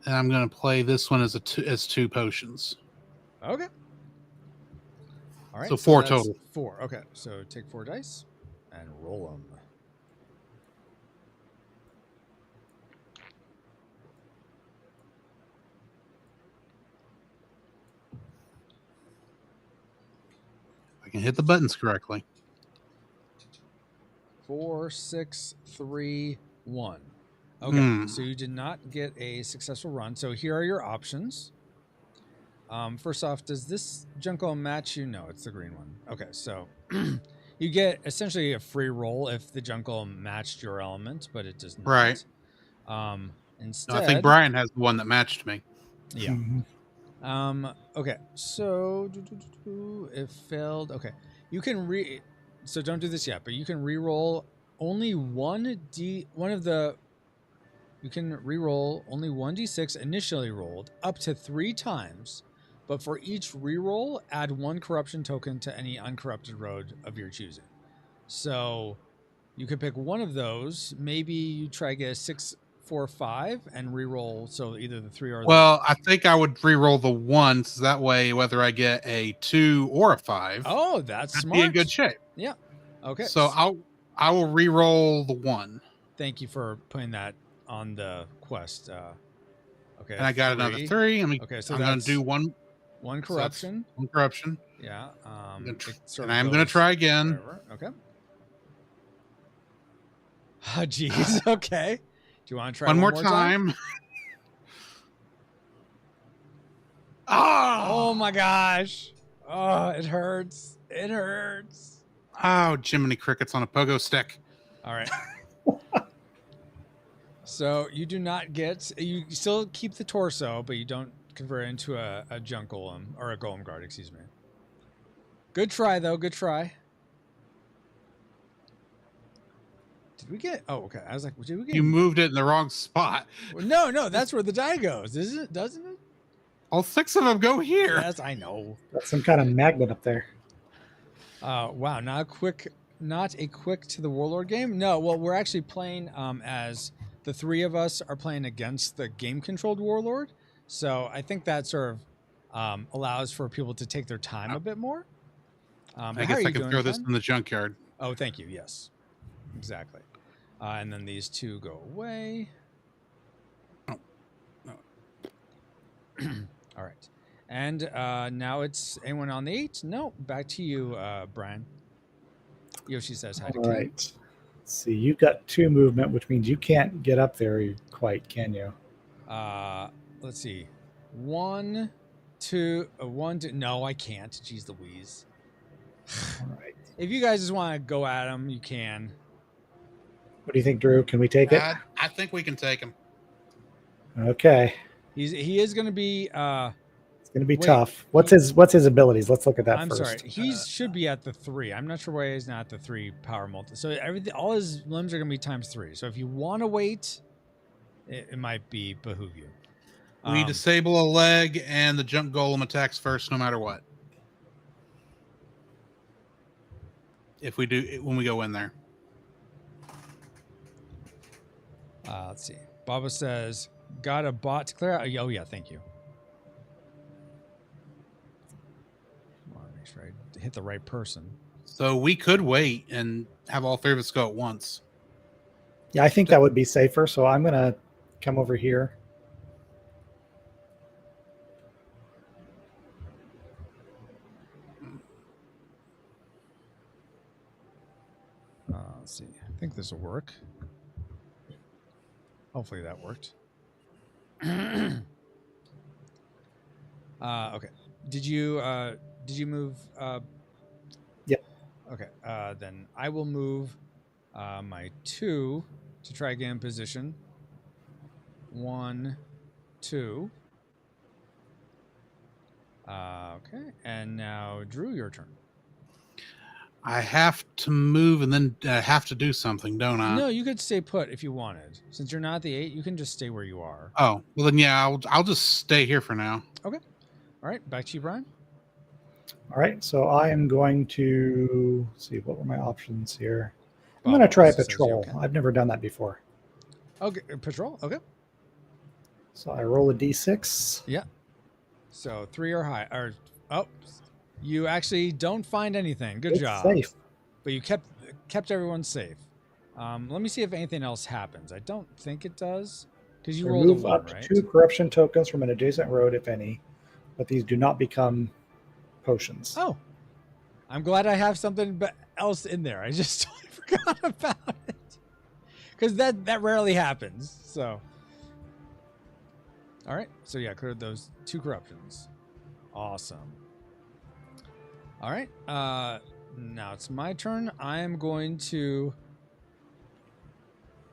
And I'm going to play this one as two potions. Okay. All right. So 4 that's total. 4. Okay. So take 4 dice and roll them. I can hit the buttons correctly. 4, 6, 3, 1. Okay, so you did not get a successful run. So here are your options. First off, does this Junko match you? No, it's the green one. Okay, so you get essentially a free roll if the Junko matched your element, but it does not. Right. Instead, No, I think Brian has the one that matched me. Yeah. Okay. So it failed. Okay. You can so don't do this yet, but you can re-roll only you can re-roll only 1d6 initially rolled up to 3 times, but for each re-roll, add 1 corruption token to any uncorrupted road of your choosing. So you could pick one of those. Maybe you try to get a 6, 4, 5 and re-roll. So either the 3 or Well, I think I would re-roll the 1, so that way, whether I get a 2 or a 5, Oh, that's I'd smart. be in good shape. Yeah. Okay. So I will re-roll the 1. Thank you for putting that on the quest. Okay. And I got another 3. Okay, so I'm going to do one so that's corruption. 1 corruption. Yeah. And I'm going to try again. Wherever. Okay. Oh, geez. Okay. Do you want to try one more time? Oh my gosh. Oh, it hurts. It hurts. Oh, Jiminy Crickets on a pogo stick. All right. So you do not get, you still keep the torso, but you don't convert it into a junk golem, or a golem guard, excuse me. Good try, though. Good try. Did we get, oh, okay. I was like, did we get? You moved it in the wrong spot. No, that's where the die goes, isn't it? Doesn't it? All 6 of them go here. Yes, I know. That's some kind of magnet up there. Wow, not a quick to the Warlord game. No, well, we're actually playing as the 3 of us are playing against the game-controlled Warlord. So I think that sort of allows for people to take their time a bit more. I guess I can throw this in the junkyard. Oh, thank you. Yes, exactly. And then these 2 go away. Oh, no. All right. And now it's anyone on the 8? No, back to you, Brian. Yoshi says hi to All right. Let's see, you've got 2 movement, which means you can't get up there quite, can you? Let's see. 1, 2, 1, 2. No, I can't. Jeez Louise. All right. If you guys just want to go at him, you can. What do you think, Drew? Can we take it? I think we can take him. Okay. He is going to be. It's going to be tough. What's his abilities? Let's look at that I'm first. sorry. He should be at the 3. I'm not sure why he's not at the 3 power multi. So all his limbs are going to be times 3. So if you want to wait, it might behoove you. We disable a leg, and the junk golem attacks first, no matter what. If we do, when we go in there. Let's see. Baba says, got a bot to clear out? Oh, yeah, thank you. I want to make sure I hit the right person. So we could wait and have all 3 of us go at once. Yeah, I think that would be safer. So I'm going to come over here. Let's see. I think this will work. Hopefully that worked. Okay. Did you move? Yeah. Okay. Then I will move my 2 to try again in position. 1, 2. Okay. And now, Drew, your turn. I have to move and then have to do something, don't I? No, you could stay put if you wanted. Since you're not at the 8, you can just stay where you are. Oh, well then, yeah, I'll just stay here for now. Okay. All right. Back to you, Brian. All right. So I am going to see what were my options here. I'm going to try a patrol. I've never done that before. Okay. Patrol. Okay. So I roll a d6. Yeah. So 3 or high. You actually don't find anything. Good job. Safe. But you kept everyone safe. Let me see if anything else happens. I don't think it does. Because you rolled a 1, up right? to 2 corruption tokens from an adjacent road, if any. But these do not become potions. Oh. I'm glad I have something else in there. I just totally forgot about it. Because that rarely happens. So. All right. So yeah, cleared those 2 corruptions. Awesome. All right. Now it's my turn. I am going to.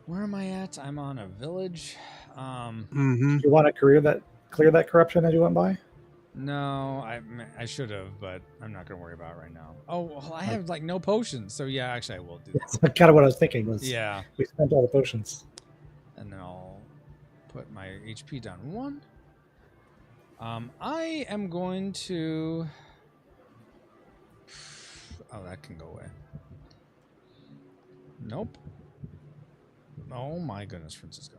Where am I at? I'm on a village. Do you want to clear clear that corruption as you went by? No, I should have, but I'm not going to worry about it right now. Oh, well, I have like no potions, so yeah, actually I will do that. That's kind of what I was thinking. Was Yeah, we spent all the potions? and then I'll put my HP down 1. I am going to. Oh, that can go away. Nope. Oh my goodness, Francisco.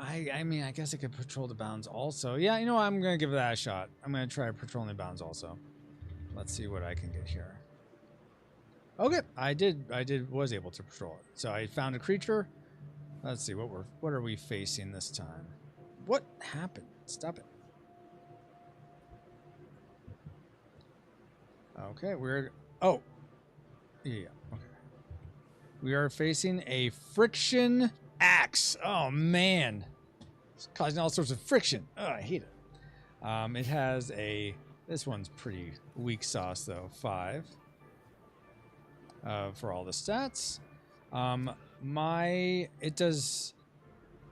I mean, I guess I could patrol the bounds also. Yeah, you know what? I'm going to give that a shot. I'm going to try patrolling the bounds also. Let's see what I can get here. Okay, I was able to patrol it. So I found a creature. Let's see, what are we facing this time? What happened? Stop it. Okay, oh. Yeah, okay. We are facing a friction axe. Oh man, it's causing all sorts of friction. Oh, I hate it. It has this one's pretty weak sauce though. 5 for all the stats.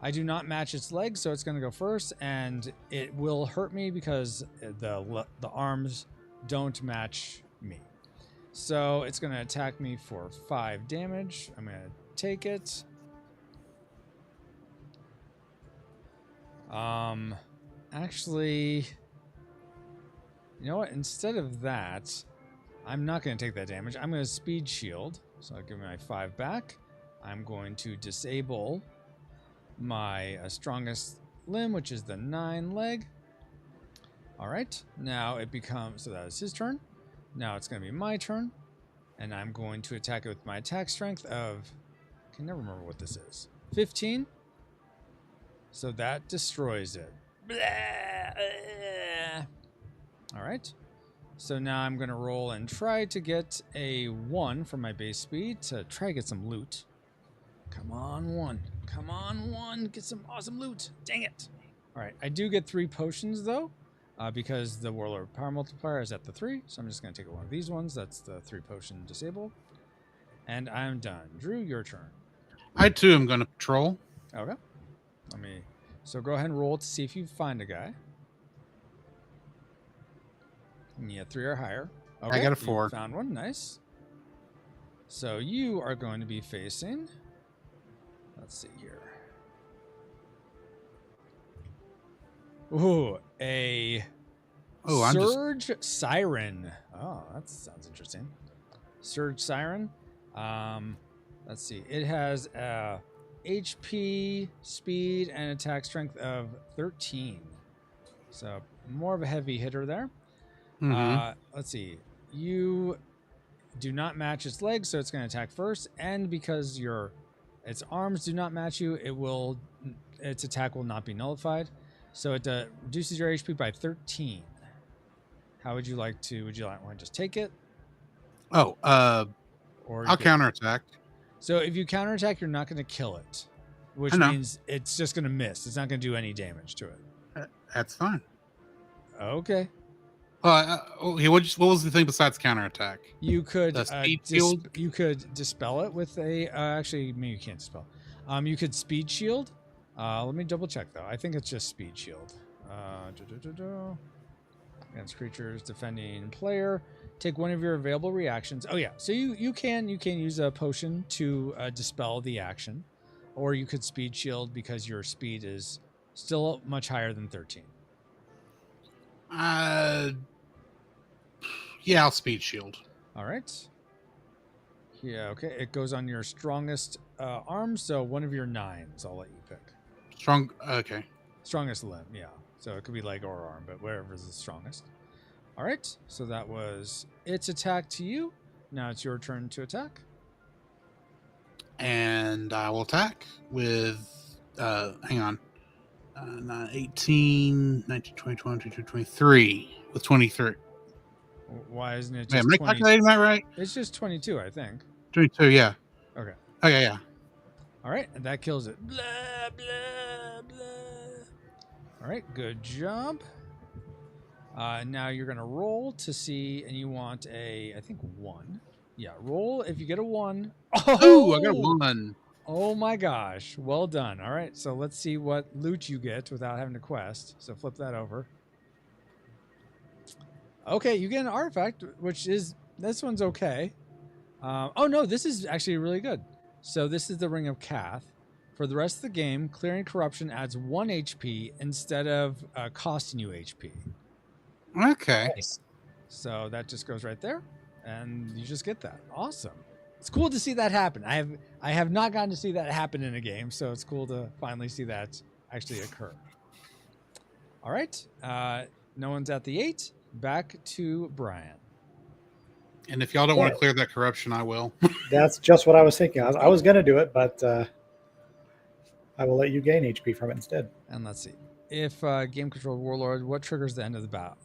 I do not match its legs, so it's going to go first, and it will hurt me because the arms don't match me. So it's going to attack me for 5 damage. I'm going to take it. Actually, you know what? Instead of that, I'm not going to take that damage. I'm going to speed shield. So I'll give me my 5 back. I'm going to disable my strongest limb, which is the 9 leg. All right. Now it becomes, so that is his turn. Now it's going to be my turn. And I'm going to attack it with my attack strength of, I can never remember what this is, 15. So that destroys it. All right. So now I'm going to roll and try to get a 1 from my base speed to try to get some loot. Come on, 1. Come on, 1. Get some awesome loot. Dang it. All right. I do get 3 potions, though, because the Warlord power multiplier is at the 3. So I'm just going to take one of these ones. That's the 3 potion disable. And I'm done. Drew, your turn. I, too, am going to patrol. Okay. So go ahead and roll to see if you find a guy. Yeah, 3 or higher. Okay, I got a 4. You found one. Nice. So you are going to be facing. Let's see here. Ooh, Surge Siren. Oh, that sounds interesting. Surge Siren. Let's see. It has HP, speed, and attack strength of 13. So more of a heavy hitter there. Mm-hmm. Let's see. You do not match its legs, so it's going to attack first. And because its arms do not match you, its attack will not be nullified. So it reduces your HP by 13. How would you like to? Would you want to just take it? Oh, or I'll counterattack. So if you counterattack, you're not going to kill it, which means it's just going to miss. It's not going to do any damage to it. That's fine. Okay. What was the thing besides counterattack? You could shield? You could dispel it with a. Actually, maybe you can't dispel. You could speed shield. Let me double check though. I think it's just speed shield. Against creatures defending player, take one of your available reactions. Oh yeah, so you can use a potion to dispel the action, or you could speed shield because your speed is still much higher than 13. Yeah, I'll speed shield. All right. Yeah, okay. It goes on your strongest arm, so one of your 9s. I'll let you pick. Okay. Strongest limb, yeah. So it could be leg or arm, but whatever is the strongest. All right. So that was its attack to you. Now it's your turn to attack. And I will attack with, hang on, 18, 19, 20, 22, 23, with 23. Why isn't it Wait, just am I calculating that right? It's just 22, I think. 22, yeah. Okay. Okay, yeah. All right, and that kills it. Blah, blah, blah. All right, good job. Now you're going to roll to see, and you want I think 1. Yeah, roll if you get a 1. Oh, I got a 1. Oh my gosh. Well done. All right. So let's see what loot you get without having to quest. So flip that over. Okay, you get an artifact, which is, this one's okay. Oh no, this is actually really good. So this is the Ring of Cath. For the rest of the game, clearing corruption adds 1 HP instead of costing you HP. Okay. Nice. So that just goes right there, and you just get that. Awesome. It's cool to see that happen. I have not gotten to see that happen in a game, so it's cool to finally see that actually occur. All right. No one's at the 8. Back to Brian. And if y'all don't want to clear that corruption, I will. That's just what I was thinking. I was going to do it, but I will let you gain HP from it instead. And let's see. If game control Warlord, what triggers the end of the battle?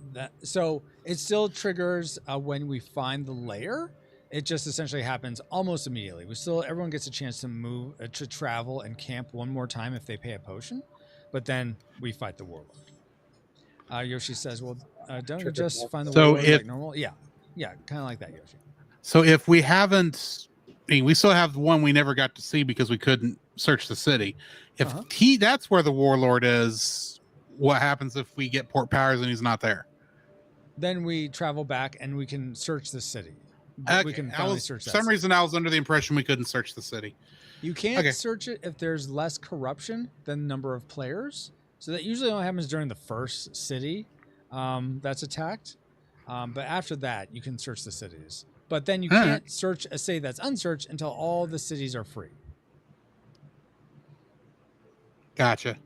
So it still triggers when we find the lair. It just essentially happens almost immediately. Everyone gets a chance to move, to travel and camp one more time if they pay a potion, but then we fight the Warlord. Yoshi says, "Well, don't you just find the Warlord like normal?" Yeah, kind of like that, Yoshi. So if we haven't, we still have one we never got to see because we couldn't search the city. If that's where the Warlord is, what happens if we get Port Powers and he's not there? Then we travel back and we can search the city. Okay. We can finally search that. For some reason, I was under the impression we couldn't search the city. You can't search it if there's less corruption than the number of players. So that usually only happens during the first city that's attacked. But after that, you can search the cities. But then you can't search a city that's unsearched until all the cities are free. Gotcha.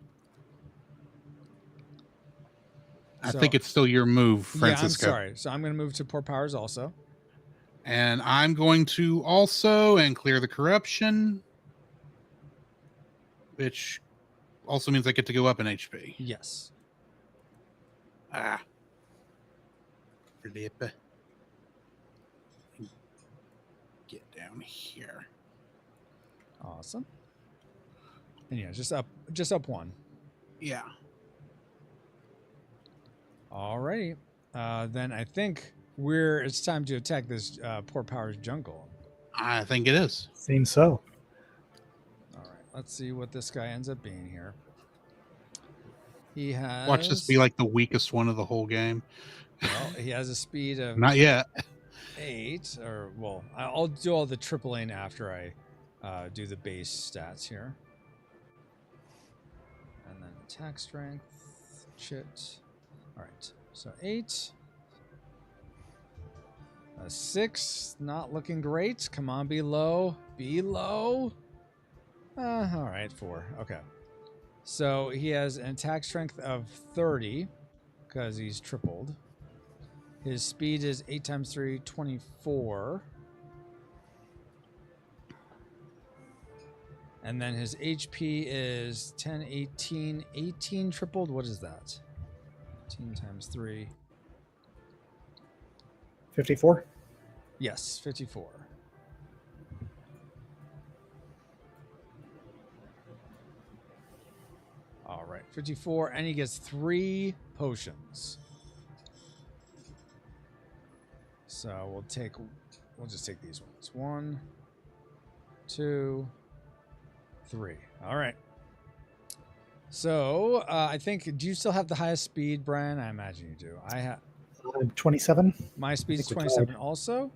I think it's still your move, Francisco. Yeah, I'm sorry. So I'm going to move to Port Powers also. And I'm going to also clear the corruption, which also means I get to go up in HP. Yes. Flip. Get down here. Awesome. And yeah, just up 1. Yeah. Alrighty. Then I think it's time to attack this Port Powers jungle. I think it is. Seems so. All right. Let's see what this guy ends up being here. He has... Watch this be like the weakest one of the whole game. Well, he has a speed of... Not yet. 8. Or, well, I'll do all the tripling after I do the base stats here. And then attack strength. Chit. All right. So 8. A 6, not looking great. Come on, be low. Be low. All right, 4. Okay. So he has an attack strength of 30 because he's tripled. His speed is 8 times 3, 24. And then his HP is 10, 18, 18 tripled. What is that? 18 times 3. 54? Yes, 54. All right, 54, and he gets 3 potions. So we'll just take these ones. 1, 2, 3. All right. So I think, do you still have the highest speed, Brian? I imagine you do. I'm 27. My speed is 27 also.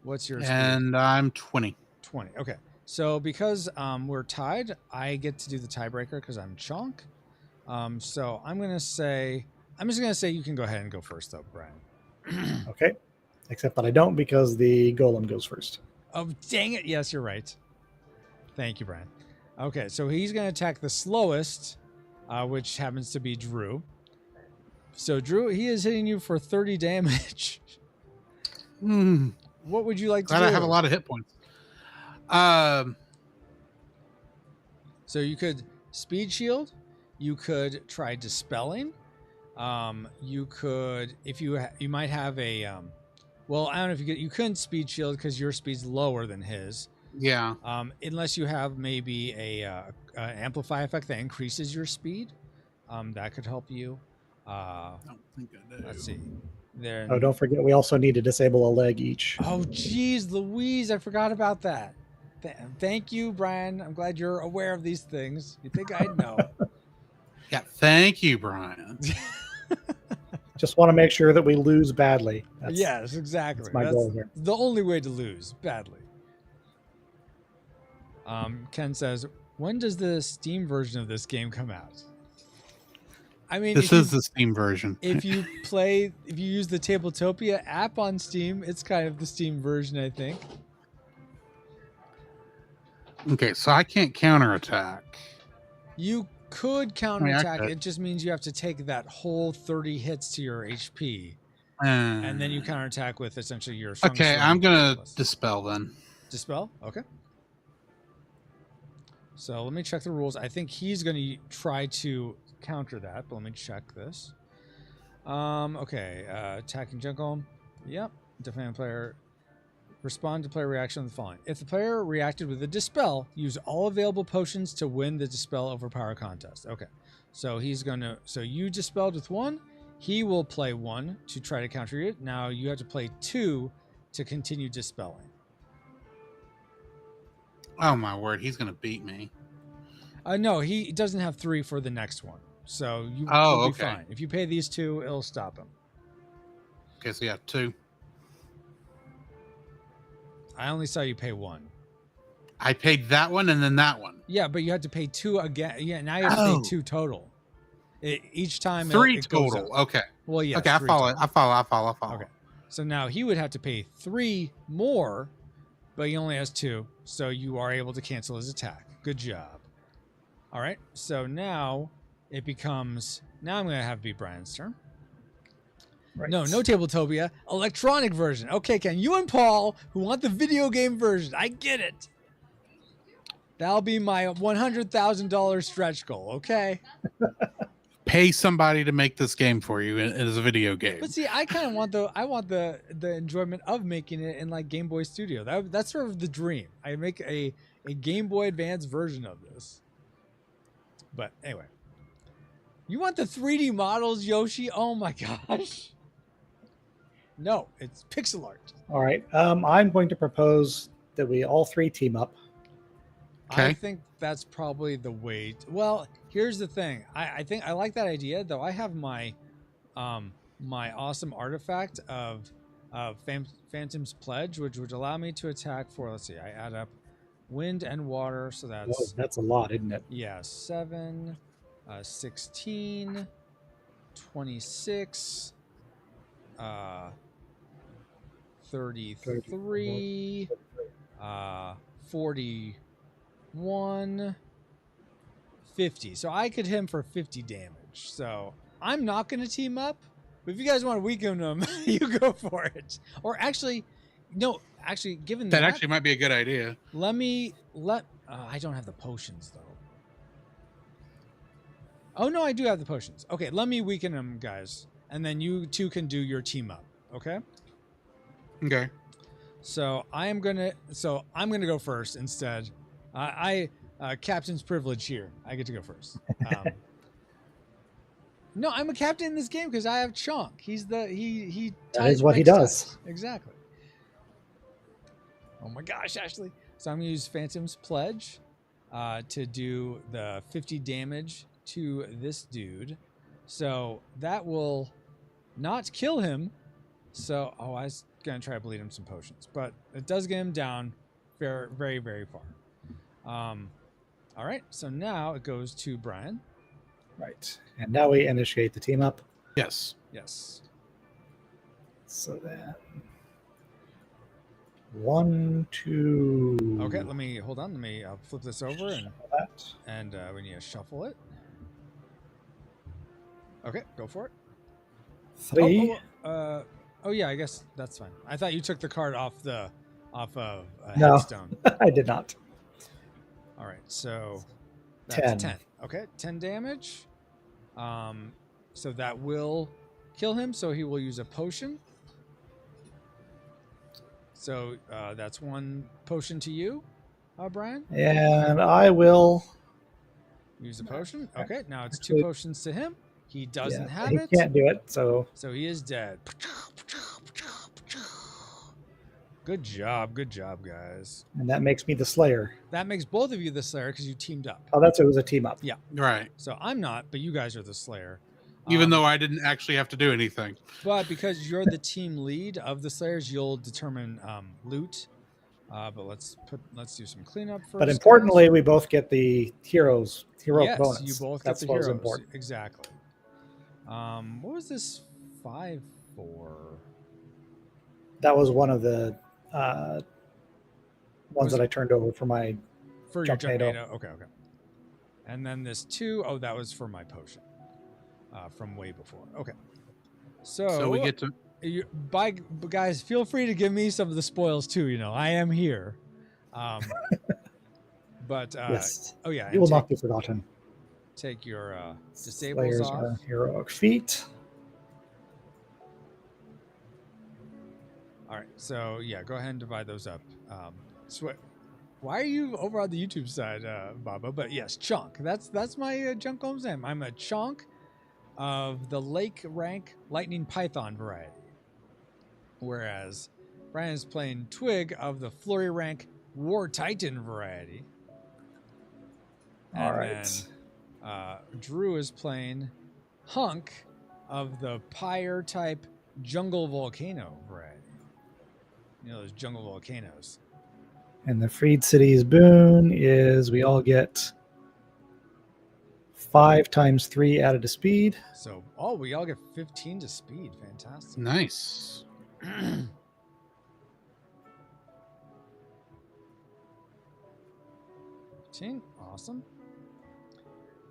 What's your speed? And I'm 20. 20. Okay. So because we're tied, I get to do the tiebreaker because I'm Chonk. So I'm just gonna say you can go ahead and go first, though, Brian. Okay. Except that I don't because the golem goes first. Oh, dang it! Yes, you're right. Thank you, Brian. Okay, so he's gonna attack the slowest, which happens to be Drew. So Drew, he is hitting you for 30 damage. What would you like to do? I have a lot of hit points. So you could speed shield. You could try dispelling. You could, if you might have a, well, I don't know if you couldn't speed shield because your speed's lower than his. Yeah. Unless you have maybe a amplify effect that increases your speed. That could help you. I don't think I do. Let's see. There. Oh, don't forget, we also need to disable a leg each. Oh, geez, Louise, I forgot about that. Thank you, Brian. I'm glad you're aware of these things. You think I'd know? Yeah, thank you, Brian. Just want to make sure that we lose badly. Yes, exactly. That's my goal here. The only way to lose badly. Ken says, when does the Steam version of this game come out? I mean, This is the Steam version. If you use the Tabletopia app on Steam, it's kind of the Steam version, I think. Okay, so I can't counterattack. You could counterattack. could. It just means you have to take that whole 30 hits to your HP. And then you counterattack with essentially your strong Okay, sword I'm going to plus. dispel then. Dispel? Okay. So let me check the rules. I think he's going to try to counter that, but let me check this. Okay, attacking jungle. Yep. Defend player. Respond to player reaction with the following. If the player reacted with a dispel, use all available potions to win the dispel overpower contest. Okay. So he's going to... So you dispelled with 1. He will play 1 to try to counter it. Now you have to play 2 to continue dispelling. Oh, my word. He's going to beat me. No, he doesn't have 3 for the next one. So you'll be fine. If you pay these 2, it'll stop him. Okay, so you have 2. I only saw you pay 1. I paid that one and then that one. Yeah, but you had to pay 2 again. Yeah, now you have to pay 2 total. Each time 3 it goes total. up. Okay. Well, yeah. Okay, I follow. Okay. So now he would have to pay 3 more, but he only has 2. So you are able to cancel his attack. Good job. All right. So now it becomes... Now I'm going to have it be Brian's turn. Right. No Tabletopia. Electronic version. Okay, Ken. You and Paul, who want the video game version. I get it. That'll be my $100,000 stretch goal. Okay. Pay somebody to make this game for you as a video game. But see, I kind of want the enjoyment of making it in like Game Boy Studio. That's sort of the dream. I make a Game Boy Advance version of this. But anyway, you want the 3D models, Yoshi? Oh my gosh! No, it's pixel art. All right. I'm going to propose that we all 3 team up. Okay. I think that's probably the way. Well, here's the thing. I think I like that idea, though. I have my my awesome artifact of Phantom's Pledge, which would allow me to attack for, let's see, I add up wind and water, so that's... Whoa, that's a lot, isn't it? Yeah, 7, 16, 26, 33, 41, 50. So I could hit him for 50 damage. So I'm not going to team up. But if you guys want to weaken him, you go for it. Or actually, no, actually, given that actually might be a good idea. I don't have the potions, though. Oh, no, I do have the potions. Okay, let me weaken him, guys. And then you two can do your team up. Okay? Okay. So I'm gonna go first instead. Captain's privilege here. I get to go first. No, I'm a captain in this game because I have Chonk. He's he. That is what he does. Exactly. Oh my gosh, Ashley! So I'm gonna use Phantom's Pledge to do the 50 damage to this dude. So that will not kill him. So I was gonna try to bleed him some potions, but it does get him down very, very, very far. All right, so now it goes to Brian. Right. And now we initiate the team up. Yes. Yes. So then 1, 2. Okay, hold on. I'll flip this over and we need to shuffle it. Okay, go for it. 3. Oh yeah, I guess that's fine. I thought you took the card off of No. headstone. I did not. All right, so that's 10. Okay, 10 damage. So that will kill him. So he will use a potion. So that's 1 potion to you, Brian. And I will Use a potion. Okay, now it's 2 potions to him. He doesn't have it. He can't do it, so he is dead. Good job, guys. And that makes me the Slayer. That makes both of you the Slayer because you teamed up. Oh, it was a team up. Yeah. Right. So I'm not, but you guys are the Slayer. Even though I didn't actually have to do anything. But because you're the team lead of the Slayers, you'll determine loot. But let's do some cleanup first. But importantly, we both get the hero yes, bonus. you both That's get the what was heroes. important. Exactly. What was this 5 for? That was one of the ones that I turned over for my for your Juggernauts. Juggernauts. Okay. And then this 2, oh, that was for my potion from way before. Okay. So we get to. Guys, feel free to give me some of the spoils too. You know, I am here. But yes. Oh yeah, you will not be forgotten. Take your disables Slayers off. are heroic feat. All right, so yeah, go ahead and divide those up. Why are you over on the YouTube side, Baba? But yes, Chunk. That's my Junk Holmes name. I'm a Chunk of the Lake rank Lightning Python variety, whereas Brian is playing Twig of the Flurry rank War Titan variety. All right. Then Drew is playing Hunk of the Pyre type Jungle Volcano variety. You know, those jungle volcanoes. And the Freed Cities boon is we all get 5 times 3 added to speed. So, we all get 15 to speed. Fantastic. Nice. 15. Awesome.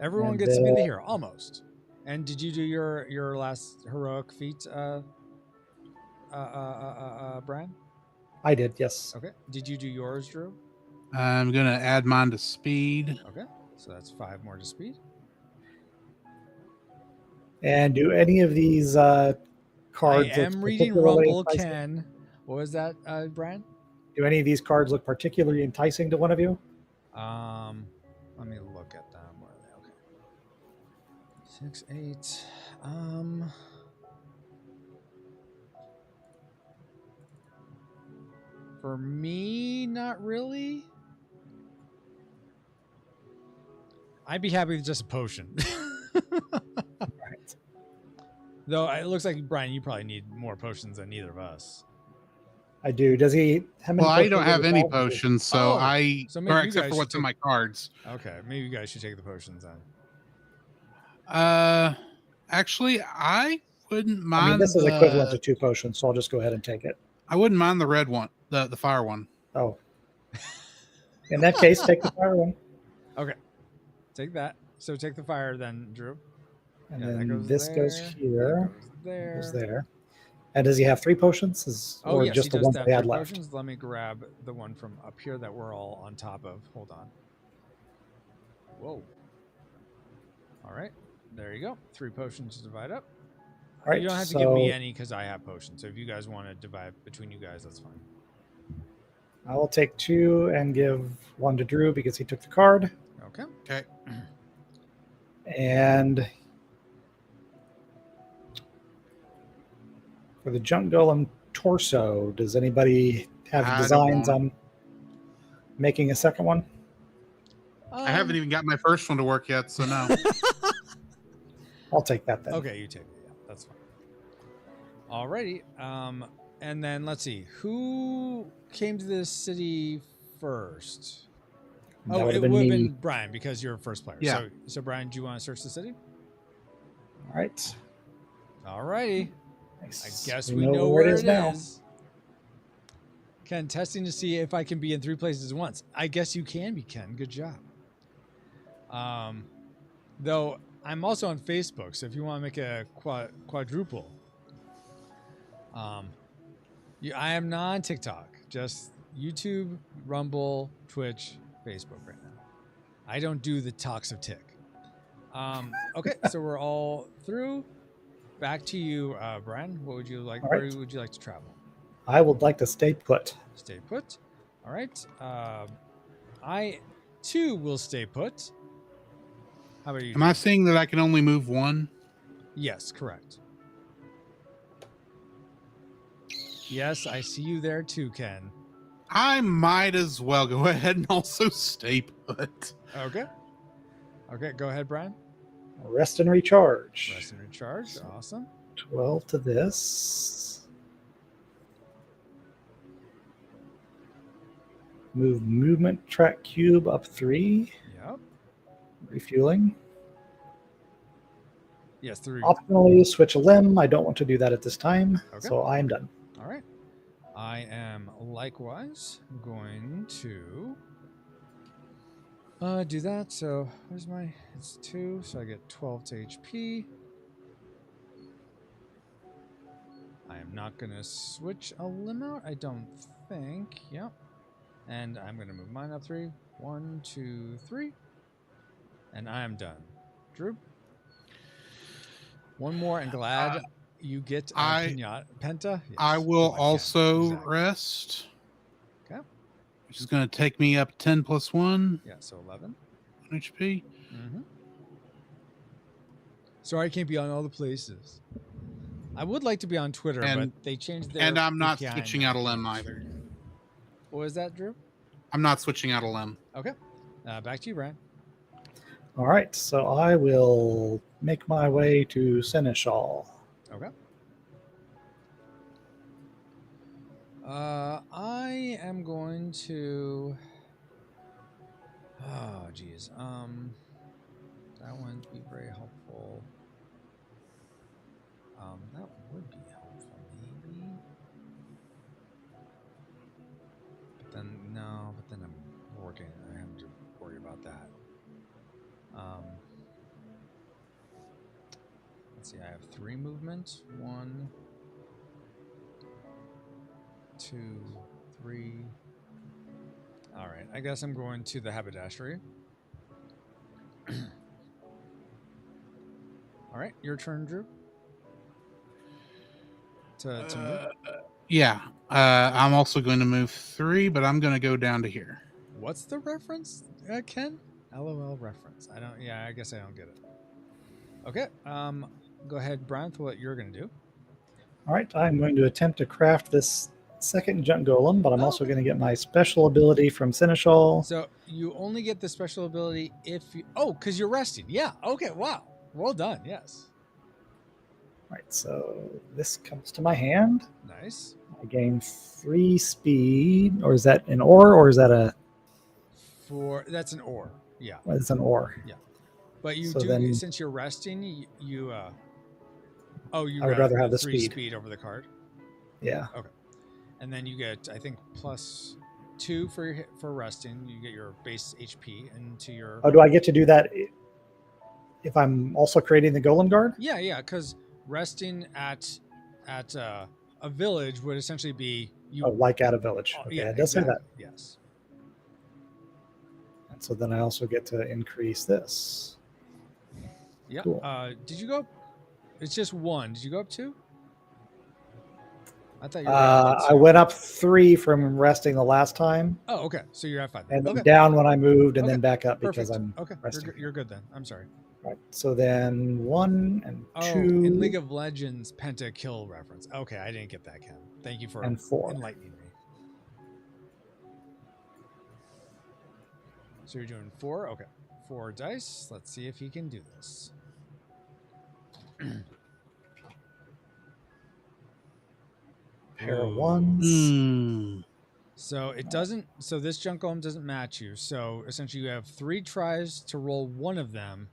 Everyone gets to be the hero, almost. And did you do your last heroic feat, Brian? I did, yes. Okay. Did you do yours, Drew? I'm gonna add mine to speed. Okay. So that's 5 more to speed. And do any of these cards? I am reading Rumble, Ken. What was that, Brian? Do any of these cards look particularly enticing to one of you? Let me look at them. Where are they? Okay. 6, 8. For me, not really. I'd be happy with just a potion. Right. Though it looks like, Brian, you probably need more potions than either of us. I do. Does he? How many Well, I don't potions have does any he have? potions, so so maybe or you except guys for what's should in my cards. Okay, maybe you guys should take the potions then. Actually, I wouldn't mind. I mean, this is equivalent to 2 potions, so I'll just go ahead and take it. I wouldn't mind the red one, the fire one. Oh. In that case, take the fire one. Okay. Take that. So take the fire then, Drew. And Yeah, that then goes this there, goes here. There. Goes there. And does he have 3 potions? Or Yes, just he the does one have they had 3 left? potions. Let me grab the one from up here that we're all on top of. Hold on. Whoa. All right. There you go. 3 potions to divide up. All right, You don't have to give me any because I have potions. So if you guys want to divide between you guys, that's fine. I will take 2 and give 1 to Drew because he took the card. Okay. Okay. And for the Junk Golem torso, does anybody have I don't designs want on making a second one? I haven't even got my first one to work yet, so no. I'll take that then. Okay, you take it. Yeah, that's fine. Alrighty. And then let's see. Who came to this city first? That It would have would been have me. been Brian because you're first player. Yeah. So Brian, do you want to search the city? All right. Alrighty. Nice. I guess we know where it is. now. Ken, testing to see if I can be in 3 places at once. I guess you can be, Ken. Good job. Though I'm also on Facebook, so if you want to make a quadruple, I am not on TikTok. Just YouTube, Rumble, Twitch, Facebook right now. I don't do the talks of tick. Okay, so we're all through. Back to you, Brian. What would you like? All Where right. would you like to travel? I would like to stay put. Stay put. All right. I too will stay put. How about you? Am I seeing that I can only move 1? Yes, correct. Yes, I see you there too, Ken. I might as well go ahead and also stay put. Okay. Okay, go ahead, Brian. Rest and recharge. Rest and recharge. Awesome. 12 to this. Move movement track cube up 3. Yep. Refueling. Yes, 3. Optionally switch a limb. I don't want to do that at this time, Okay. so I'm done. All right. I am likewise going to do that. So where's my? It's 2, so I get 12 to HP. I am not going to switch a limb out. I don't think. Yep. And I'm going to move mine up 3. 1, 2, 3. And I am done. Drew? One more, and glad you get Penta. Yes. I will also exactly. rest. Okay. Which is going to take me up 10 plus 1. Yeah, so 11. 1 HP. Mm-hmm. Sorry I can't be on all the places. I would like to be on Twitter, but they changed their And I'm not API switching out a limb either. What was that, Drew? I'm not switching out a limb. Okay. Back to you, Brian. All right, so I will make my way to Seneschal. Okay. I am going to. Oh, geez. That wouldn't be very helpful. That would be helpful, maybe. But then no. But then I'm working. I have to worry about that. Let's see. I have 3 movement. 1, 2, 3. All right. I guess I'm going to the haberdashery. All right. Your turn, Drew. To move. Yeah. I'm also going to move 3, but I'm going to go down to here. What's the reference, Ken? LOL reference. I don't. Yeah, I guess I don't get it. Okay. Go ahead, Brian, for what you're going to do. All right, I'm going to attempt to craft this second junk golem, but I'm also going to get my special ability from Seneschal. So you only get the special ability if you. Oh, because you're resting. Yeah. Okay. Wow. Well done. Yes. All right, so this comes to my hand. Nice. I gain 3 speed, or is that an ore, or is that a? That's an ore. Yeah. It's an ore. Yeah. But you So do, then- since you're resting, you I would rather have the 3 speed. speed over the card. Yeah. Okay. And then you get, I think, +2 for resting. You get your base HP into your. Oh, do I get to do that if I'm also creating the golem guard? Yeah, because resting at a village would essentially be you. Oh, like at a village. Okay, yeah, it does say that. Yes. And so then I also get to increase this. Yeah. Cool. Did you go up? It's just 1. Did you go up 2? I thought you were I went up 3 from resting the last time, Oh, okay. So you're at 5. and then Okay. down when I moved, and then Okay, back up because Perfect. I'm Okay. resting. You're good then. I'm sorry. Right. So then 1 and 2 in League of Legends pentakill reference. Okay, I didn't get that, Ken. Thank you for and 4. enlightening me. So you're doing 4? Okay. 4 dice. Let's see if he can do this. Pair of 1s. Hmm. So it doesn't. So this junk golem doesn't match you. So essentially, you have 3 tries to roll one of them.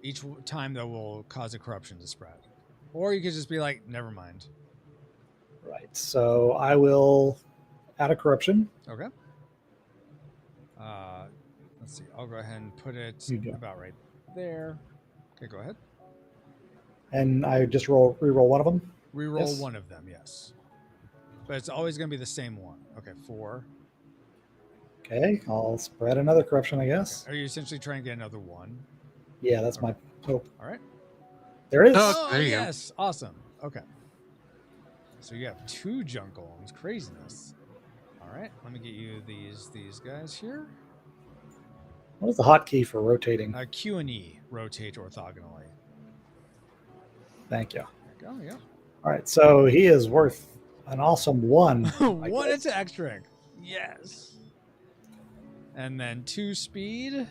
Each time that will cause a corruption to spread, or you could just be like, never mind. Right. So I will add a corruption. Okay. Let's see. I'll go ahead and put it You do. about right there. Okay, go ahead. And I just re-roll one of them. Reroll Yes. one of them, yes. But it's always going to be the same one. Okay, 4. Okay, I'll spread another corruption, I guess. Are you essentially trying to get another 1? Yeah, that's my hope. All right. There it is. Oh, there you go. Yes. Awesome. Okay. So you have 2 junk golems. Craziness. All right. Let me get you these guys here. What is the hotkey for rotating? Q and E rotate orthogonally. Thank you. There you go. Yeah. All right, so he is worth An awesome 1. One attack strength. Yes. And then 2 speed.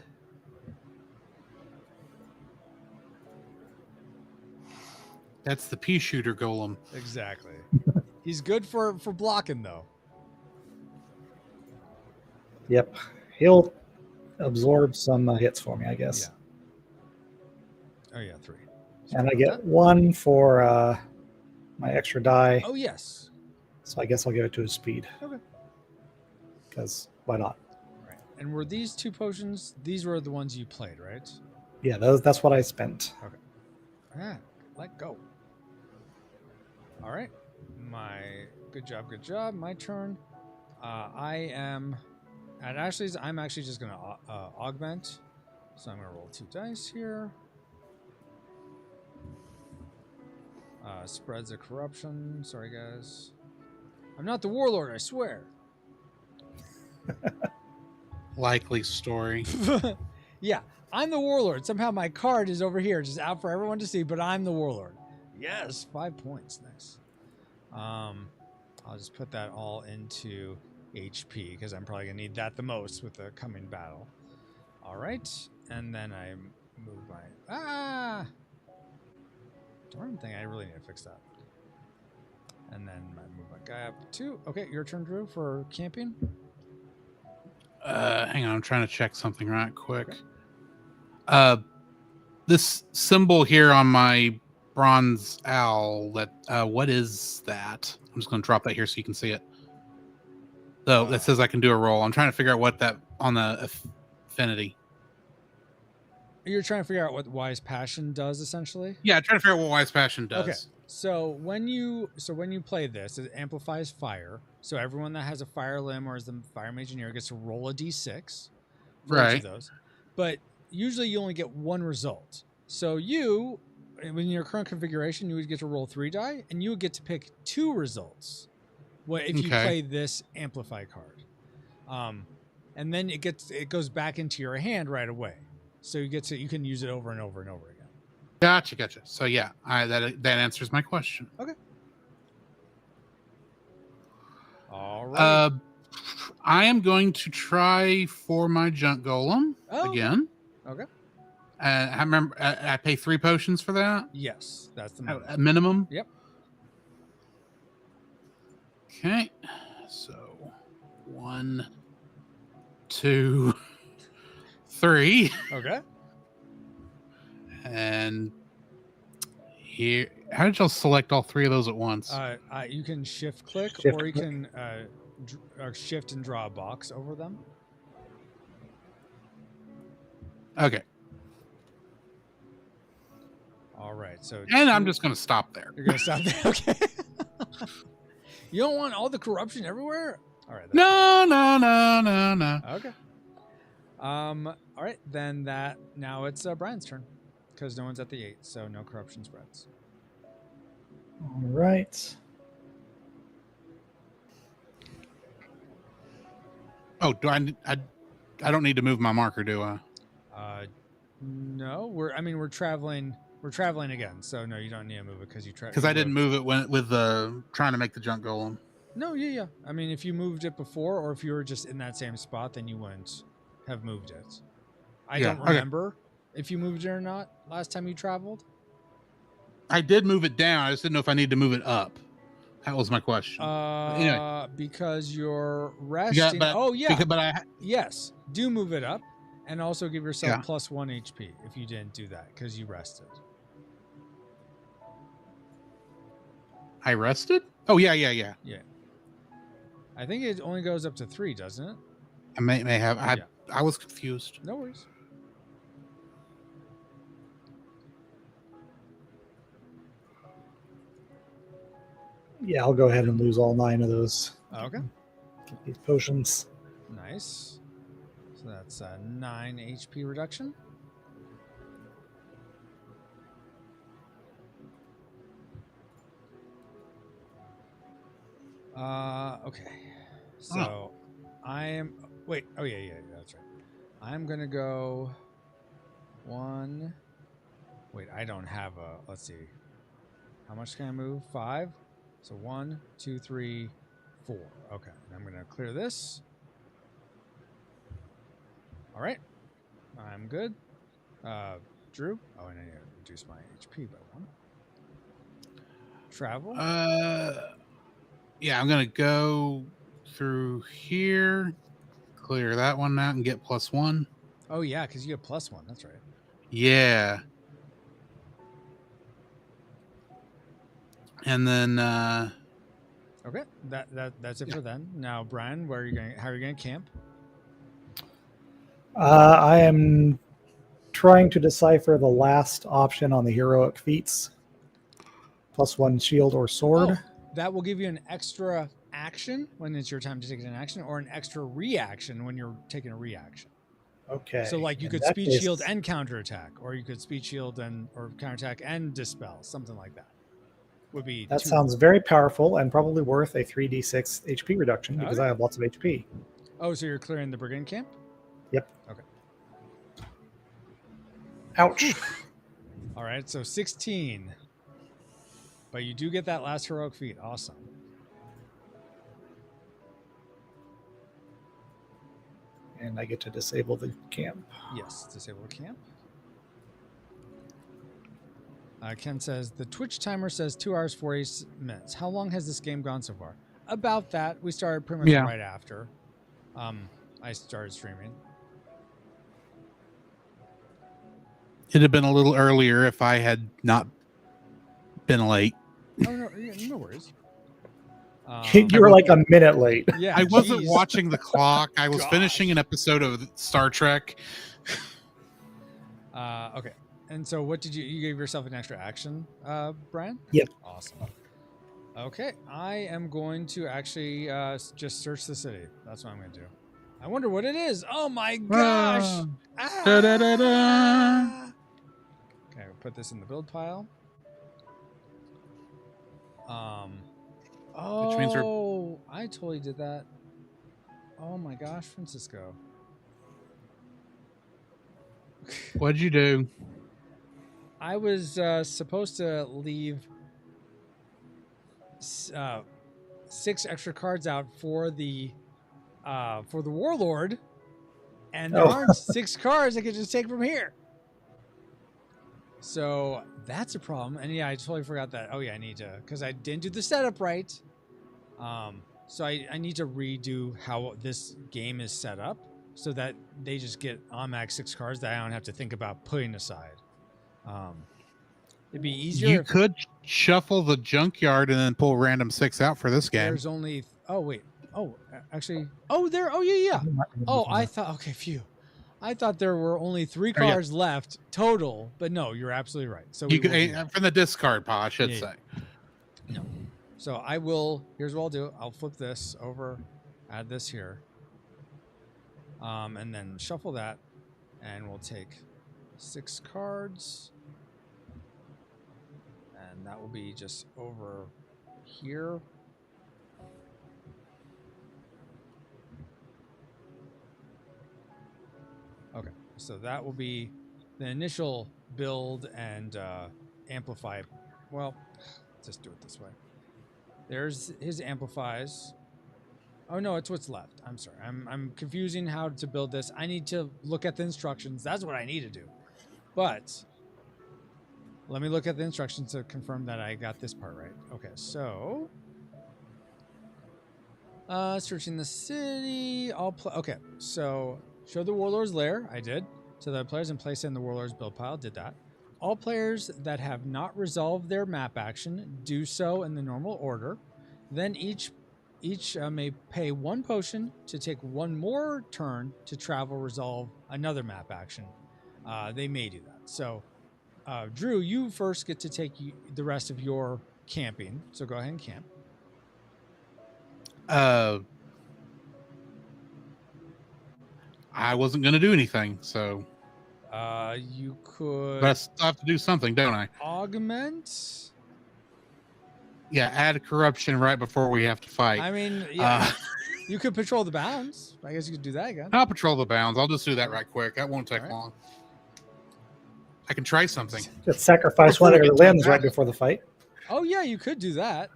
That's the pea shooter golem. Exactly. He's good for blocking though. Yep. He'll absorb some hits for me, I guess. Yeah. Oh yeah, 3. And I get 1 for my extra die. Oh yes. So I guess I'll give it to his speed. Okay. Because why not? Right. And were these 2 potions? These were the ones you played, right? Yeah, that's what I spent. Okay. Ah, let go. All right. Good job. My turn. I am at Ashley's. I'm actually just gonna augment. So I'm gonna roll 2 dice here. Spreads of corruption. Sorry, guys. I'm not the warlord, I swear. Likely story. Yeah, I'm the warlord. Somehow my card is over here, just out for everyone to see, but I'm the warlord. Yes, 5 points. Nice. I'll just put that all into HP because I'm probably gonna need that the most with the coming battle. All right, and then I move my darn thing. I really need to fix that. And then I move my guy up 2. Okay, your turn, Drew, for camping. Hang on, I'm trying to check something right quick. This symbol here on my bronze owl, what is that? I'm just going to drop that here so you can see it. So that says I can do a roll. I'm trying to figure out what that on the affinity. You're trying to figure out what Wise Passion does, essentially? Yeah, I'm trying to figure out what Wise Passion does. Okay. So when you play this, it amplifies fire. So everyone that has a fire limb or is the fire Mageineer gets to roll a d6 for each of those. But usually you only get 1 result. So you, in your current configuration, you would get to roll 3 die, and you would get to pick 2 results. If you play this amplify card, and then it goes back into your hand right away. So you can use it over and over and over again. Gotcha. So yeah, that answers my question. Okay. All right. I am going to try for my junk golem again. Okay. I remember I pay 3 potions for that. Yes, that's the minimum. Minimum. Yep. Okay. So 1, 2, 3. Okay. And here, how did y'all select all 3 of those at once? You can shift click, or you can shift and draw a box over them. Okay. All right. So I'm just going to stop there. You're going to stop there. Okay. You don't want all the corruption everywhere? All right. No. Okay. All right. Then now it's Brian's turn because no one's at the 8, so no corruption spreads. All right. Oh, I don't need to move my marker, do I? No. We're traveling. We're traveling again, so no, you don't need to move it because because I didn't move it with trying to make the junk golem. No, yeah. I mean, if you moved it before, or if you were just in that same spot, then you wouldn't have moved it. I don't remember if you moved it or not last time you traveled. I did move it down. I just didn't know if I need to move it up. That was my question. Anyway. Because you're resting. Yes, do move it up, and also give yourself plus 1 HP if you didn't do that because you rested. I rested? Oh yeah. Yeah. I think it only goes up to 3, doesn't it? I may have. I was confused. No worries. Yeah, I'll go ahead and lose all 9 of those. Okay. Get these potions. Nice. So that's a 9 HP reduction. Okay. So I am. Wait. Oh yeah. That's right. I'm gonna go 1. Wait, I don't have a. Let's see. How much can I move? 5. So 1, 2, 3, 4. Okay, I'm going to clear this. All right, I'm good. Drew? Oh, and I need to reduce my HP by 1. Travel? Yeah, I'm going to go through here, clear that one out, and get +1. Oh, yeah, because you have +1. That's right. Yeah. And then Okay, that's it for then. Now, Brian, where are you going? How are you going to camp? I am trying to decipher the last option on the heroic feats. +1 shield or sword. Oh, that will give you an extra action when it's your time to take an action, or an extra reaction when you're taking a reaction. Okay. So, like, you In could that speed case- shield and counterattack, or you could speed shield and or counterattack and dispel, something like that. Would be That 2. sounds very powerful and probably worth a 3d6 HP reduction because Okay. I have lots of HP. Oh, so you're clearing the brigand camp? Yep. Okay. Ouch. All right, so 16. But you do get that last heroic feat. Awesome. And I get to disable the camp. Yes, disable the camp. Ken says, the Twitch timer says 2 hours, 40 minutes. How long has this game gone so far? About that. We started pretty much right after I started streaming. it'd have been a little earlier if I had not been late. Oh, no, no worries. You were like a minute late. Yeah, I wasn't geez. watching the clock. I was Gosh. finishing an episode of Star Trek. Okay. And so what did you gave yourself an extra action, Brian? Yep. Awesome. Okay. I am going to actually just search the city. That's what I'm going to do. I wonder what it is. Oh my gosh. Da-da-da-da. Okay, we'll put this in the build pile. Oh, Which means we're- I totally did that. Oh my gosh, Francisco. What'd you do? I was supposed to leave 6 extra cards out for the Warlord, and there aren't 6 cards I could just take from here. So that's a problem. And yeah, I totally forgot that. Oh yeah, I need to, because I didn't do the setup right. So I need to redo how this game is set up so that they just get automatic 6 cards that I don't have to think about putting aside. It'd be easier. You could shuffle the junkyard and then pull random 6 out for this game. There's only. Oh wait. Oh, actually. Oh, there. Oh yeah. Oh, I thought. Okay, phew. I thought there were only 3 Oh, yeah. cards left total, but no, you're absolutely right. So You we will do could, that. from the discard pile, I should Yeah, say. No. So I will. Here's what I'll do. I'll flip this over, add this here, and then shuffle that, and we'll take 6 cards, and that will be just over here. Okay, so that will be the initial build and amplify. Well, let's just do it this way. There's his amplifies. Oh no, it's what's left. I'm sorry. I'm confusing how to build this. I need to look at the instructions. That's what I need to do. But let me look at the instructions to confirm that I got this part right. Okay, so searching the city. Okay, so show the Warlord's lair. I did. So the players and place it in the Warlord's build pile. Did that. All players that have not resolved their map action do so in the normal order. Then each may pay 1 potion to take 1 more turn to travel resolve another map action. They may do that. So, Drew, you first get to take the rest of your camping. So go ahead and camp. I wasn't going to do anything, so. You could. But I still have to do something, don't I? Augment. Yeah, add corruption right before we have to fight. I mean, yeah. You could patrol the bounds. I guess you could do that again. I'll patrol the bounds. I'll just do that right quick. That won't take All right. long. I can try something. Just sacrifice Before one of we your get to limbs that. right before the fight. Oh yeah, you could do that.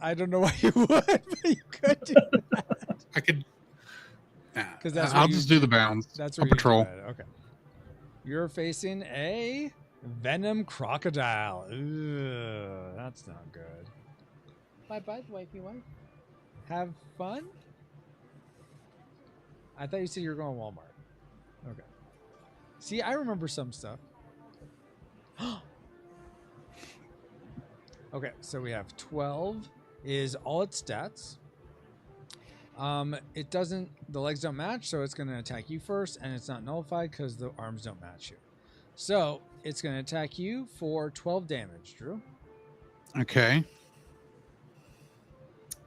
I don't know why you would, but you could do that. I could. Because that's I'll just do the bounds. That's I'll where you patrol. do that. Okay. You're facing a venom crocodile. Ugh, that's not good. Bye, wifey wife. Have fun. I thought you said you were going to Walmart. Okay. See, I remember some stuff. Okay, so we have 12 is all its stats. It doesn't, the legs don't match, so it's going to attack you first, and it's not nullified because the arms don't match you. So it's going to attack you for 12 damage, Drew. Okay.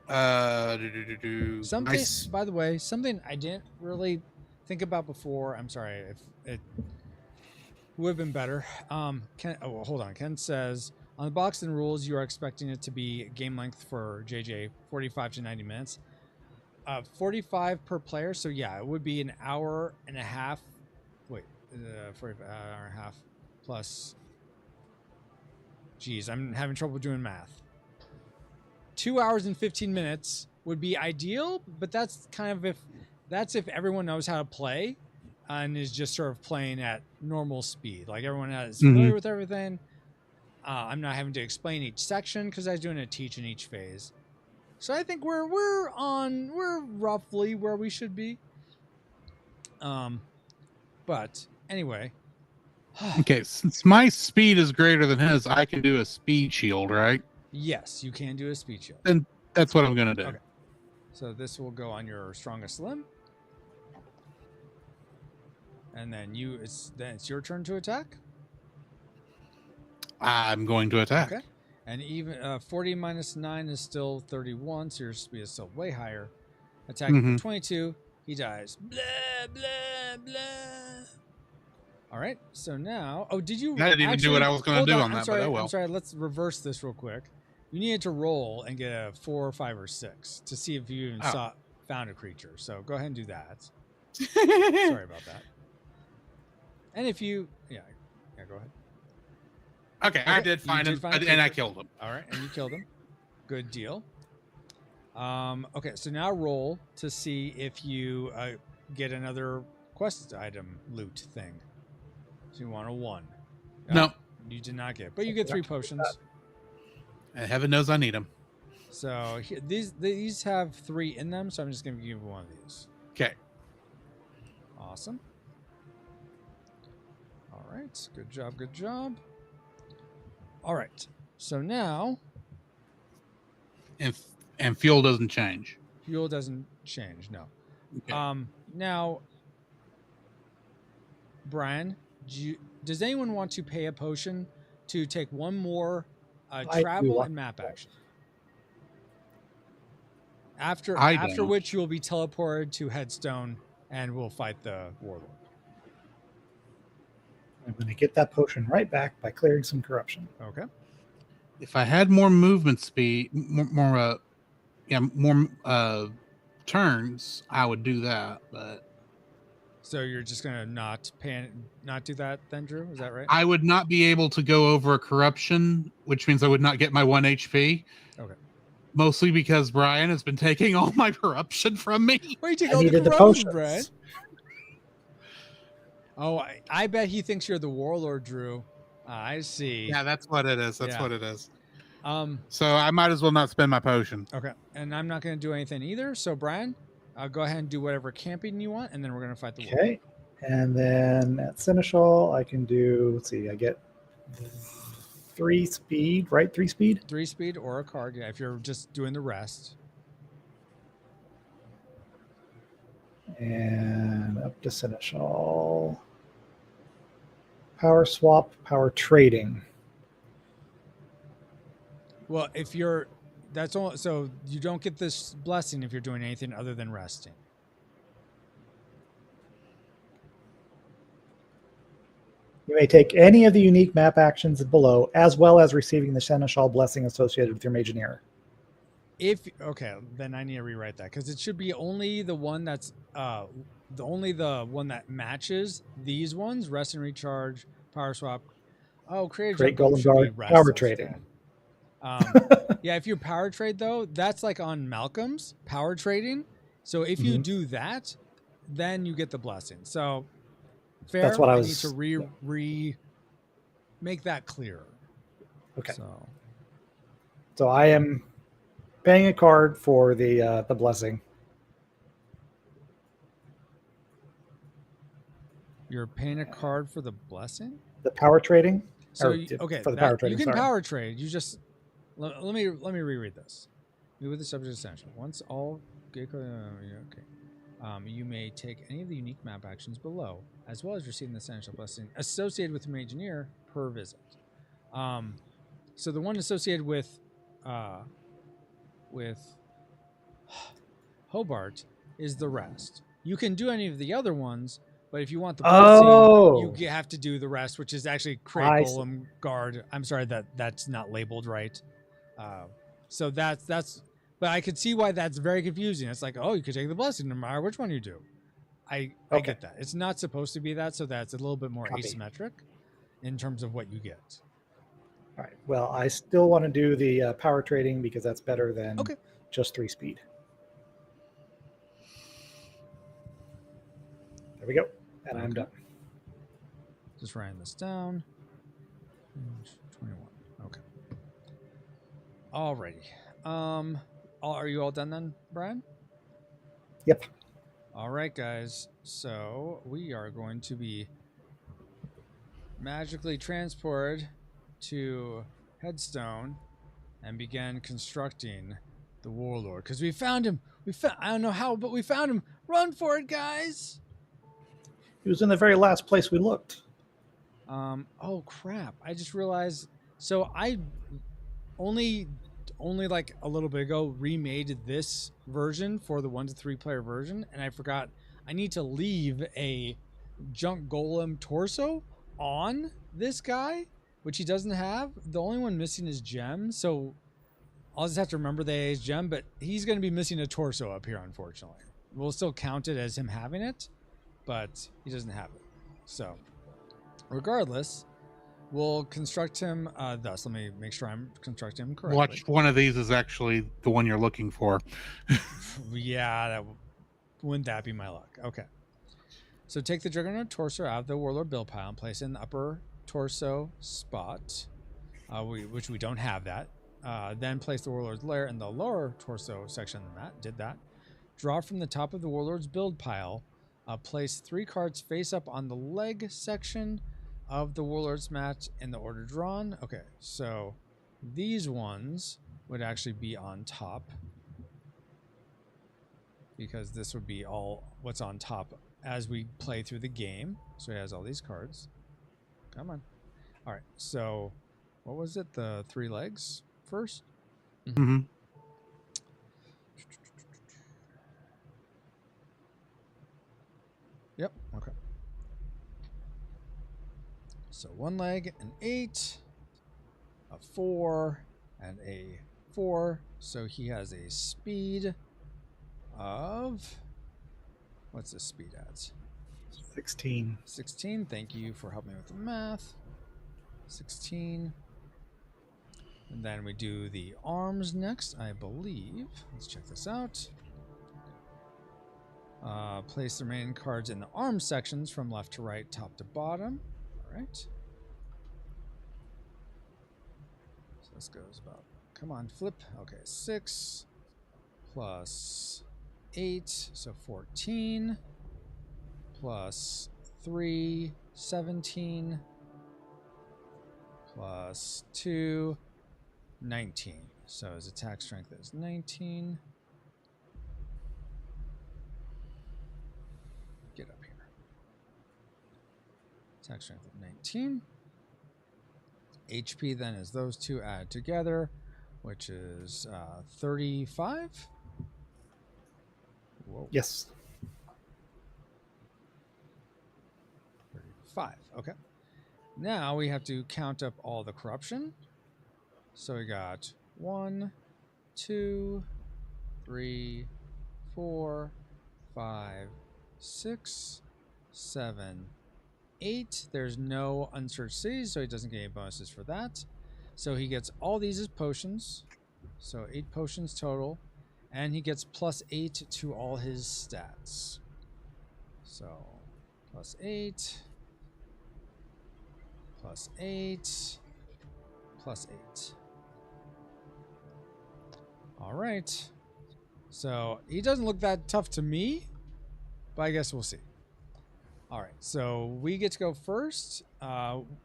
Something, Nice. by the way, something I didn't really think about before. I'm sorry if it would have been better. Hold on. Ken says on the box and rules, you are expecting it to be game length for JJ 45 to 90 minutes. 45 per player. So yeah, it would be an hour and a half. Wait, 45 hour and a half plus. Geez, I'm having trouble doing math. 2 hours and 15 minutes would be ideal, but that's kind of if everyone knows how to play and is just sort of playing at normal speed. Like everyone is familiar with everything. I'm not having to explain each section because I was doing a teach in each phase. So I think we're roughly where we should be. But anyway. Okay, since my speed is greater than his, I can do a speed shield, right? Yes, you can do a speed shield. Then that's what I'm gonna do. Okay. So this will go on your strongest limb. And then it's your turn to attack. I'm going to attack. Okay. And even 40 minus 9 is still 31, so your speed is still way higher. Attacking for 22, he dies. Blah, blah, blah. All right, so now... Oh, did you... I didn't even do what I was going to do on that, but oh well. I'm sorry, let's reverse this real quick. You needed to roll and get a 4, 5, or 6 to see if you even found a creature. So go ahead and do that. Sorry about that. And if you... Yeah, go ahead. Okay, I did find him, and I killed him. All right, and you killed him. Good deal. Okay, so now roll to see if you get another quest item loot thing. So you want a 1. No. You did not get, but you get 3 potions. And heaven knows I need them. So these have 3 in them, so I'm just going to give you one of these. Okay. Awesome. All right, good job, good job. All right, so now... And fuel doesn't change. Fuel doesn't change, no. Okay. Now, Brian, does anyone want to pay a potion to take one more travel and map action? After which you will be teleported to Headstone and we'll fight the Warlord. I'm going to get that potion right back by clearing some corruption. Okay. If I had more movement speed, more turns, I would do that. But so you're just gonna not do that then, Drew? Is that right? I would not be able to go over a corruption, which means I would not get my 1 HP. Okay. Mostly because Brian has been taking all my corruption from me. Why you take all the corruption, Brian? Oh, I bet he thinks you're the Warlord, Drew. I see. Yeah, that's what it is. That's what it is. So I might as well not spend my potion. Okay, and I'm not going to do anything either. So Brian, go ahead and do whatever camping you want, and then we're going to fight the Warlord. Okay, and then at Seneschal, I can do. Let's see, I get 3 speed, right? 3 speed. 3 speed or a card. Yeah, if you're just doing the rest. And up to Seneschal. Power swap, power trading. Well, that's all. So you don't get this blessing if you're doing anything other than resting. You may take any of the unique map actions below, as well as receiving the Seneschal blessing associated with your Mageineer. Okay, then I need to rewrite that because it should be only the one that's the one that matches these ones: rest and recharge, power swap. Oh, create Golem Guard, power trading. Yeah, if you power trade though, that's like on Malcolm's power trading. So if you do that, then you get the blessing. So fair. That's what I was. need to re make that clearer. Okay. So So I am paying a card for the blessing. you're paying a card for the blessing. The power trading. So Or, okay, for the power that, trading. you can Sorry. power trade. You just let me reread this. Move with the subject essential. Once all okay. You may take any of the unique map actions below, as well as receiving the essential blessing associated with your Mageineer per visit. So the one associated with Hobart is the rest. You can do any of the other ones, but if you want the blessing, you have to do the rest, which is actually create golem guard. I'm sorry that's not labeled right. So that's. But I could see why that's very confusing. It's like, oh, you could take the blessing no matter which one you do. I get that. It's not supposed to be that, so that's a little bit more asymmetric in terms of what you get. All right. Well, I still want to do the power trading because that's better than just 3 speed. There we go. And I'm done. Just writing this down. 21. Okay. Alrighty. Are you all done then, Brian? Yep. All right, guys. So we are going to be magically transported to Headstone and begin constructing the Warlord. Because we found him. I don't know how, but we found him. Run for it, guys. He was in the very last place we looked. Oh crap. I just realized. So I only like a little bit ago remade this version for the 1 to 3 player version, and I forgot I need to leave a junk golem torso on this guy, which he doesn't have. The only one missing is Gem, so I'll just have to remember that he's Gem, but he's going to be missing a torso up here, unfortunately. We'll still count it as him having it, but he doesn't have it. So regardless, we'll construct him thus. Let me make sure I'm constructing him correctly. Watch, one of these is actually the one you're looking for. Yeah, wouldn't that be my luck? Okay. So take the Juggernaut torso out of the Warlord build pile and place it in the upper torso spot, which we don't have that. Then place the Warlord's lair in the lower torso section of the mat. Did that. Draw from the top of the Warlord's build pile. Place 3 cards face up on the leg section of the Warlord's mat in the order drawn. Okay, so these ones would actually be on top, because this would be all what's on top as we play through the game. So he has all these cards. Come on. All right, so what was it? The 3 legs first? Mm-hmm. Yep, okay. So 1 leg, an 8, a 4, and a 4. So he has a speed of... What's his speed at? 16. 16. Thank you for helping me with the math. 16. And then we do the arms next, I believe. Let's check this out. Place the remaining cards in the arm sections from left to right, top to bottom. All right. So this goes about, come on, flip. Okay, 6 plus 8, so 14, plus 3, 17, plus 2, 19. So his attack strength is 19. Get up here. Attack strength of 19. HP then is those two added together, which is 35. Whoa. Yes. 35. Okay. Now we have to count up all the corruption. So we got 1, 2, 3, 4, 5, 6, 7, 8. There's no unsearched cities, so he doesn't get any bonuses for that. So he gets all these as potions. So 8 potions total. And he gets +8 to all his stats. So +8, +8, +8. All right. So he doesn't look that tough to me, but I guess we'll see. All right. So we get to go first.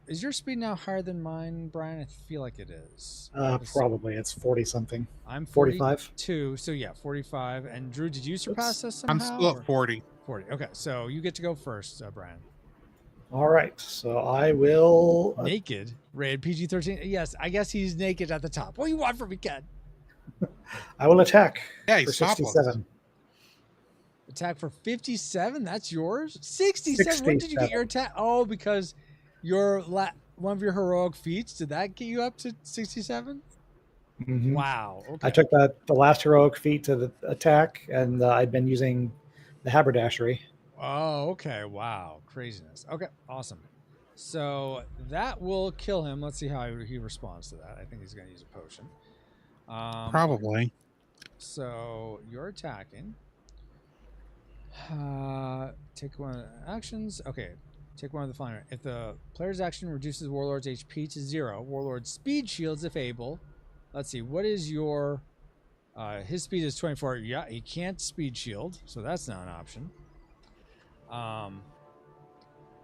Is your speed now higher than mine, Brian? I feel like it is. Probably. It's 40 something. I'm 45. 42. So yeah, 45. And Drew, did you surpass us somehow? I'm still at 40. 40. Okay. So you get to go first, Brian. All right. So I will. Naked. Rated PG-13. Yes, I guess he's naked at the top. What do you want from me, Ken? I will attack Yeah, for he's topless. 67. Attack for 57. That's yours. 67. When did you get your attack? Oh, because your one of your heroic feats. Did that get you up to 67? Mm-hmm. Wow. Okay. I took the last heroic feat to the attack, and I'd been using the haberdashery. Oh, okay. Wow. Craziness. Okay. Awesome. So that will kill him. Let's see how he responds to that. I think he's going to use a potion. Probably. So you're attacking. Take one of the actions. Okay. Take one of the following. If the player's action reduces Warlord's HP to 0, Warlord's speed shields if able. Let's see. What is your... his speed is 24. Yeah, he can't speed shield, so that's not an option.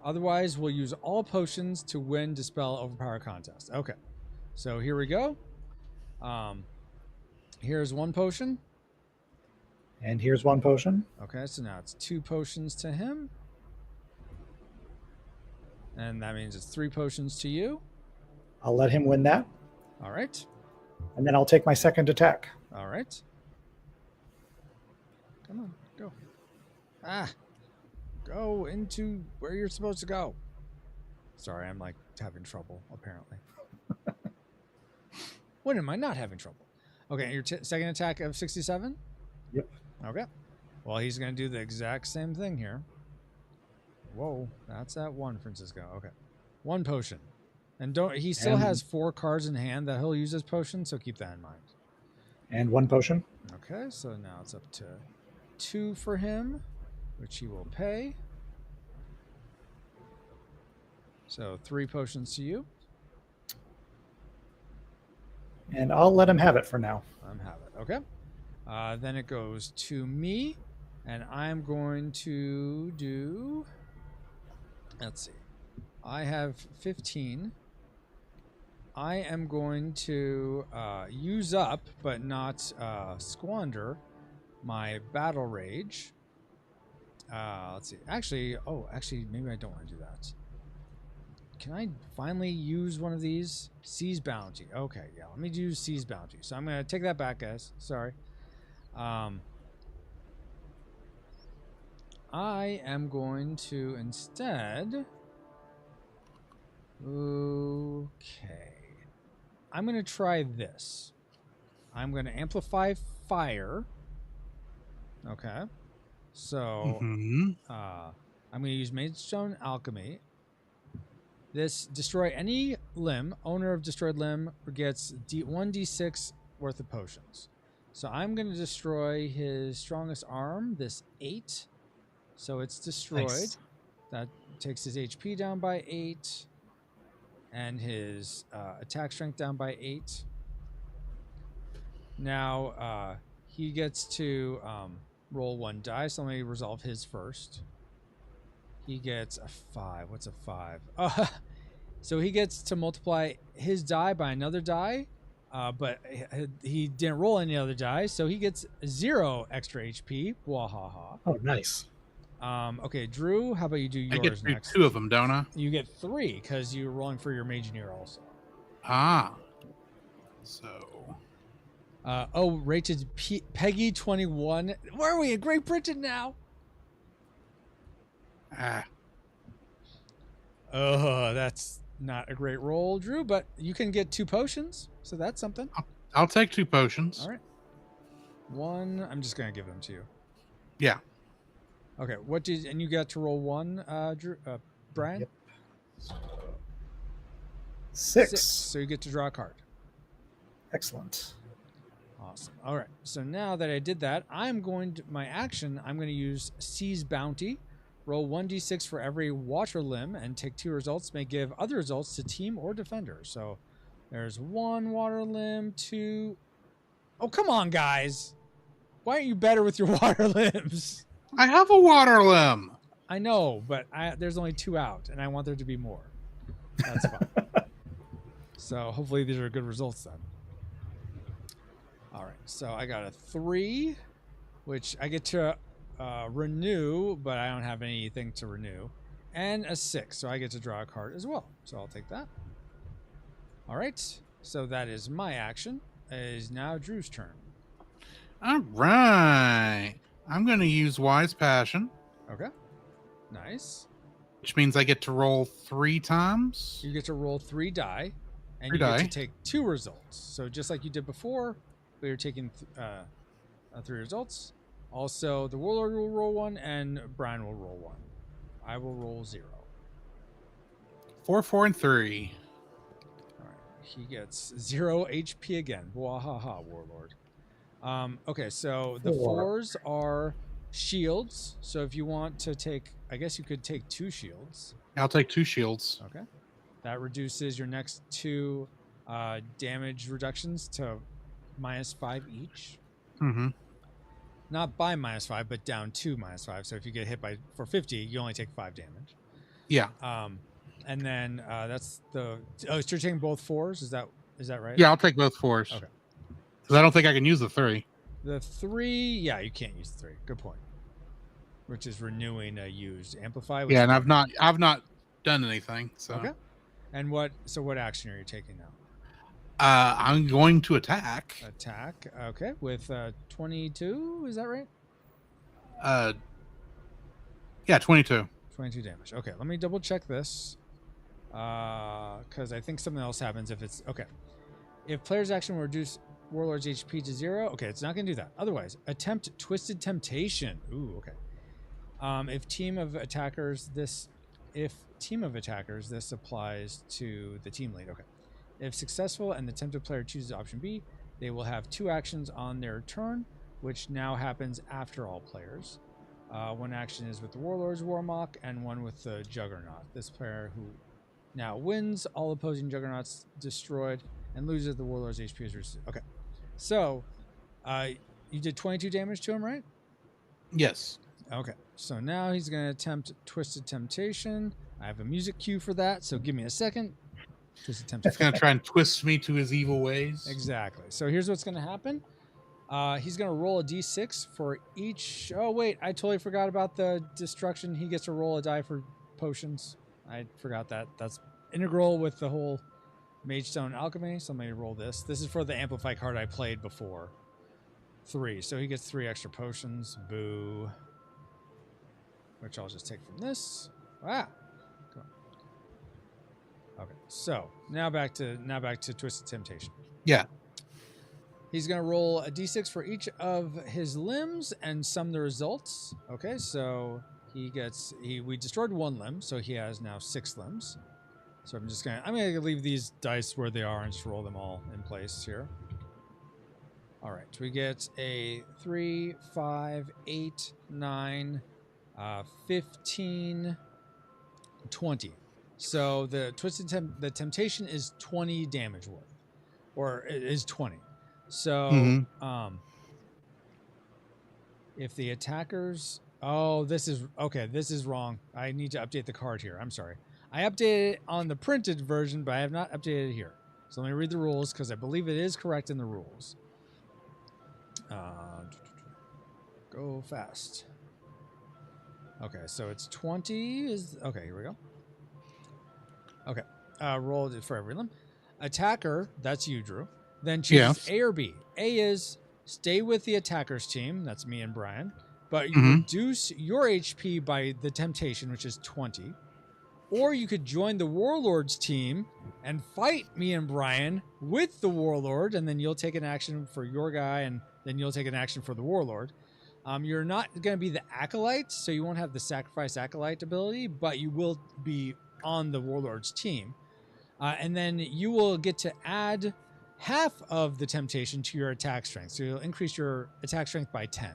Otherwise, we'll use all potions to win, dispel, overpower contest. Okay. So here we go. Here's one potion. And here's one potion. Okay, so now it's 2 potions to him. And that means it's 3 potions to you. I'll let him win that. All right. And then I'll take my second attack. All right. Come on, go. Ah. Go into where you're supposed to go. Sorry, I'm like having trouble, apparently. When am I not having trouble? Okay, your second attack of 67? Yep. Okay. Well, he's going to do the exact same thing here. Whoa, that's at 1, Francisco. Okay. 1 potion. And he still has 4 cards in hand that he'll use as potions, so keep that in mind. And 1 potion. Okay, so now it's up to 2 for him, which he will pay. So 3 potions to you. And I'll let him have it for now. Have it. Okay. Then it goes to me, and I'm going to do... Let's see. I have 15. I am going to use up, but not squander, my battle rage. Let's see. Actually, maybe I don't want to do that. Can I finally use one of these? Seize Bounty. Okay, yeah. Let me use Seize Bounty. So I'm going to take that back, guys. Sorry. I am going to instead... Okay. I'm going to try this. I'm going to amplify fire. Okay. So, I'm going to use Magestone Alchemy. This destroy any limb. Owner of destroyed limb gets 1d6 worth of potions. So I'm going to destroy his strongest arm, this 8. So it's destroyed. Nice. That takes his HP down by 8. And his attack strength down by 8. Now, he gets to roll 1 die. So let me resolve his first. He gets a 5. What's a 5? So he gets to multiply his die by another die, but he didn't roll any other die, so he gets 0 extra HP. Wahaha. Oh, nice. Okay, Drew, how about you do yours next? I get next? 2 of them, don't I? You get 3 because you're rolling for your Mageineer also. So. Rated Peggy 21. Where are we, in Great Britain now? Oh, that's not a great roll, Drew, but you can get 2 potions, so that's something. I'll take 2 potions. All right. 1, I'm just going to give them to you. Yeah. Okay, and you got to roll 1, Drew, Brian? Yep. 6. So you get to draw a card. Excellent. Awesome. All right. So now that I did that, I'm going to use Seize Bounty. Roll 1d6 for every water limb and take 2 results. May give other results to team or defender. So there's 1 water limb, 2. Oh, come on, guys. Why aren't you better with your water limbs? I have a water limb. I know, but there's only 2 out, and I want there to be more. That's fine. So hopefully these are good results then. All right, so I got a 3, which I get to renew, but I don't have anything to renew, and a 6, so I get to draw a card as well. So I'll take that. All right, so that is my action. It is now Drew's turn. All right. I'm going to use Wise Passion. Okay, nice. Which means I get to roll 3 times. You get to roll 3 die, and 3 you die. get to take 2 results. So just like you did before, but you're taking 3 results. Also, the Warlord will roll 1, and Brian will roll 1. I will roll 0. 4, 4, and 3. All right, he gets 0 HP again. Wahaha, Warlord. Okay, so the 4s are shields. So if you want to take, I guess you could take 2 shields. I'll take 2 shields. Okay, that reduces your next 2 damage reductions to -5 each. Mm-hmm. Not by -5, but down to -5. So if you get hit for 50, you only take 5 damage. Yeah. And then that's the. Oh, so you're taking both 4s. Is that right? Yeah, I'll take both 4s. Okay. Because I don't think I can use the 3. The 3, yeah, you can't use the 3. Good point. Which is renewing a used amplify. Yeah, and I've not done anything. So. Okay. And what action are you taking now? I'm going to attack. Attack. Okay, with 22. Is that right? Yeah, 22. 22 damage. Okay, let me double check this. Because I think something else happens if it's okay. If player's action will reduce Warlord's HP to 0, okay, it's not going to do that. Otherwise, attempt Twisted Temptation. Ooh, okay. If team of attackers, this applies to the team lead. Okay. If successful and the tempted player chooses option B, they will have 2 actions on their turn, which now happens after all players. 1 action is with the Warlord's Warmock and 1 with the Juggernaut. This player who now wins all opposing Juggernauts destroyed and loses the Warlord's HP is reduced. Okay. So, you did 22 damage to him, right? Yes. Okay. So now he's going to attempt Twisted Temptation. I have a music cue for that, so give me a second. Twisted Temptation. He's going to try and twist me to his evil ways. Exactly. So here's what's going to happen. He's going to roll a d6 for each... Oh, wait. I totally forgot about the destruction. He gets to roll a die for potions. I forgot that. That's integral with the whole Mage Stone Alchemy. So let me roll this. This is for the Amplify card I played before. 3. So he gets 3 extra potions. Boo. Which I'll just take from this. Ah. Come on. Okay. So now back to Twisted Temptation. Yeah. He's going to roll a d6 for each of his limbs and sum the results. Okay, so we destroyed 1 limb, so he has now 6 limbs. So I'm going to leave these dice where they are and just roll them all in place here. All right, so we get a 3, 5, 8, 9, 15, 20. So the the temptation is 20 damage worth, or it is 20. So, if the attackers, this is wrong. I need to update the card here. I'm sorry. I updated it on the printed version, but I have not updated it here. So let me read the rules because I believe it is correct in the rules. Go fast. Okay, so it's 20 okay, here we go. Okay, roll it for every limb. Attacker, that's you, Drew. Then choose A or B. A is stay with the attacker's team. That's me and Brian. But you reduce your HP by the temptation, which is 20. Or you could join the Warlord's team and fight me and Brian with the Warlord, and then you'll take an action for your guy, and then you'll take an action for the Warlord. You're not going to be the Acolyte, so you won't have the Sacrifice Acolyte ability, but you will be on the Warlord's team. And then you will get to add half of the temptation to your attack strength. So you'll increase your attack strength by 10.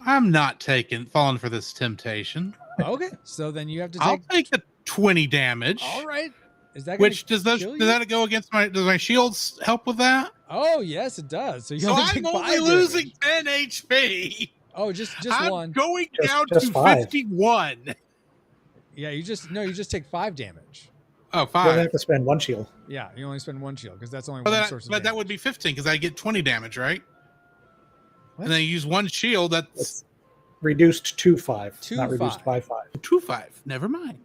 I'm not falling for this temptation. Okay, so then you have to I'll take. take the 20 damage. All right. Is that Which does that go against does my shields help with that? Oh yes, it does. So I'm only losing 10 HP. Oh, just I'm one. going down just to 5. 51. Yeah, you just take 5 damage. Oh, You 5. only have to spend 1 shield. Yeah, you only spend 1 shield because that's only But one source of damage. that would be 15 because I get 20 damage, right? What? And then you use 1 shield. That's It's reduced to 5, To not reduced 5. by 5. 2/5. Never mind.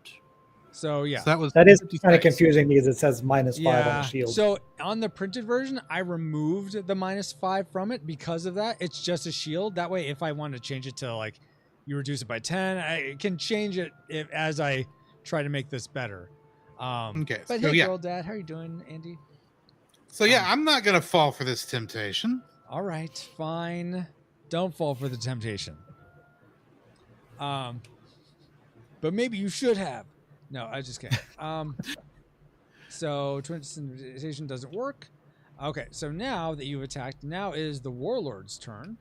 So yeah, So That is 56. kind of confusing because it says -5 on yeah. the shield. So on the printed version, I removed the -5 from it because of that. It's just a shield. That way, if I want to change it to like you reduce it by 10, I can change it as I try to make this better. Okay, But so hey, yeah. girl, dad, how are you doing, Andy? So yeah, I'm not gonna fall for this temptation. All right, fine. Don't fall for the temptation. But maybe you should have. No, I just can't. So temptation doesn't work. Okay, so now that you've attacked, now is the Warlord's turn.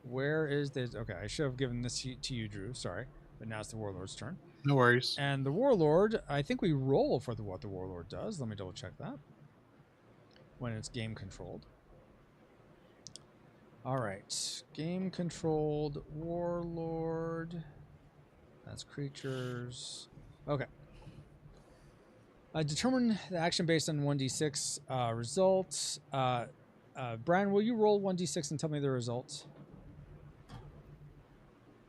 Where is this? Okay, I should have given this to you, Drew. Sorry, but now it's the Warlord's turn. No worries. And the Warlord, I think we roll for what the Warlord does. Let me double check that. When it's game controlled. All right, game controlled Warlord. That's creatures. Okay. Determine the action based on 1d6 results. Brian, will you roll 1d6 and tell me the results?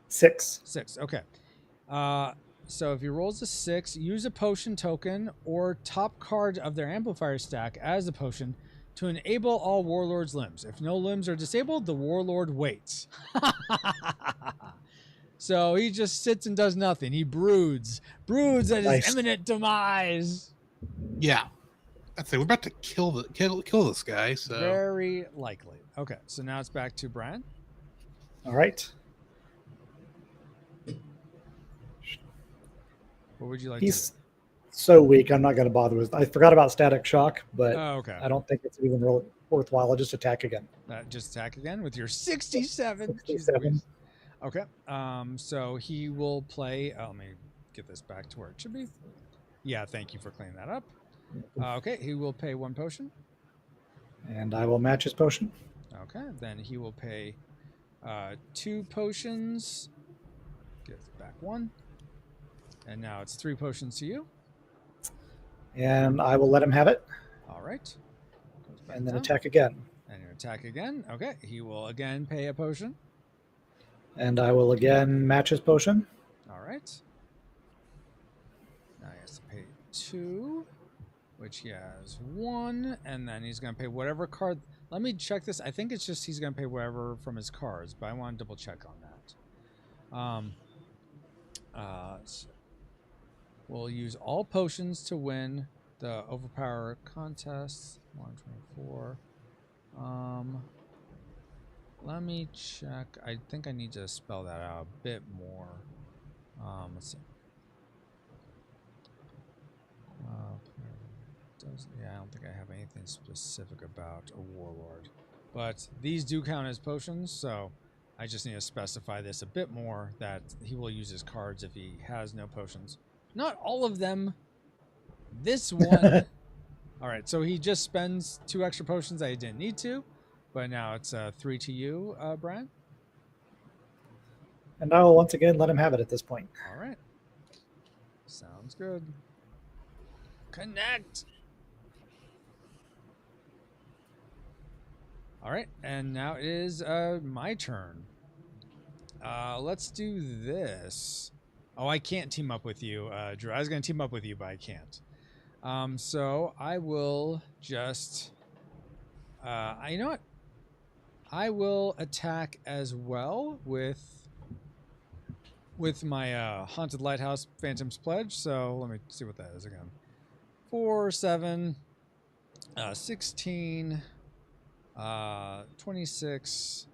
6. 6. Okay. So if he rolls a 6, use a potion token or top card of their amplifier stack as a potion to enable all Warlord's limbs. If no limbs are disabled, the Warlord waits. So he just sits and does nothing. He broods at Nice. his imminent demise. Yeah, I'd say we're about to kill this guy. So Very likely. Okay, so now it's back to Brian. All right. What would you like He's to do? so weak, I'm not going to bother with. I forgot about static shock, but Oh, okay. I don't think it's even real worthwhile. I'll just attack again. Just attack again with your 67. 67. Okay. So he will play. Let me get this back to where it should be. Yeah, thank you for cleaning that up. Okay, he will pay 1 potion. And I will match his potion. Okay, then he will pay 2 potions. Give back 1. And now it's 3 potions to you. And I will let him have it. All right. Goes back And then down. attack again. And you attack again. Okay, he will again pay a potion. And I will again match his potion. All right. Now he has to pay 2, which he has 1, and then he's going to pay whatever card. Let me check this. I think it's just he's going to pay whatever from his cards, but I want to double check on that. So we'll use all potions to win the overpower contest. 124. Let me check. I think I need to spell that out a bit more. Let's see. Yeah, I don't think I have anything specific about a Warlord. But these do count as potions, so I just need to specify this a bit more, that he will use his cards if he has no potions. Not all of them. This one. All right, so he just spends 2 extra potions that he didn't need to, but now it's 3 to you, Brian. And I will once again let him have it at this point. All right. Sounds good. Connect. All right, and now it is my turn. Let's do this. Oh, I can't team up with you, Drew. I was going to team up with you, but I can't. So I will just... you know what? I will attack as well with my Haunted Lighthouse Phantom's Pledge. So let me see what that is again. 4, 7, 16, 26,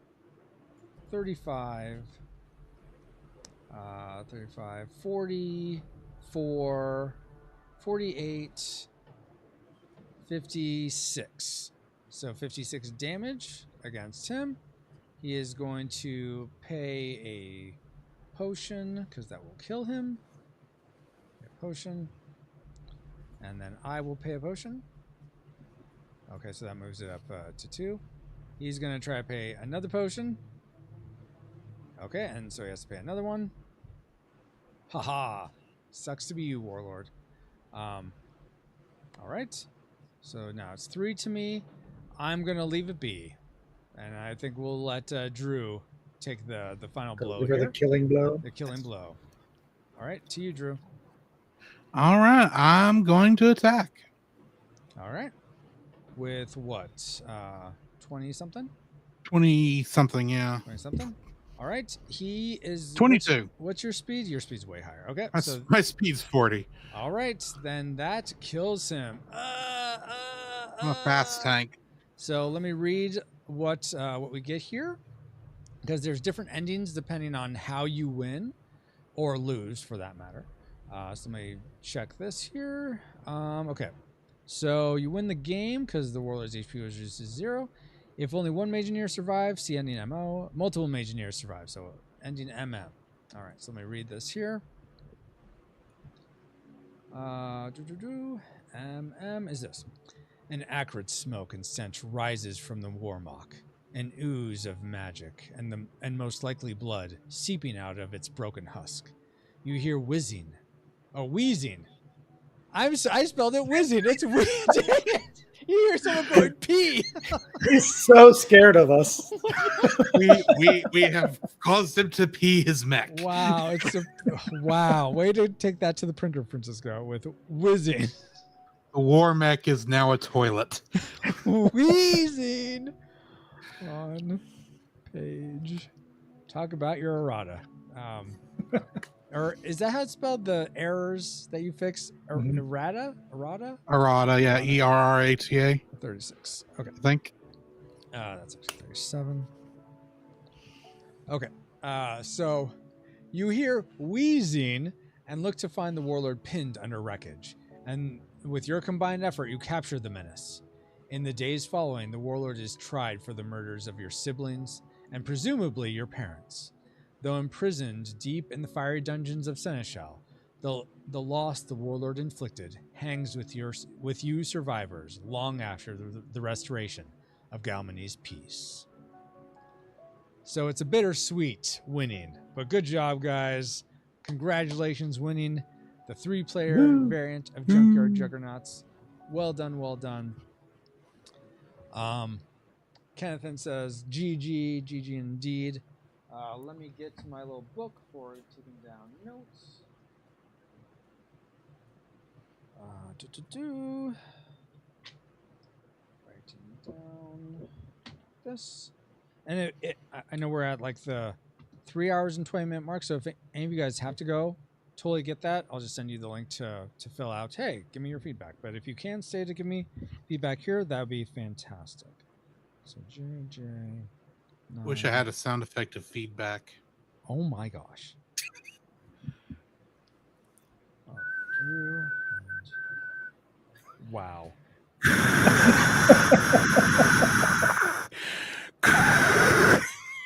35, 35, 44, 48, 56. So 56 damage against him. He is going to pay a potion because that will kill him. A potion. And then I will pay a potion. Okay, so that moves it up to 2. He's going to try to pay another potion. Okay, and so he has to pay another one. Haha. Sucks to be you, Warlord. All right. So now it's 3 to me. I'm going to leave it be. And I think we'll let Drew take the final blow here. The killing blow. The killing blow. All right, to you, Drew. All right, I'm going to attack. All right. With what? 20-something? 20-something, yeah. 20-something? All right. He is... 22. What's your speed? Your speed's way higher. Okay. My speed's 40. All right. Then that kills him. I'm a fast tank. So let me read what we get here. Because there's different endings depending on how you win. Or lose, for that matter. So let me check this here. Okay. So you win the game because the Warlord's HP was reduced to 0. If only one Mageineer survives, see ending MO. Multiple Mageineers survive, so ending MM. All right, so let me read this here. MM is this. An acrid smoke and stench rises from the warmock, an ooze of magic and most likely blood seeping out of its broken husk. You hear wheezing. I spelled it whizzing. It's whizzing. You hear someone going pee. He's so scared of us. we have caused him to pee his mech. Wow, wow. Way to take that to the printer, Francisco, with whizzing. The war mech is now a toilet. Wheezing on page. Talk about your errata. Or is that how it's spelled? The errors that you fix? Errata? Errata, yeah. ERRATA. 36. Okay. I think. That's actually 37. Okay. So you hear wheezing and look to find the Warlord pinned under wreckage. And with your combined effort, you capture the menace. In the days following, the Warlord is tried for the murders of your siblings and presumably your parents. Though imprisoned deep in the fiery dungeons of Seneschal, the loss the Warlord inflicted hangs with you survivors long after the restoration of Galmany's peace. So it's a bittersweet winning, but good job, guys. Congratulations winning the 3-player variant of Junkyard Juggernauts. Well done, well done. Kennethan says, GG, GG indeed. Let me get to my little book for taking down notes. Writing down this. And I know we're at like the 3 hours and 20-minute mark, so if any of you guys have to go, totally get that. I'll just send you the link to fill out. Hey, give me your feedback. But if you can stay to give me feedback here, that would be fantastic. So JJ. Wish I had a sound effect of feedback. Oh my gosh. Drew and... Wow.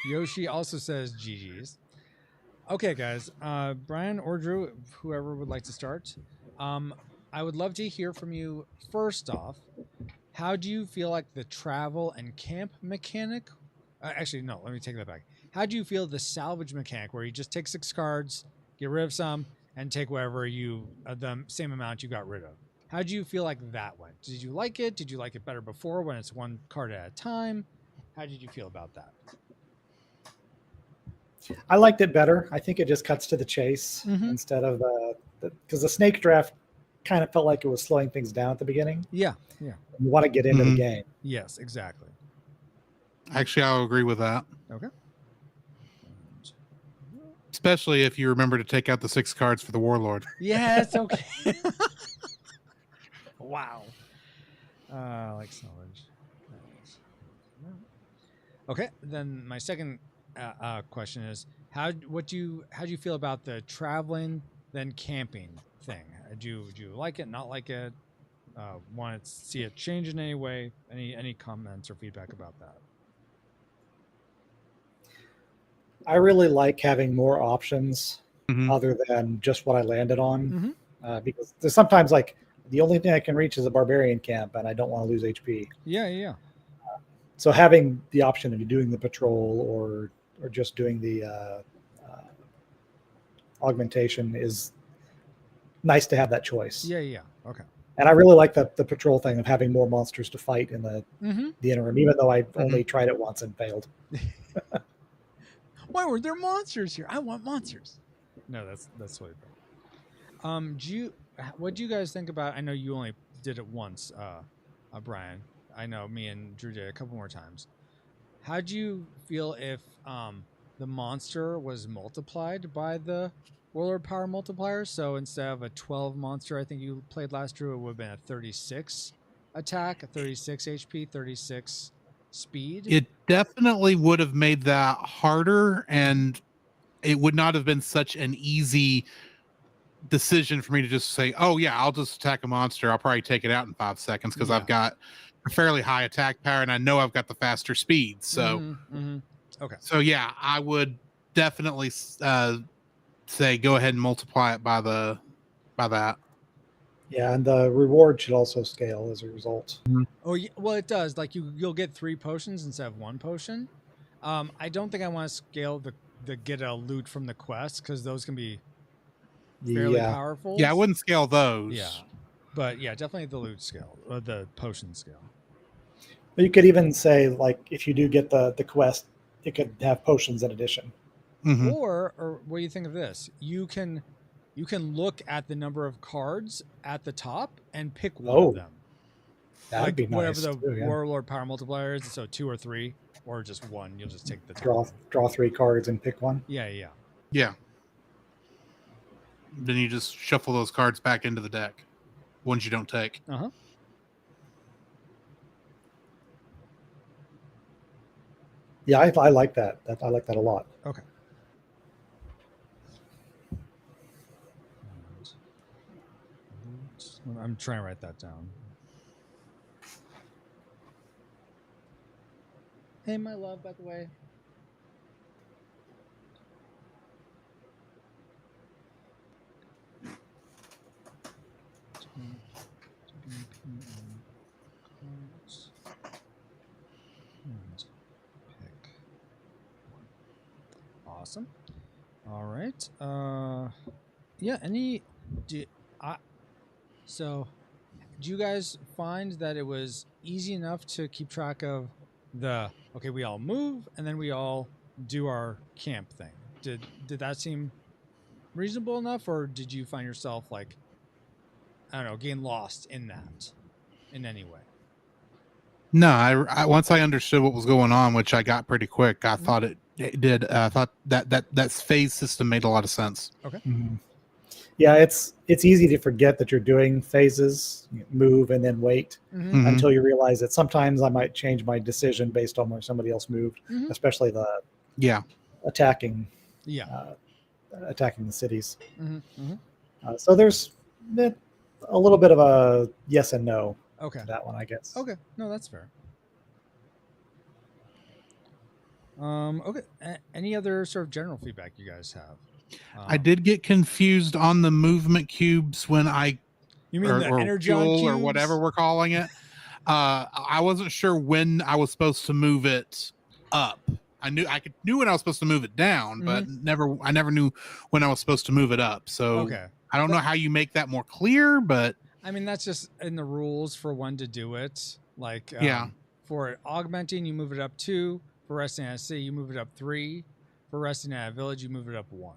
Yoshi also says GG's. Okay, guys. Brian or Drew, whoever would like to start. I would love to hear from you. First off, how do you feel like the travel and camp mechanic? Actually, no, let me take that back. How do you feel the salvage mechanic where you just take 6 cards, get rid of some, and take whatever the same amount you got rid of? How do you feel like that went? Did you like it? Did you like it better before when it's 1 card at a time? How did you feel about that? I liked it better. I think it just cuts to the chase instead of because the snake draft kind of felt like it was slowing things down at the beginning. Yeah. You want to get into the game. Yes, exactly. Actually, I'll agree with that. Okay. Especially if you remember to take out the 6 cards for the Warlord. Yes, okay. Wow. Like salvage. Okay, then my second question is how do you feel about the traveling then camping thing? Do you like it, not like it? Want to see it change in any way? Any comments or feedback about that? I really like having more options Mhm. other than just what I landed on, Mm-hmm. because there's sometimes like the only thing I can reach is a barbarian camp, and I don't want to lose HP. Yeah. So having the option of doing the patrol or just doing the augmentation is nice to have that choice. Yeah. Okay. And I really like the patrol thing of having more monsters to fight in the Mm-hmm. interim, even though I only tried it once and failed. Why were there monsters here? I want monsters. No, that's totally fair. What do you guys think about? I know you only did it once, Brian. I know me and Drew did it a couple more times. How do you feel if the monster was multiplied by the Warlord power multiplier? So instead of a 12 monster, I think you played last, Drew, it would have been a 36 attack, a 36 HP, 36 speed. It definitely would have made that harder, and it would not have been such an easy decision for me to just say, oh yeah, I'll just attack a monster. I'll probably take it out in 5 seconds because I've got a fairly high attack power and I know I've got the faster speed. So, Okay. So yeah, I would definitely say go ahead and multiply it by that. Yeah, and the reward should also scale as a result. Oh, yeah, well, it does. Like you'll get 3 potions instead of 1 potion. I don't think I want to scale the get a loot from the quest because those can be fairly powerful. Yeah, I wouldn't scale those. Yeah, but yeah, definitely the loot scale or the potion scale. But you could even say, like, if you do get the quest, it could have potions in addition. Mm-hmm. Or what do you think of this? You can look at the number of cards at the top and pick one of them. That'd Like be nice. Whatever the too, yeah. Warlord power multiplier is, so 2 or 3, or just 1. You'll just take the draw 3 cards and pick one. Yeah. Then you just shuffle those cards back into the deck, ones you don't take. Uh-huh. Yeah, I like that. I like that a lot. Okay. I'm trying to write that down. Hey, my love, by the way. Awesome. All right. Yeah. So, do you guys find that it was easy enough to keep track of okay, we all move and then we all do our camp thing? Did that seem reasonable enough, or did you find yourself like, I don't know, getting lost in that in any way? No, I once I understood what was going on, which I got pretty quick, I thought it did. I thought that phase system made a lot of sense. Okay. Mm-hmm. Yeah, it's easy to forget that you're doing phases, move and then wait until you realize that sometimes I might change my decision based on where somebody else moved, especially the attacking the cities. So there's a little bit of a yes and no to that one, I guess. Okay, no, that's fair. Okay, any other sort of general feedback you guys have? I did get confused on the movement cubes when you mean the energon cubes or whatever we're calling it. I wasn't sure when I was supposed to move it up. I knew when I was supposed to move it down, but I never knew when I was supposed to move it up. So I don't know how you make that more clear, but I mean that's just in the rules for when to do it. Like for augmenting, you move it up 2. For resting at a city, you move it up 3. For resting at a village, you move it up 1.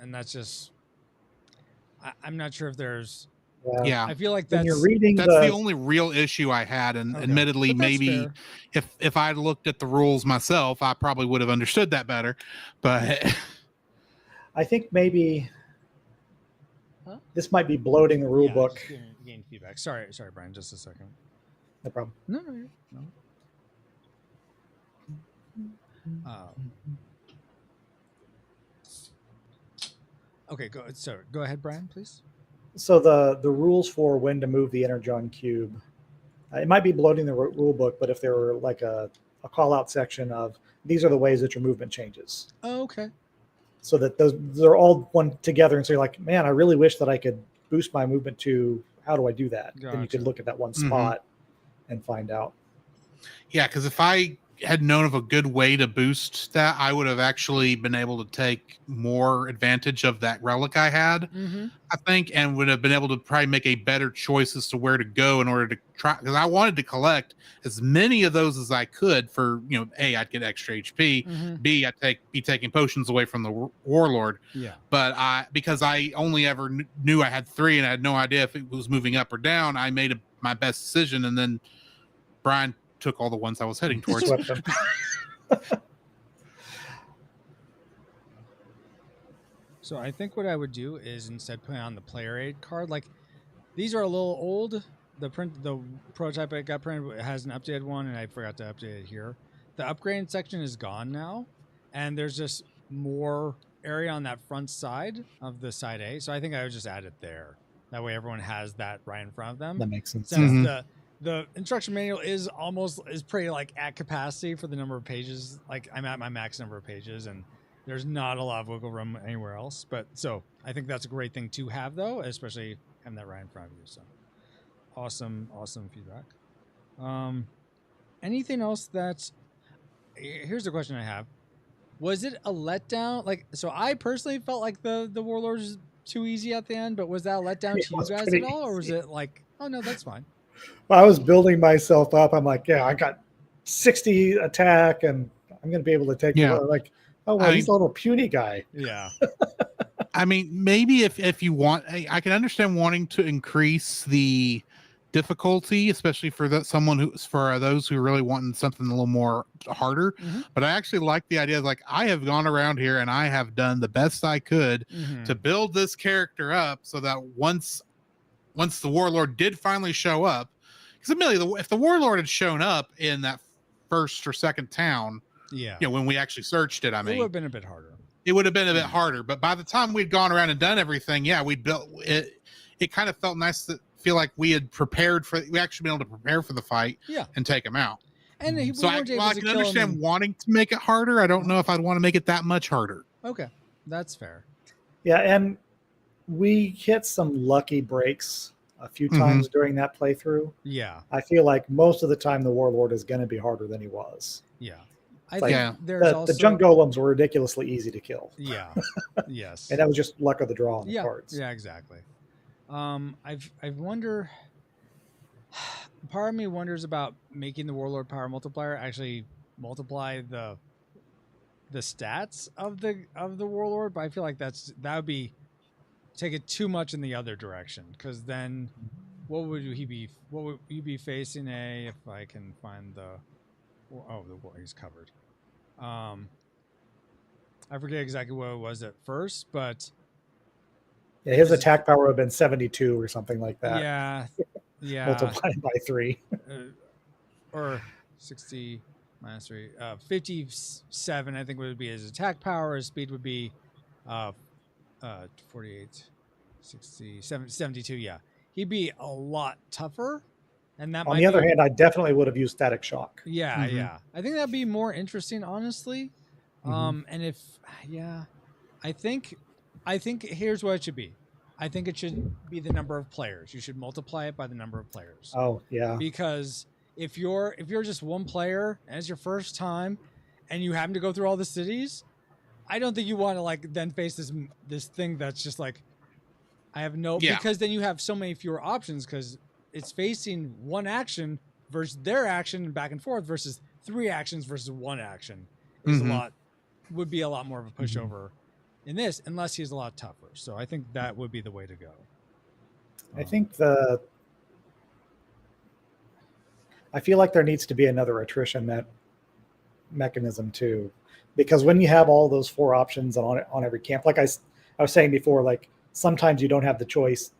And that's just, I'm not sure if there's. Yeah, I feel like that's the only real issue I had, and admittedly, maybe if I looked at the rules myself, I probably would have understood that better. But I think maybe this might be bloating the rule book. Gain feedback. Sorry, Brian. Just a second. No problem. No. Okay, go ahead, Brian, please. So the rules for when to move the energon cube, it might be bloating the rule book, but if there were like a call out section of these are the ways that your movement changes, Oh, okay. so that they're all one together, and so you're like, man, I really wish that I could boost my movement to. How do I do that? Then you could Gotcha. look at that one spot and find out. Yeah, because if I had known of a good way to boost that, I would have actually been able to take more advantage of that relic I had, I think, and would have been able to probably make a better choice as to where to go in order to try. Because I wanted to collect as many of those as I could for, A, I'd get extra HP, B, I'd be taking potions away from the Warlord. Yeah. But because I only ever knew I had 3 and I had no idea if it was moving up or down, I made my best decision, and then Brian took all the ones I was heading towards. Swept them. So I think what I would do is instead put on the player aid card. Like these are a little old. The prototype I got printed has an updated one, and I forgot to update it here. The upgrade section is gone now, and there's just more area on that front side of the side A. So I think I would just add it there. That way everyone has that right in front of them. That makes sense. Since the instruction manual is pretty like at capacity for the number of pages. Like I'm at my max number of pages, and there's not a lot of wiggle room anywhere else. But so I think that's a great thing to have, though, especially having that right in front of you. So awesome feedback. Anything else here's the question I have. Was it a letdown? Like, so I personally felt like the Warlords was too easy at the end, but was that a letdown to you guys at all? Or was it like, oh no, that's fine? Well, I was building myself up. I'm like, yeah, I got 60 attack, and I'm going to be able to take like, oh, well, he's a little puny guy. Yeah. I mean, maybe if you want, I can understand wanting to increase the difficulty, especially for those who are really wanting something a little more harder. But I actually like the idea of like, I have gone around here and I have done the best I could to build this character up so that once the Warlord did finally show up, because admittedly, if the Warlord had shown up in that first or second town, when we actually searched it, I mean, it would have been a bit harder. It would have been a bit harder, but by the time we'd gone around and done everything, we built it. It kind of felt nice to feel like we had we actually been able to prepare for the fight, and take him out. And so I can understand wanting to make it harder. I don't know if I'd want to make it that much harder. Okay, that's fair. Yeah, and we hit some lucky breaks a few times during that playthrough. Yeah, I feel like most of the time the Warlord is going to be harder than he was. Yeah. I think the junk golems were ridiculously easy to kill. Yeah. Yes. And that was just luck of the draw on the cards. Yeah, exactly. I wonder. Part of me wonders about making the Warlord power multiplier actually multiply the stats of the Warlord, but I feel like that would be take it too much in the other direction, because then what would he be facing? If I can find the he's covered. I forget exactly what it was at first, but yeah, his attack power would have been 72 or something like that. Yeah. Multiplied by 3. Or 60 minus 3. 57, I think, would be his attack power. His speed would be 48, 60, 72. Yeah. He'd be a lot tougher. And that on the other hand, I definitely would have used static shock. Yeah, yeah. I think that'd be more interesting, honestly. And I think here's what it should be. I think it should be the number of players. You should multiply it by the number of players. Oh, yeah. Because if you're just one player and it's your first time and you happen to go through all the cities, I don't think you want to like then face this thing that's just like because then you have so many fewer options, because it's facing one action versus their action and back and forth versus 3 actions versus 1 action would be a lot more of a pushover in this, unless he's a lot tougher. So I think that would be the way to go. I think I feel like there needs to be another attrition mechanism too, because when you have all those 4 options on every camp, like I was saying before, like sometimes you didn't have the choice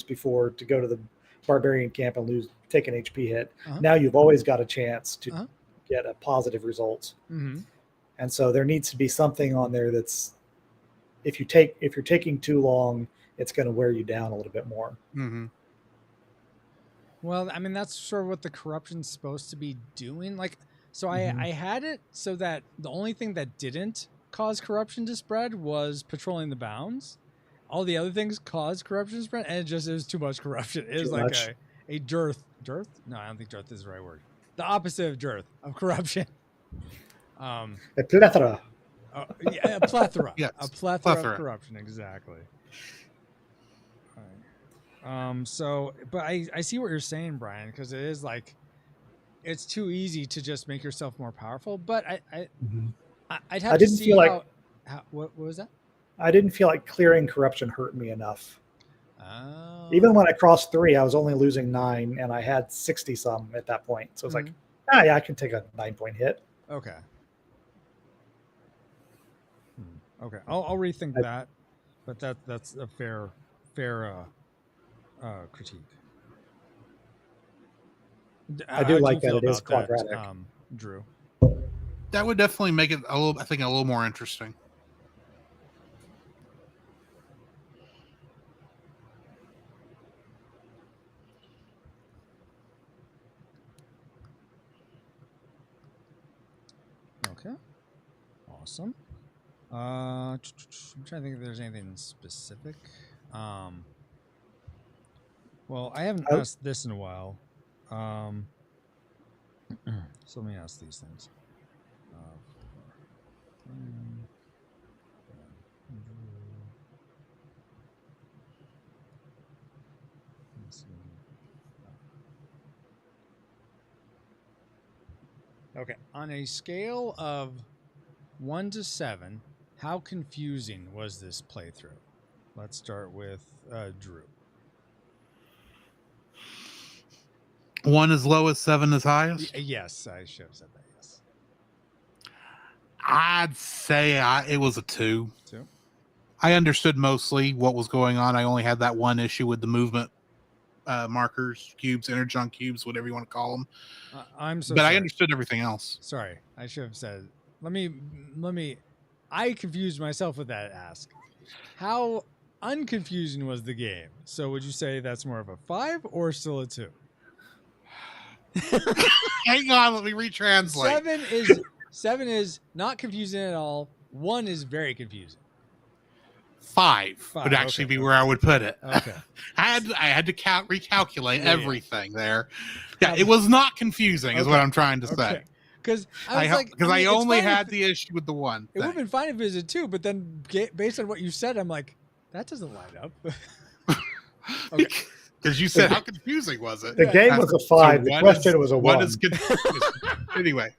before to go to the barbarian camp and take an HP hit. Now you've always got a chance to get a positive result. And so there needs to be something on there that's if you're taking too long, it's going to wear you down a little bit more. Mm-hmm. Well, I mean, that's sort of what the corruption's supposed to be doing. Like, so Mhm. I had it so that the only thing that didn't cause corruption to spread was patrolling the bounds. All the other things caused corruption to spread, and it was too much corruption. It was Too like much. a dearth. Dearth? No, I don't think dearth is the right word. The opposite of dearth, of corruption. A plethora. Yeah, a plethora. Yes, A plethora of corruption, exactly. All right. So, but I see what you're saying, Brian, because it is like, it's too easy to just make yourself more powerful. But I'd have I to didn't see feel like how what was that? I didn't feel like clearing corruption hurt me enough. Oh. Even when I crossed 3, I was only losing 9, and I had 60 some at that point. So it's like, yeah, I can take a 9-point hit. Okay. Okay, I'll rethink that, but that's a fair critique. I do like you that feel it is about that, quadratic. Drew? That would definitely make it a little more interesting. Okay, awesome. I'm trying to think if there's anything specific. Well, I haven't asked this in a while. So let me ask these things. Okay, on a scale of 1 to 7, how confusing was this playthrough? Let's start with Drew. 1 as low as 7 as highest? Yes, I should have said that, yes. I'd say it was a 2. 2? I understood mostly what was going on. I only had that one issue with the movement markers, cubes, inner junk cubes, whatever you want to call them. I'm so but sorry. I understood everything else. Sorry, I should have said. Let me. I confused myself with that ask. How unconfusing was the game? So would you say that's more of a 5 or still a 2? Hang on, let me retranslate. 7 is not confusing at all. 1 is very confusing. 5 would actually be where I would put it. Okay. I had to recalculate everything there. Yeah, it was not confusing, is what I'm trying to say. Because I only had the issue with the 1. It would have been fine if it was a 2, but then based on what you said, I'm like, that doesn't line up. Okay. Because you said, how confusing was it? The game was a 5. The question was a 1. 1 is confusing. Anyway.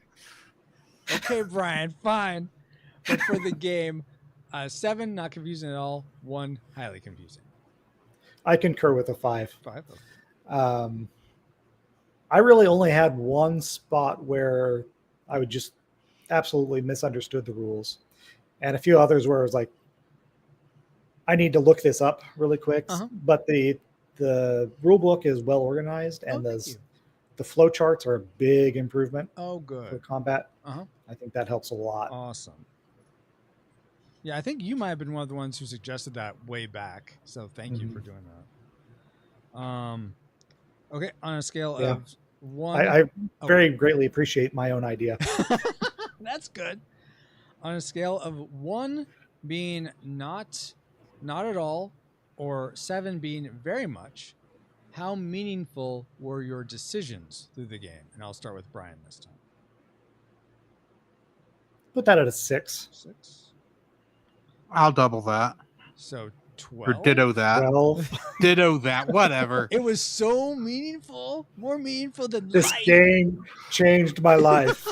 Okay, Brian, fine. But for the game, 7, not confusing at all. 1, highly confusing. I concur with a 5. 5. Okay. I really only had one spot where I would just absolutely misunderstood the rules, and a few others where it was like, I need to look this up really quick. But the rule book is well organized, and the flow charts are a big improvement. Oh, good. For combat. I think that helps a lot. Awesome. Yeah, I think you might have been one of the ones who suggested that way back. So thank you for doing that. Okay, on a scale of 1, I very greatly appreciate my own idea. That's good. On a scale of 1 being not at all, or 7 being very much, how meaningful were your decisions through the game? And I'll start with Brian this time. Put that at a 6. 6. I'll double that. So 12. Or ditto that. 12. Ditto that. Whatever. It was so meaningful, more meaningful than this life. game changed my life.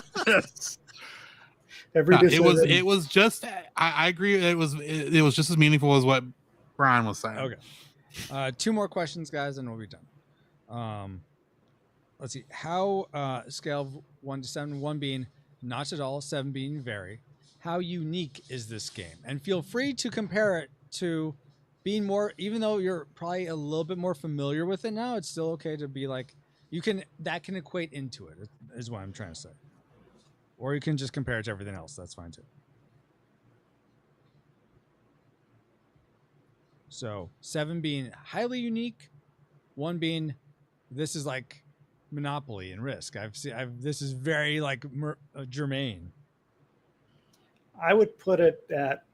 Every decision. It was just. I agree. It was just as meaningful as what Brian was saying. Okay. 2 more questions, guys, and we'll be done. Let's see. How scale of 1 to 7, 1 being not at all, 7 being very. How unique is this game? And feel free to compare it to being more, even though you're probably a little bit more familiar with it now, it's still okay to be like, that can equate into it, is what I'm trying to say. Or you can just compare it to everything else. That's fine too. So 7 being highly unique, 1 being this is like Monopoly and Risk. This is very like germane. I would put it at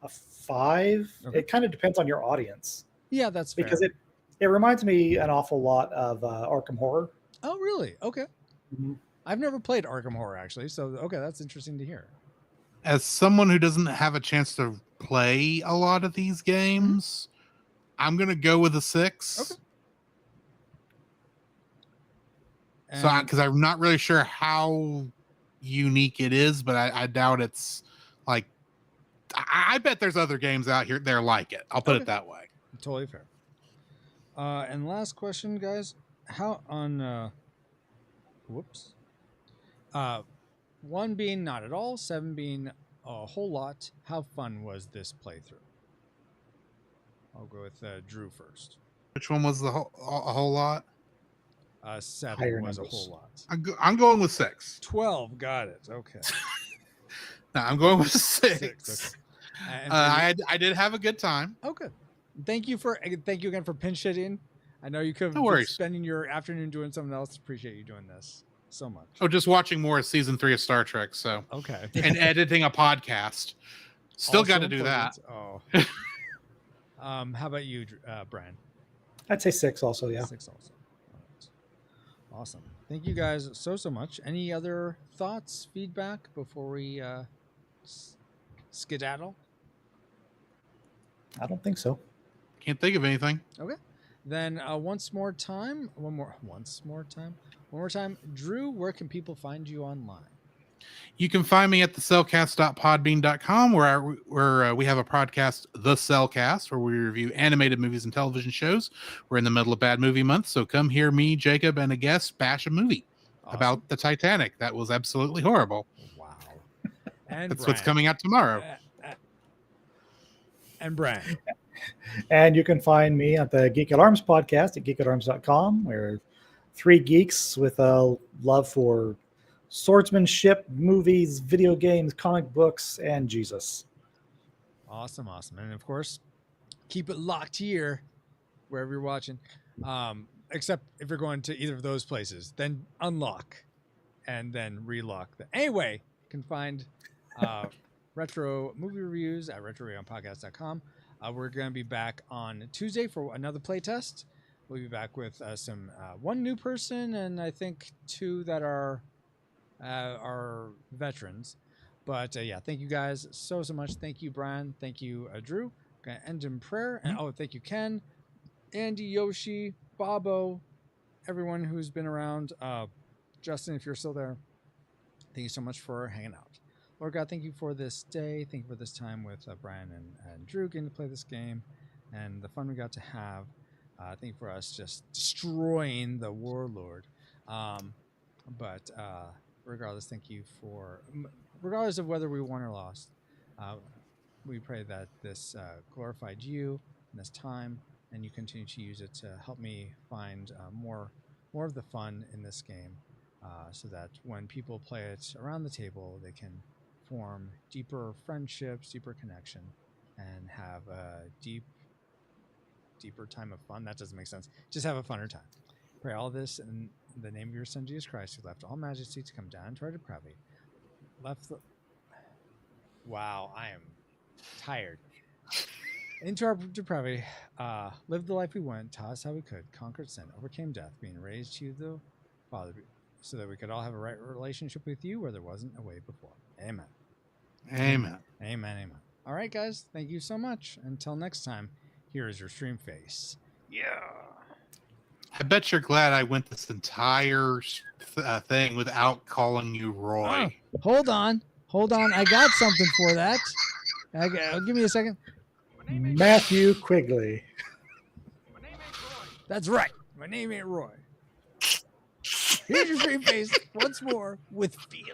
a 5. Okay. It kind of depends on your audience. Yeah, that's fair. Because it reminds me an awful lot of Arkham Horror. Oh, really? Okay. Mhm. I've never played Arkham Horror actually, so okay, that's interesting to hear. As someone who doesn't have a chance to play a lot of these games, I'm gonna go with a 6. Okay. So, because I'm not really sure how unique it is, but I doubt it's like. I bet there's other games out here there like it. I'll put it that way. Totally fair. And last question, guys. How on whoops. 1 being not at all, 7 being a whole lot. How fun was this playthrough? I'll go with Drew first. Which one was a whole lot? 7 Higher was numbers. a whole lot. I'm going with 6. 12, got it. Okay. No, I'm going with 6. Okay. I did have a good time. Okay. Thank you again for pinch hitting. I know you could No be worries. spending your afternoon doing something else. Appreciate you doing this so much. Oh, just watching more of season 3 of Star Trek. So Okay. and editing a podcast. Still Also got to do that. important. Oh. How about you, Brian? I'd say 6 also, yeah. 6 also. All right. Awesome. Thank you guys so much. Any other thoughts, feedback before we skedaddle? I don't think so. Can't think of anything. Okay. Then one more time, Drew, where can people find you online? You can find me at thecellcast.podbean.com, where we have a podcast, The Cellcast, where we review animated movies and television shows. We're in the middle of Bad Movie Month, so come hear me, Jacob, and a guest bash a movie about the Titanic. That was absolutely horrible. Wow. And That's Brian. what's coming out tomorrow. And Brian. And you can find me at the Geek at Arms podcast at geekatarms.com. We're 3 geeks with a love for swordsmanship, movies, video games, comic books, and Jesus. Awesome. And of course, keep it locked here wherever you're watching. Except if you're going to either of those places, then unlock and then relock. Anyway, you can find retro movie reviews at retroradionpodcast.com. We're going to be back on Tuesday for another playtest. We'll be back with some 1 new person and I think 2 that are veterans. But yeah, thank you guys so much. Thank you, Brian. Thank you, Drew. Going to end in prayer. And thank you, Ken, Andy, Yoshi, Bobo, everyone who's been around. Justin, if you're still there, thank you so much for hanging out. Lord God, thank you for this day. Thank you for this time with Brian and Drew getting to play this game and the fun we got to have. Thank you for us just destroying the Warlord. But regardless, thank you for, regardless of whether we won or lost, we pray that this glorified you in this time and you continue to use it to help me find more of the fun in this game so that when people play it around the table, they can form deeper friendships, deeper connection, and have a deeper time of fun. That doesn't make sense. Just have a funner time. Pray all this in the name of your Son, Jesus Christ, who left all majesty to come down to our depravity. Wow, I am tired. Into our depravity, lived the life we went, taught us how we could, conquered sin, overcame death, being raised to the Father, so that we could all have a right relationship with you where there wasn't a way before. Amen. Amen. Amen. All right, guys. Thank you so much. Until next time, here is your stream face. Yeah. I bet you're glad I went this entire thing without calling you Roy. Oh, hold on. I got something for that. Give me a second. Matthew Quigley. That's right. My name ain't Roy. Here's your stream face once more with feeling.